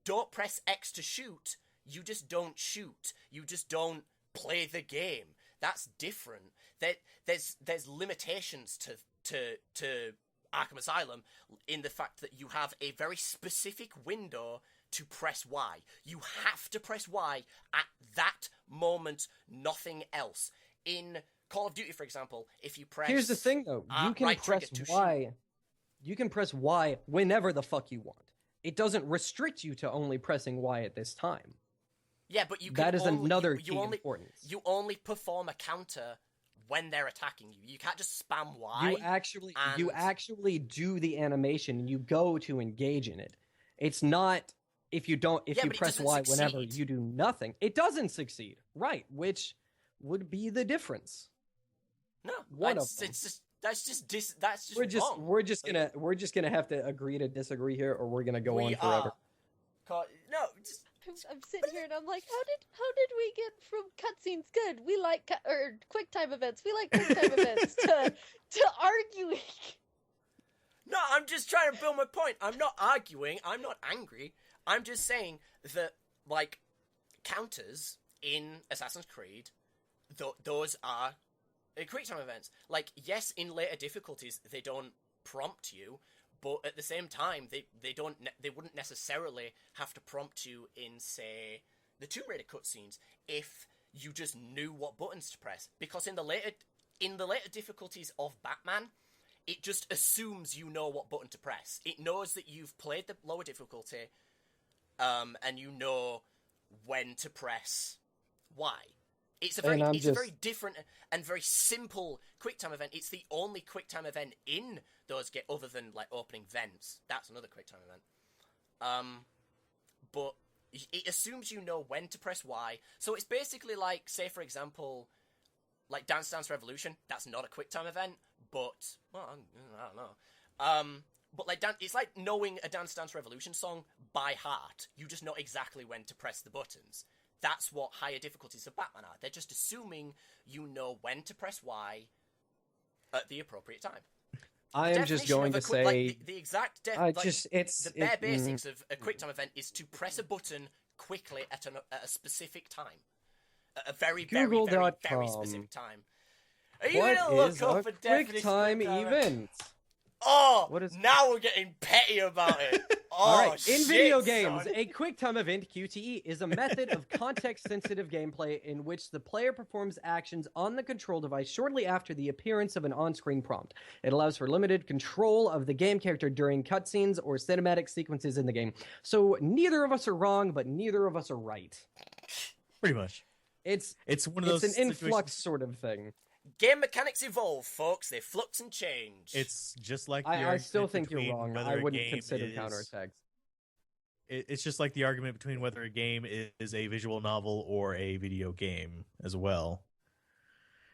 don't press X to shoot, you just don't shoot. You just don't play the game. That's different. There's limitations to Arkham Asylum in the fact that you have a very specific window to press Y. You have to press Y at that moment, nothing else. In Call of Duty, for example, if you press... Here's the thing, though. You can right press trigger to Y. You can press Y whenever the fuck you want. It doesn't restrict you to only pressing Y at this time. Yeah, but you can That is only, another you key only, importance. You only perform a counter when they're attacking you. You can't just spam Y. You actually do the animation and you go to engage in it. It's not if you Yeah, you but it press doesn't Y whenever succeed. you do nothing. It doesn't succeed. Right, which would be the difference. No, One of it's them. just that's just We're wrong. just gonna have to agree to disagree here, or we're gonna go on forever. No, just I'm sitting here and I'm like, how did we get from cutscenes good? We like or QuickTime events. We like QuickTime events to arguing. no. I'm just trying to build my point. I'm not arguing. I'm not angry. I'm just saying that like counters in Assassin's Creed, those are QuickTime events. Like yes, in later difficulties they don't prompt you. But at the same time, they wouldn't necessarily have to prompt you in, say, the Tomb Raider cutscenes if you just knew what buttons to press. Because in the later difficulties of Batman, it just assumes you know what button to press. It knows that you've played the lower difficulty, and you know when to press Y. It's a very different and very simple QuickTime event. It's the only QuickTime event in those other than like opening vents. That's another QuickTime event. But it assumes you know when to press Y. So it's basically like, say for example, like Dance Dance Revolution. That's not a QuickTime event, but well, I don't know. But like it's like knowing a Dance Dance Revolution song by heart. You just know exactly when to press the buttons. That's what higher difficulties of Batman are. They're just assuming you know when to press Y at the appropriate time. I am just going to say like, the exact the bare basics of a QuickTime event is to press a button quickly at a specific time, at a very very specific time. Are you what gonna look is up a a definition of QuickTime QuickTime event? Oh, What is- now we're getting petty about it. Oh, All right, in shit, video games, son. a QuickTime event (QTE) is a method of context-sensitive gameplay in which the player performs actions on the control device shortly after the appearance of an on-screen prompt. It allows for limited control of the game character during cutscenes or cinematic sequences in the game. So neither of us are wrong, but neither of us are right. Pretty much. It's It's one of those an influx situations- sort of thing. Game mechanics evolve, folks. They flux and change. It's just like the I still argument think you're between wrong. whether I a wouldn't game consider is- counterattacks. It's just like the argument between whether a game is a visual novel or a video game as well.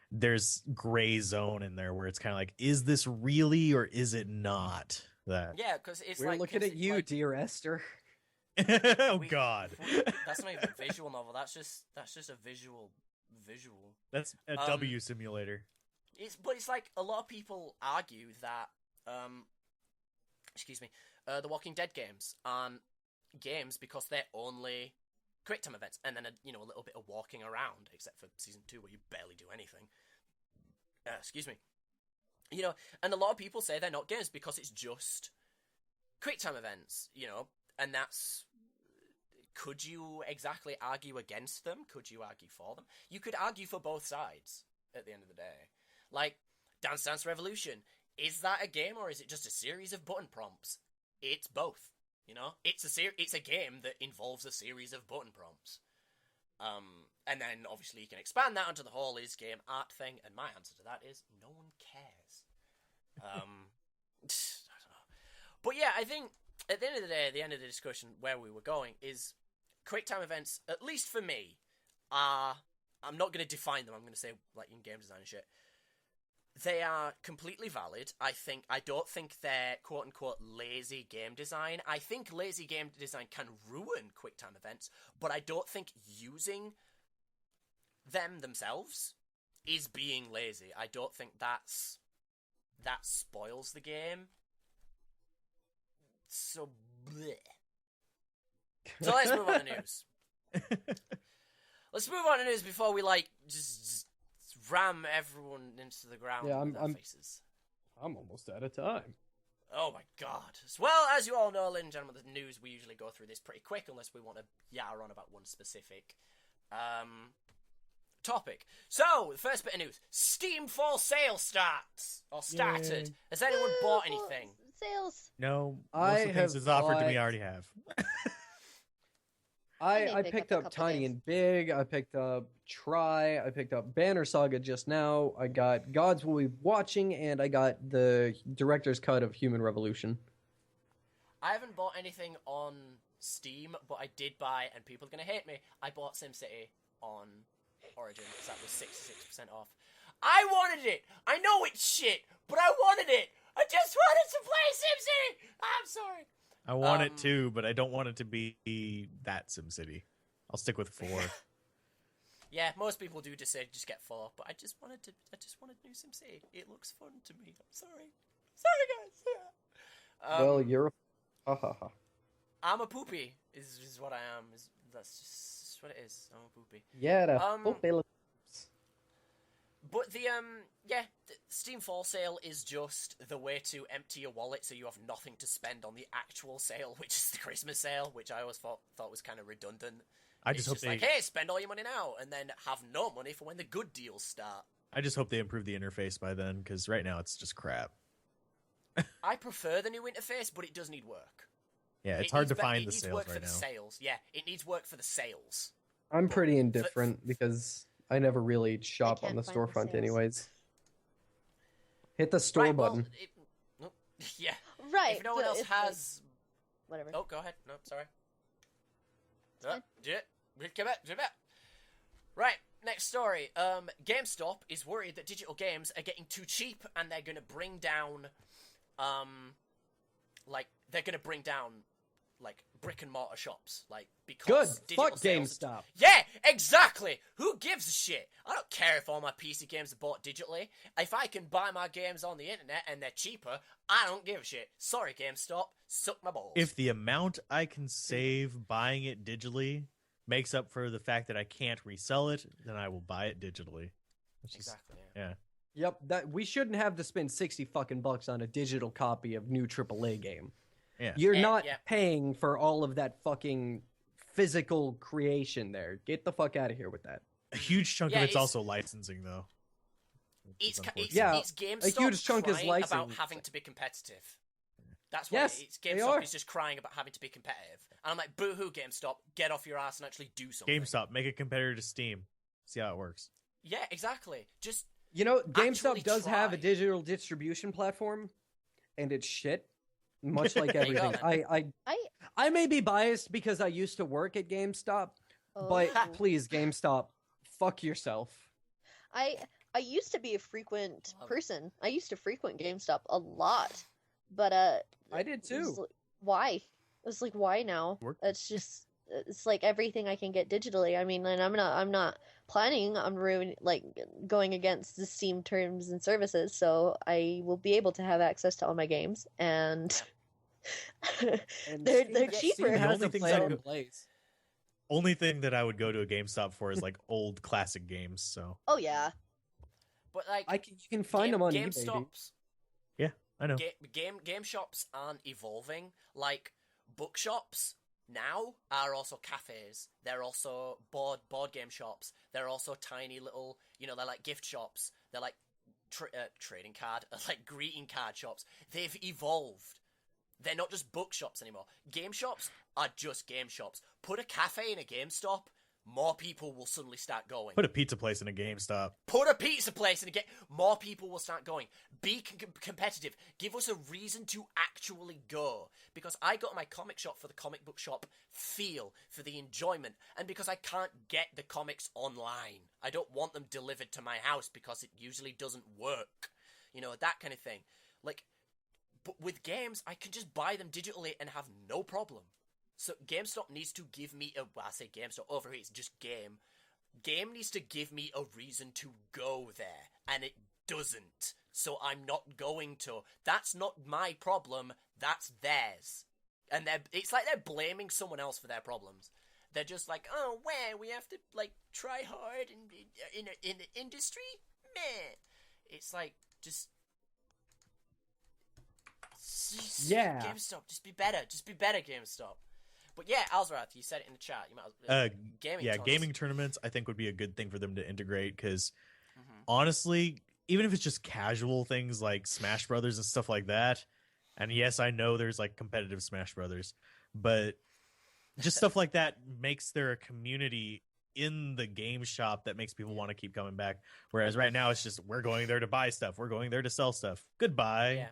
There's gray zone in there where it's kind of like, is this really or is it not? That. yeah, because it's We're like looking 'cause at it's you, like, dear Esther. Oh we- God. That's not even a visual novel. That's just a visual. That's a W simulator. But it's like a lot of people argue that the Walking Dead games aren't games because they're only QuickTime events, and then a little bit of walking around, except for season 2 where you barely do anything. And a lot of people say they're not games because it's just QuickTime events, and that's could you exactly argue against them? Could you argue for them? You could argue for both sides at the end of the day. Like, Dance Dance Revolution, is that a game or is it just a series of button prompts? It's both, you know? It's a game that involves a series of button prompts. And then, obviously, you can expand that onto the whole is-game art thing, and my answer to that is, no one cares. I don't know. But yeah, I think, at the end of the day, at the end of the discussion, where we were going is, QuickTime events, at least for me, are... I'm not going to define them, I'm going to say, like, in game design and shit. They are completely valid. I don't think they're quote-unquote lazy game design. I think lazy game design can ruin QuickTime events, but I don't think using them themselves is being lazy. I don't think that spoils the game. So, bleh. So let's move on to news. Let's move on to news before we, like, just ram everyone into the ground with their faces. I'm almost out of time. Oh my god. Well, as you all know, ladies and gentlemen, the news, we usually go through this pretty quick unless we want to yarr on about one specific topic. So, the first bit of news. Steam Fall Sale started. Yay. Has anyone bought anything? Sales. No, I most of the things have that's offered to me bought- I already have. I pick picked up a up couple Tiny days. and Big. I picked up Try. I picked up Banner Saga just now. I got Gods Will Be Watching, and I got the director's cut of Human Revolution. I haven't bought anything on Steam, but I did buy, and people are going to hate me, I bought SimCity on Origin, because that was 66% off. I wanted it! I know it's shit, but I wanted it! I just wanted to play SimCity! I'm sorry. I want it too, but I don't want it to be that SimCity. I'll stick with 4. Yeah, most people do just say just get 4, but I just wanted new SimCity. It looks fun to me. I'm sorry. Sorry, guys. Well, you're a... Ha ha ha. I'm a poopy, is what I am. That's just what it is. I'm a poopy. Yeah, the poopy. But the Steam Fall Sale is just the way to empty your wallet so you have nothing to spend on the actual sale, which is the Christmas sale, which I always thought was kind of redundant. I just hope just like, hey, spend all your money now, and then have no money for when the good deals start. I just hope they improve the interface by then, because right now it's just crap. I prefer the new interface, but it does need work. Yeah, it's hard to find the sales right now. It needs work for the sales. Yeah, it needs work for the sales. I'm pretty indifferent because I never really shop on can't the find the storefront sales. anyways. Hit the store Right, well, button. yeah. Right. If no one but else it's like- has... whatever. Oh, go ahead. No, sorry. fine. Right, next story. GameStop is worried that digital games are getting too cheap, and they're going to bring down, brick and mortar shops, Good. because digital Fuck sales... GameStop. Yeah, exactly. Who gives a shit? I don't care if all my PC games are bought digitally. If I can buy my games on the internet and they're cheaper, I don't give a shit. Sorry, GameStop. Suck my balls. If the amount I can save buying it digitally makes up for the fact that I can't resell it, then I will buy it digitally. It's just- Exactly. yeah. Yep, that we shouldn't have to spend 60 fucking bucks on a digital copy of new AAA game. Yeah. You're And- not yeah. paying for all of that fucking physical creation there. Get the fuck out of here with that. A huge chunk Yeah, of it's it's- also licensing, though. It's unfortunate. Yeah, GameStop a huge chunk is crying about licensing. having to be competitive. That's why Yes, it's they GameStop are. is just crying about having to be competitive. And I'm like, boo-hoo, GameStop, get off your ass and actually do something. GameStop, make a competitor to Steam. See how it works. Yeah, exactly. Just You know, Actually GameStop does have a try. digital distribution platform, and it's shit. Much like There you go, everything. I may be biased because I used to work at GameStop, but Oh. please, GameStop, fuck yourself. I used to be a frequent Love it. person. I used to frequent GameStop a lot, but I did it was too. like, why? It's like why now? Work. It's like everything I can get digitally. I mean, and I'm not planning on going against the Steam terms and services, so I will be able to have access to all my games, and And they're Steam- cheaper. Steam has The a only thing plan that- in place. Only thing that I would go to a GameStop for is like old classic games. So Oh yeah, but like You can find them on eBay. Dude. GameStops, I know. game shops aren't evolving like bookshops now are also cafes. They're also board game shops. They're also tiny little, they're like gift shops. They're like trading card, like greeting card shops. They've evolved. They're not just bookshops anymore. Game shops are just game shops. Put a cafe in a GameStop, more people will suddenly start going. Put a pizza place in a GameStop. Put a pizza place in a more people will start going. Be competitive. Give us a reason to actually go. Because I go to my comic shop for the comic book shop feel, for the enjoyment, and because I can't get the comics online. I don't want them delivered to my house because it usually doesn't work. That kind of thing. Like, but with games, I can just buy them digitally and have no problem. So GameStop needs to give me I say GameStop, over here it's just Game. Game needs to give me a reason to go there, and it doesn't. So I'm not going to. That's not my problem, that's theirs. And it's like they're blaming someone else for their problems. They're just like, oh, we have to, like, try hard in the industry? Meh. It's like, just yeah. GameStop, just be better, GameStop. But yeah, Alzorath, you said it in the chat. You might gaming tournaments I think would be a good thing for them to integrate, because honestly, even if it's just casual things like Smash Brothers and stuff like that, and yes, I know there's like competitive Smash Brothers, but just stuff like that makes there a community in the game shop that makes people want to keep coming back. Whereas right now it's just, we're going there to buy stuff, we're going there to sell stuff. Goodbye. Yeah.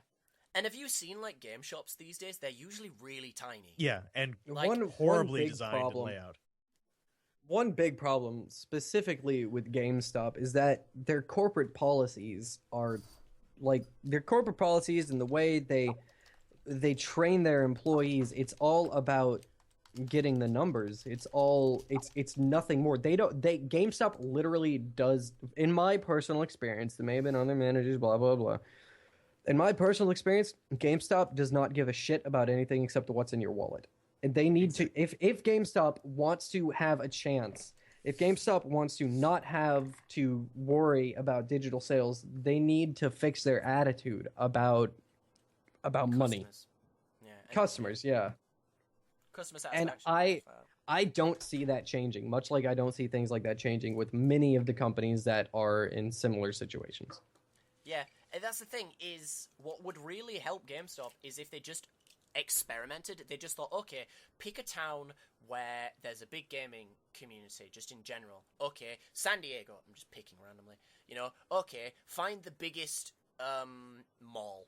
And have you seen, like, game shops these days? They're usually really tiny. Yeah, and Like, horribly designed and layout. One big problem, specifically with GameStop, is that their corporate policies are, like, their corporate policies and the way they train their employees, it's all about getting the numbers. It's nothing more. GameStop literally does, in my personal experience, there may have been other managers, blah, blah, blah. In my personal experience, GameStop does not give a shit about anything except what's in your wallet. And they need to, if GameStop wants to have a chance, if GameStop wants to not have to worry about digital sales, they need to fix their attitude about money. Yeah. Customers, yeah. Customer satisfaction. And I don't see that changing, much like I don't see things like that changing with many of the companies that are in similar situations. Yeah. And that's the thing, is what would really help GameStop is if they just experimented. They just thought, okay, pick a town where there's a big gaming community, just in general. Okay, San Diego, I'm just picking randomly. Okay, find the biggest mall.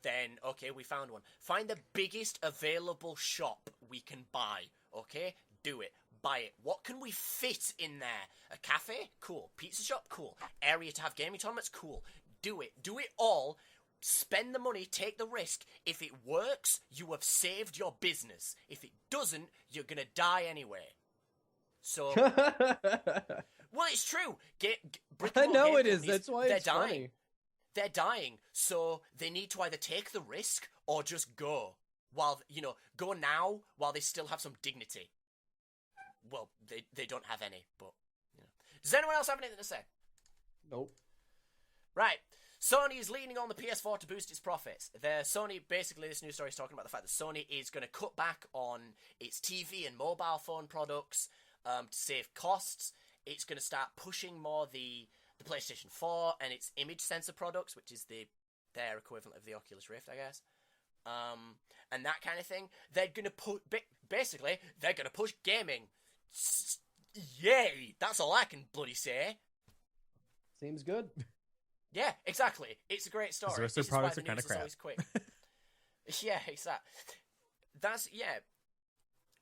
Then, okay, we found one. Find the biggest available shop we can buy. Okay, do it. Buy it. What can we fit in there? A cafe? Cool. Pizza shop? Cool. Area to have gaming tournaments? Cool. Do it. Do it all. Spend the money. Take the risk. If it works, you have saved your business. If it doesn't, you're gonna die anyway. So, well, it's true. I know it is. That's why it's dying. funny. They're dying. So they need to either take the risk or just go. Go now while they still have some dignity. Well, they don't have any, but Does anyone else have anything to say? Nope. Right. Sony is leaning on the PS4 to boost its profits. Basically, this news story is talking about the fact that Sony is going to cut back on its TV and mobile phone products to save costs. It's going to start pushing more the PlayStation 4 and its image sensor products, which is their equivalent of the Oculus Rift, I guess. And that kind of thing. They're going to they're going to push gaming. Yay! That's all I can bloody say. Seems good. Yeah, exactly. It's a great story. The rest of their products are kind of crap. Always quick. Yeah, exactly.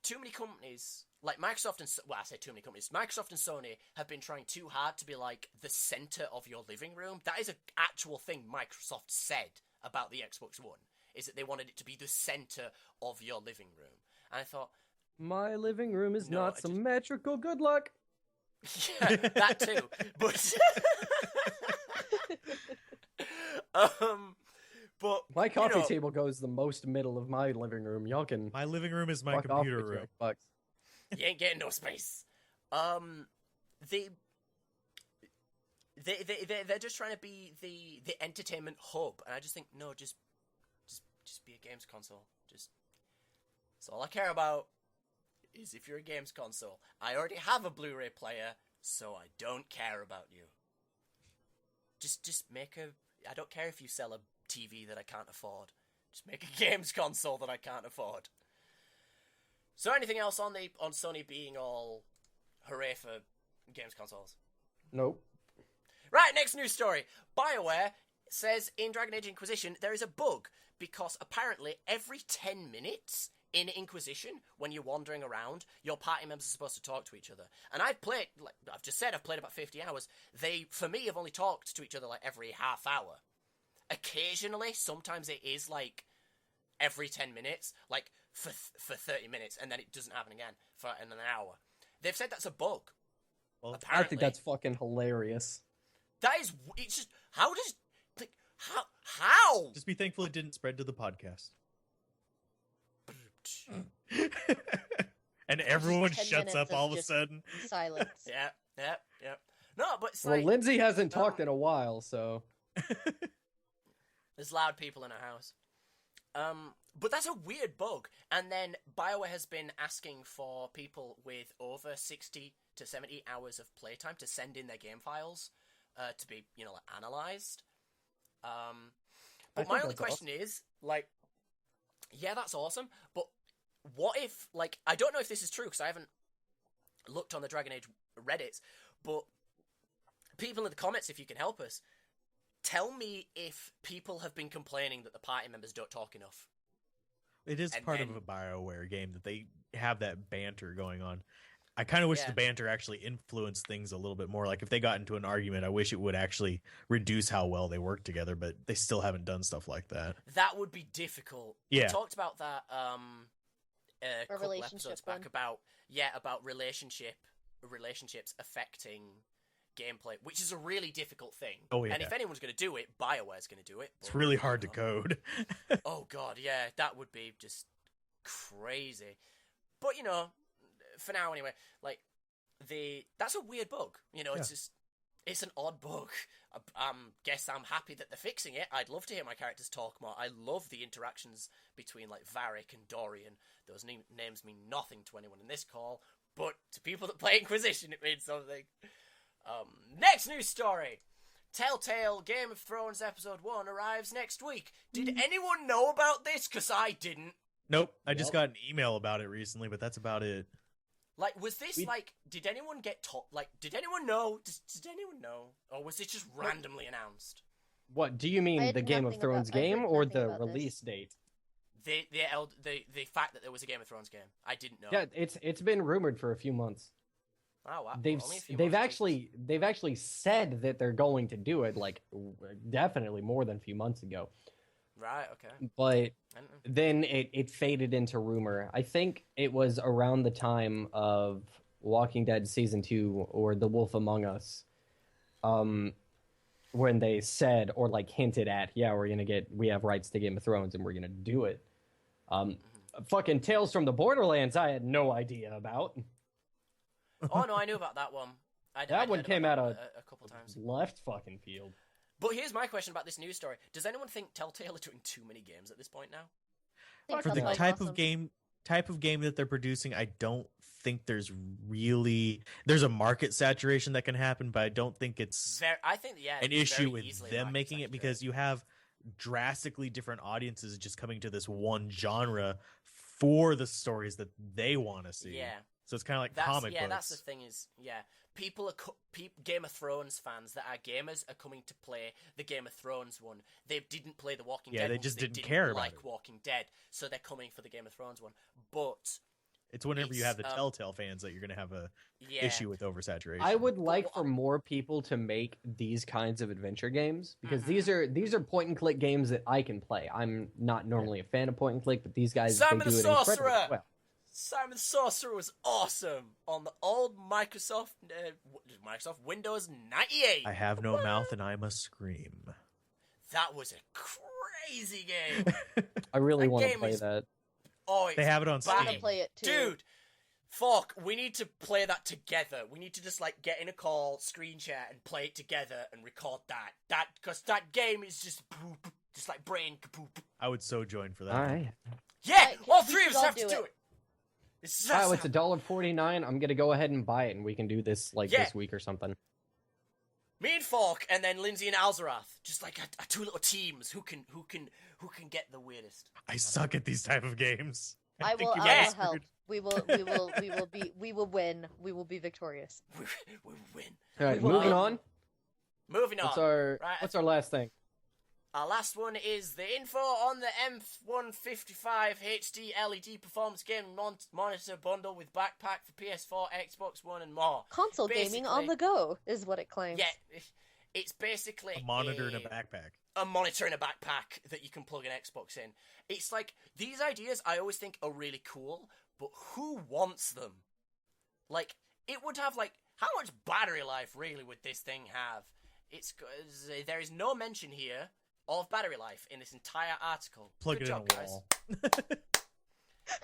Too many companies, like Microsoft and... Well, I say too many companies. Microsoft and Sony have been trying too hard to be like the center of your living room. That is an actual thing Microsoft said about the Xbox One, is that they wanted it to be the center of your living room. And I thought... My living room is not symmetrical. Good luck. Yeah, that too. But... but my coffee table goes the most middle of my living room. Y'all can. My living room is my computer room. You ain't getting no space. They're just trying to be the entertainment hub, and I just think no, just be a games console. That's all I care about. is if you're a games console. I already have a Blu-ray player, so I don't care about you. Just make a... I don't care if you sell a TV that I can't afford. Just make a games console that I can't afford. So anything else on Sony being all hooray for games consoles? Nope. Right, next news story. BioWare says in Dragon Age Inquisition there is a bug because apparently every 10 minutes in Inquisition, when you're wandering around, your party members are supposed to talk to each other. And I've played, like I've just said, I've played about 50 hours. They, for me, have only talked to each other like every half hour. Occasionally, sometimes it is like every 10 minutes, like for 30 minutes, and then it doesn't happen again in an hour. They've said that's a bug. Well, I think that's fucking hilarious. That is, it's just, how does, like, how? Just be thankful it didn't spread to the podcast. And everyone Just 10 shuts up minutes all of of a just sudden. Silence. Yeah. No, but it's Well, like, Lindsey hasn't talked in a while, so... there's loud people in our house. But that's a weird bug. And then BioWare has been asking for people with over 60 to 70 hours of playtime to send in their game files to be, like, analyzed. But my only question is, like, yeah, that's awesome, but what if, like, I don't know if this is true because I haven't looked on the Dragon Age Reddits, but people in the comments, if you can help us, tell me if people have been complaining that the party members don't talk enough. It is And part then- of a BioWare game that they have that banter going on. I kind of wish the banter actually influenced things a little bit more. Like if they got into an argument, I wish it would actually reduce how well they work together, but they still haven't done stuff like that. That would be difficult. Yeah. We talked about that a couple relationship episodes back one. about relationships affecting gameplay, which is a really difficult thing. Oh, yeah. And if anyone's going to do it, BioWare's going to do it. It's but, really hard to code. Oh god, yeah, that would be just crazy. But for now anyway, like that's a weird bug. It's just it's an odd bug. Guess I'm happy that they're fixing it. I'd love to hear my characters talk more. I love the interactions between like Varric and Dorian. Those names mean nothing to anyone in this call, but to people that play Inquisition, it means something. Next news story. Telltale Game of Thrones Episode 1 arrives next week. Did anyone know about this? Because I didn't. Nope. I just got an email about it recently, but that's about it. Like, was this, did anyone get taught, did anyone know? Did anyone know? Or was it just randomly announced? What, do you mean I the had Game of nothing Thrones about- I game heard or nothing the about this. release date? The fact that there was a Game of Thrones game. I didn't know. Yeah, it's been rumored for a few months. Oh, wow. They've Only a few they've months. actually said that they're going to do it, like definitely more than a few months ago. Right, okay. But I don't know. then it faded into rumor. I think it was around the time of Walking Dead season 2 or The Wolf Among Us, when they said or like hinted at, yeah, we have rights to Game of Thrones and we're gonna do it. Fucking Tales from the Borderlands, I had no idea about. Oh, no, I knew about that one. That one came out a couple times. left fucking field. But here's my question about this news story. Does anyone think Telltale are doing too many games at this point now? I think For the that's type awesome. of game that they're producing, I don't think there's a market saturation that can happen, but I don't think it's I think, yeah, an it's issue very with easily them market making it, because saturated. you have drastically different audiences just coming to this one genre for the stories that they want to see. Yeah. So it's kind of like That's, comic books. that's the thing is, people are Game of Thrones fans that are gamers are coming to play the Game of Thrones one. They didn't play the Walking Yeah, Dead they one, just 'cause didn't care about like it. Walking Dead, so they're coming for the Game of Thrones one. But It's whenever you have the It's, Telltale fans that you're going to have a yeah, issue with oversaturation. I would like for more people to make these kinds of adventure games, because these are point and click games that I can play. I'm not normally a fan of point and click, but these guys Simon they the do it incredibly Sorcerer! well. Simon the Sorcerer was awesome on the old Microsoft Windows 98. I have no mouth and I must scream. That was a crazy game. I really That want to game play is- that. Oh, it's They have it on I Steam. want to bang. play it too. Dude, fuck, we need to play that together. We need to just like get in a call, screen share, and play it together and record that. Because that game is just like brain kapoop. I would so join for that. All right. Yeah, Right, all we three of should us all have to do do it. it. This is Oh, it's $1.49. I'm gonna go ahead and buy it, and we can do this like Yeah. this week or something. Me and Fork, and then Lindsey and Alzorath, just like a two little teams who can get the weirdest. I suck at these type of games. I think will. you I might will have help. screwed- We will win. We will be victorious. We will win. All right, We will moving win. on. Moving on. What's our last thing? Our last one is the info on the M155 HD LED performance gaming monitor bundle with backpack for PS4, Xbox One, and more. Console gaming on the go is what it claims. Yeah, it's basically A monitor in a backpack. A monitor in a backpack that you can plug an Xbox in. It's like, these ideas I always think are really cool, but who wants them? Like, it would have, like, how much battery life really would this thing have? There is no mention here of battery life in this entire article. Plug Good it job, in a guys. wall.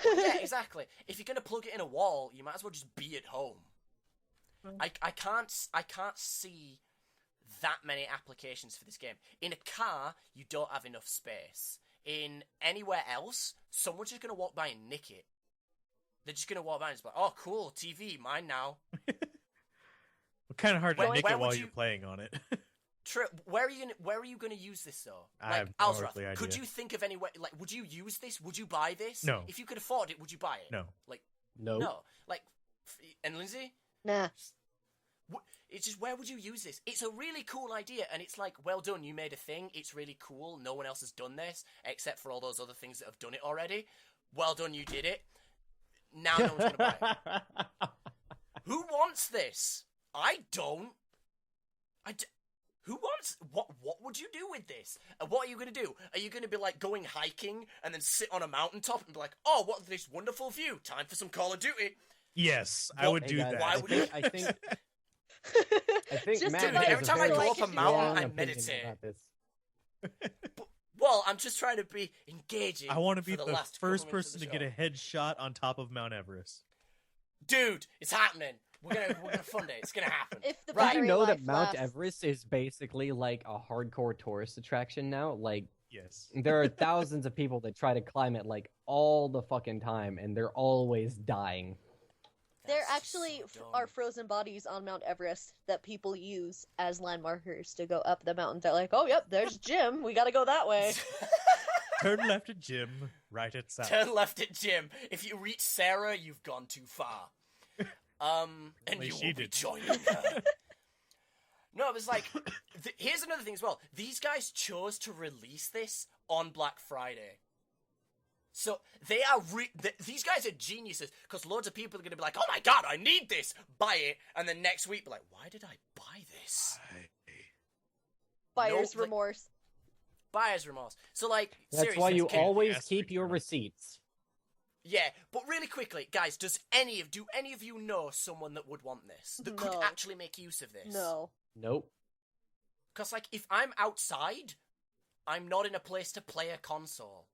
Well, yeah, exactly. If you're gonna plug it in a wall, you might as well just be at home. I can't see that many applications for this game. In a car, you don't have enough space. In anywhere else, someone's just gonna walk by and nick it. They're just gonna walk by and just be like, "Oh, cool, TV, mine now." Kind of hard to nick where it while would you're you- playing on it. True. Where are you gonna use this though? I Like, have no Alzorath, earthly could idea. you think of any way? Like, would you use this? Would you buy this? No. If you could afford it, would you buy it? No. Like, No. no. Like, and Lindsay, Nah. it's just, where would you use this? It's a really cool idea, and it's like, well done, you made a thing. It's really cool. No one else has done this except for all those other things that have done it already. Well done, you did it. Now no one's gonna buy it. Who wants this? I don't. Who wants? What would you do with this? And what are you going to do? Are you going to be like going hiking and then sit on a mountaintop and be like, oh, what this wonderful view? Time for some Call of Duty. Yes, I What- would Hey, do guys, that. Why would you? I think Just Matt to has every a time I very go up a mountain, strong I opinion meditate. about this. Well, I'm just trying to be engaging. I want to for be the the last couple first minutes of person the to get show. a headshot on top of Mount Everest. Dude, it's happening. We're gonna fund it. It's gonna happen. If the Right. Did you battery know that life Mount lasts- Everest is basically like a hardcore tourist attraction now? Like, Yes. there are thousands of people that try to climb it like all the fucking time, and they're always dying. There That's actually so dumb. are frozen bodies on Mount Everest that people use as landmarkers to go up the mountain. They're like, oh, yep, there's Jim. We gotta go that way. Turn left at Jim, right at South. Turn left at Jim. If you reach Sarah, you've gone too far. And Only you she will be did. joining her. No, it was like, here's another thing as well. These guys chose to release this on Black Friday. So they are these guys are geniuses, because loads of people are going to be like, oh my god, I need this, buy it, and then next week be like, why did I buy this? Buyer's Nope. remorse. Buyer's remorse. So like, That's seriously, why you can- always Yes, keep your Victor. receipts. Yeah, but really quickly, guys, do any of you know someone that would want this? That could No. actually make use of this? No. Nope. Because, like, if I'm outside, I'm not in a place to play a console.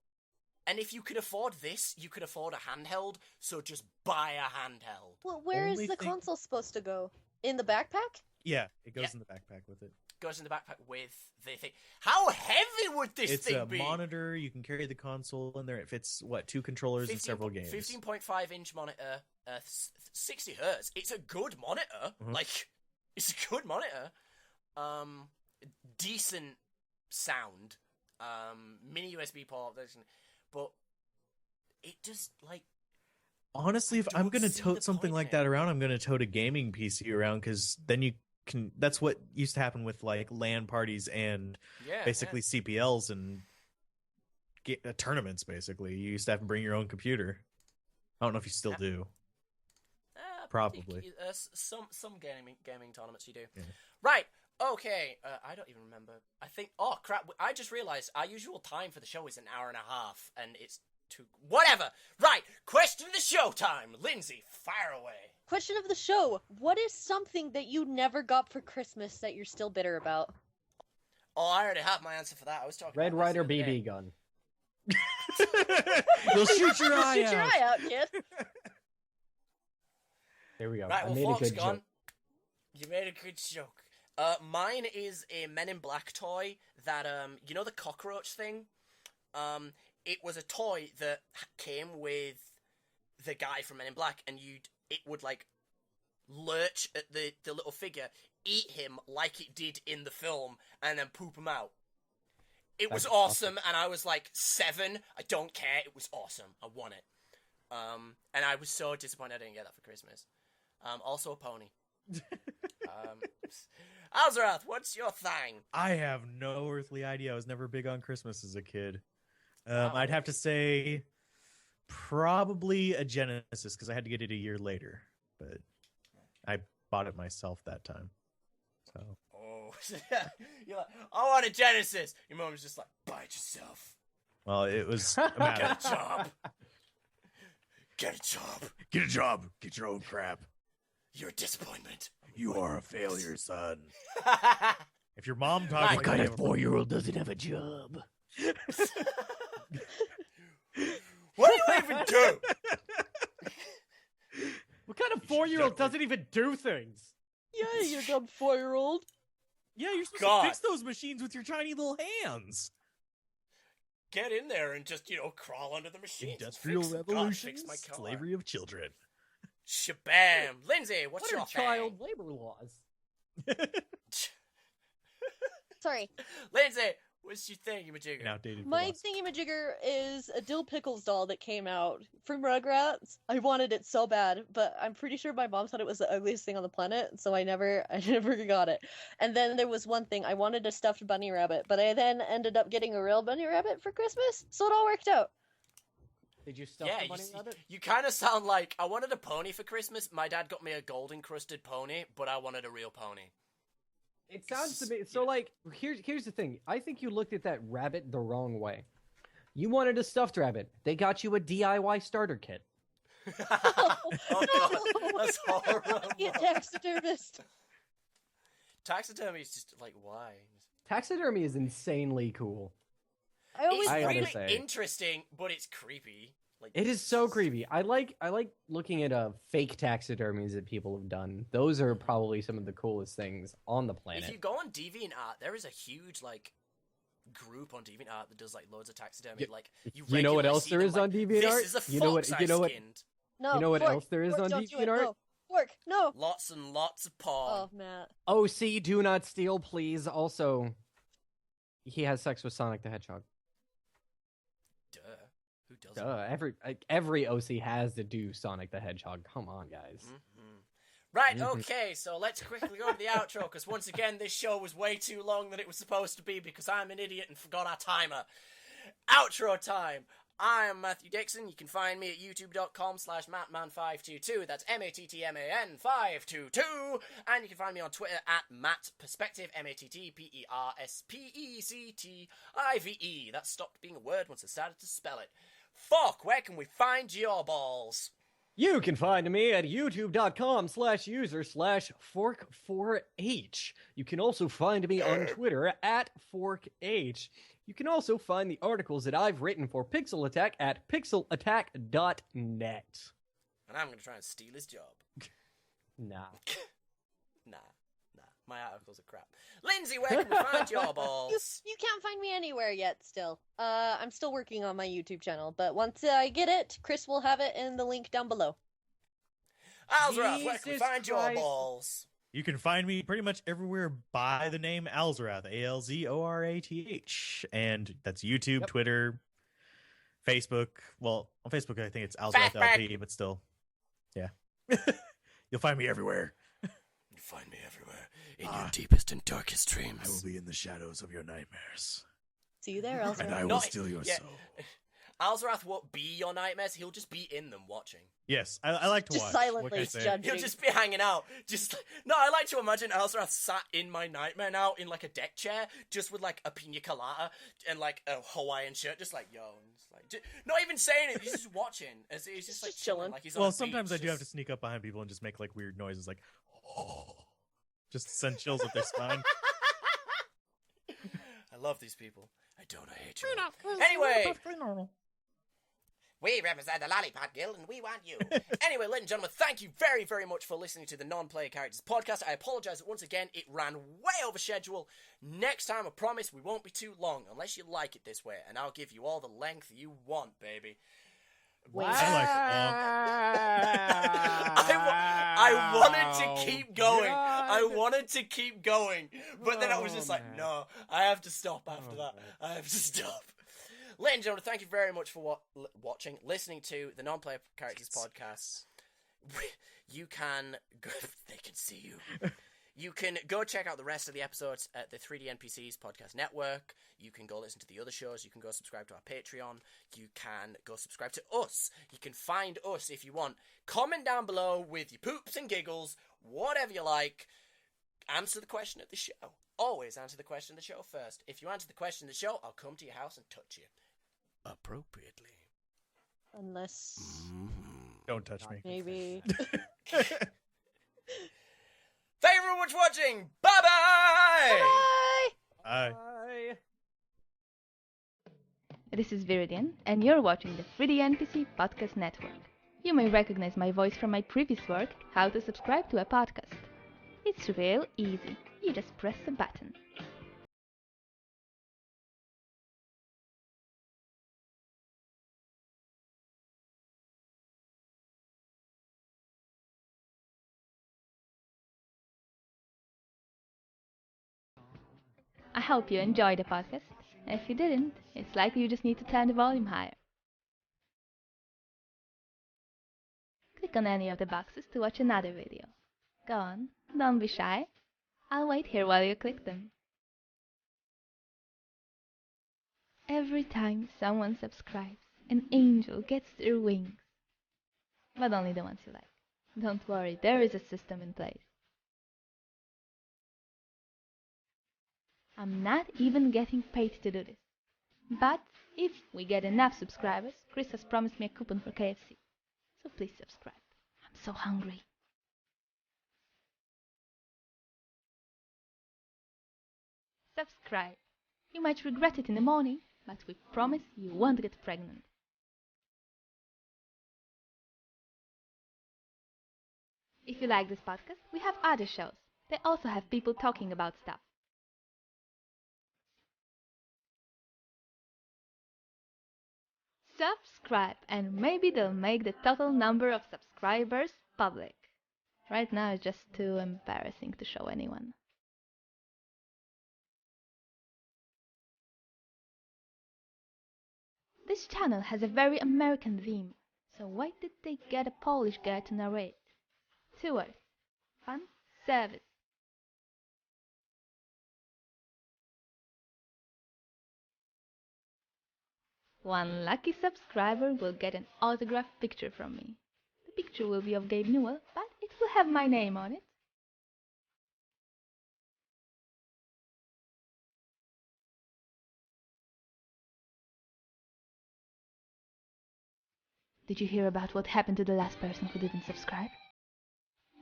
And if you can afford this, you can afford a handheld, so just buy a handheld. Well, where is Only the thing- console supposed to go? In the backpack? Yeah, it goes Yeah. in the backpack with it. Goes in the backpack with the thing. How heavy would this It's thing a be? monitor. You can carry the console in there. It fits, what, 2 controllers and several games. 15.5-inch monitor, 60 hertz. It's a good monitor. Mhm. Like, it's a good monitor. Decent sound. Mini USB port. But it just, like, Honestly, if I I'm don't going to see the tote something point like in that it. around, I'm going to tote a gaming PC around, because then you can. That's what used to happen with like LAN parties and yeah. basically CPLs and tournaments. Basically, you used to have to bring your own computer. I don't know if you still Yeah. do. Yeah. Probably. Some gaming tournaments you do. Yeah. Right. Okay. I don't even remember. I think. Oh crap! I just realized our usual time for the show is an hour and a half, and it's too. Whatever. Right. Question of the show time. Lindsay, fire away. Question of the show. What is something that you never got for Christmas that you're still bitter about? Oh, I already have my answer for that. I was talking. Red about this Ryder the other day. BB gun. You'll shoot your eye Shoot out. your eye out, kid. There we go. Right. I Well, made a Fork's good gone. joke. You made a good joke. Mine is a Men in Black toy that you know the cockroach thing. It was a toy that came with the guy from Men in Black, and it would like lurch at the little figure, eat him like it did in the film, and then poop him out. It was awesome, and I was like 7. I don't care. It was awesome. I want it. And I was so disappointed I didn't get that for Christmas. Also a pony. Alzorath, what's your thing? I have no earthly idea. I was never big on Christmas as a kid. I'd have to say probably a Genesis, because I had to get it a year later. But I bought it myself that time. So. Oh, you're like, I want a Genesis. Your mom was just like, buy it yourself. Well, it was Get a job. Get a job. Get a job. Get your own crap. You're a disappointment. You are a failure, son. If your mom talks What kind of 4-year-old doesn't have a job? What do you even do? What kind of 4-year-old doesn't even do things? Yeah, you dumb 4-year-old. Yeah, you're supposed to fix those machines with your tiny little hands. Get in there and just, crawl under the machines. Industrial Revolution, fix my car. slavery of children. Shabam. Lindsay, what's What your are child labor laws? Sorry. Lindsay, what's your thingy-majigger? An outdated My philosophy. thingy-majigger is a Dill Pickles doll that came out from Rugrats. I wanted it so bad, but I'm pretty sure my mom thought it was the ugliest thing on the planet, so I never got it. And then there was one thing, I wanted a stuffed bunny rabbit, but I then ended up getting a real bunny rabbit for Christmas, so it all worked out. Did you stuff the bunny rabbit? You kind of sound like, I wanted a pony for Christmas. My dad got me a gold-encrusted pony, but I wanted a real pony. It sounds to me so. Like, here's the thing. I think you looked at that rabbit the wrong way. You wanted a stuffed rabbit. They got you a DIY starter kit. Oh god, that's horrible. You taxidermist. Taxidermy is just like, why? Taxidermy is insanely cool. It's I gotta really say. interesting, but it's creepy. Like, It is so creepy. I like looking at fake taxidermies that people have done. Those are probably some of the coolest things on the planet. If you go on DeviantArt, there is a huge group on DeviantArt that does loads of taxidermy. You know what regularly else see there them, is on DeviantArt? This is a You know fox what- I you know what- skinned. No, You know what Fork, else there is Fork, on don't do it, DeviantArt? no. Fork, no. Lots and lots of porn. Oh, Matt. OC, do not steal, please. Also, he has sex with Sonic the Hedgehog. Duh. Who doesn't? Every OC has to do Sonic the Hedgehog. Come on, guys. Mhm. Right, Mhm. okay, so let's quickly go to the outro, because once again, this show was way too long than it was supposed to be, because I'm an idiot and forgot our timer. Outro time! I'm Matthew Dixon. You can find me at youtube.com/mattman522. That's MATTMAN 522. And you can find me on Twitter at MattPerspective, MattPerspective. That stopped being a word once I started to spell it. Fuck, where can we find your balls? You can find me at youtube.com/user/fork4h. You can also find me on Twitter at forkh. You can also find the articles that I've written for Pixel Attack at pixelattack.net. And I'm going to try and steal his job. Nah. Nah. My articles are crap. Lindsay, where can we find your balls? You can't find me anywhere yet still. I'm still working on my YouTube channel, but once I get it, Chris will have it in the link down below. Alzorath, where can we Jesus find your Christ. balls? You can find me pretty much everywhere by the name Alzorath, ALZORATH. And that's YouTube, Yep. Twitter, Facebook. Well, on Facebook, I think it's Alzorath LP, but still. Yeah. You'll find me everywhere. You find me everywhere, in your deepest and darkest dreams. I will be in the shadows of your nightmares. See you there, And I Elsa. will steal your yeah. soul. Alzorath won't be your nightmares, he'll just be in them watching. Yes, I like to Just watch. silently what can I say? judging. He'll just be hanging out. No, I like to imagine Alzorath sat in my nightmare now in a deck chair, just with a pina colada and a Hawaiian shirt, just yo, and not even saying it, he's just watching. He's just chilling. He's on Well, a sometimes beach, I do have to sneak up behind people and just make weird noises just to send chills up their spine. I love these people. I hate you. Anyway, we represent the Lollipop Guild and we want you. Anyway, ladies and gentlemen, thank you very, very much for listening to the Non-Player Characters podcast. I apologize that once again it ran way over schedule. Next time, I promise we won't be too long, unless you like it this way, and I'll give you all the length you want, baby. Wink. I like I wanted to keep going. God. I wanted to keep going. But then I was just Oh, like, man. no, I have to stop after Oh, that. man. I have to stop. Ladies and gentlemen, thank you very much for watching, listening to the Non-Player Characters podcast. You can go, they can see you. You can go check out the rest of the episodes at the 3D NPCs podcast network. You can go listen to the other shows. You can go subscribe to our Patreon. You can go subscribe to us. You can find us if you want. Comment down below with your poops and giggles, whatever you like. Answer the question at the show. Always answer the question at the show first. If you answer the question at the show, I'll come to your house and touch you. Appropriately. Unless Don't touch me. maybe. Thank you very much for watching. Bye-bye! Bye! Bye. Bye. This is Viridian, and you're watching the 3D NPC Podcast Network. You may recognize my voice from my previous work, How to Subscribe to a Podcast. It's real easy. You just press a button. I hope you enjoyed the podcast. If you didn't, it's likely you just need to turn the volume higher. Click on any of the boxes to watch another video. Go on, don't be shy. I'll wait here while you click them. Every time someone subscribes, an angel gets their wings. But only the ones you like. Don't worry, there is a system in place. I'm not even getting paid to do this. But if we get enough subscribers, Chris has promised me a coupon for KFC. So please subscribe. I'm so hungry. Subscribe. You might regret it in the morning, but we promise you won't get pregnant. If you like this podcast, we have other shows. They also have people talking about stuff. Subscribe, and maybe they'll make the total number of subscribers public. Right now it's just too embarrassing to show anyone. This channel has a very American theme, so why did they get a Polish guy to narrate? 2 words. Fun service. One lucky subscriber will get an autographed picture from me. The picture will be of Gabe Newell, but it will have my name on it. Did you hear about what happened to the last person who didn't subscribe?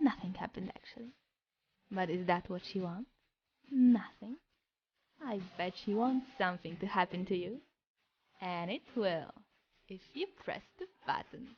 Nothing happened actually. But is that what she wants? Nothing. I bet she wants something to happen to you. And it will, if you press the button.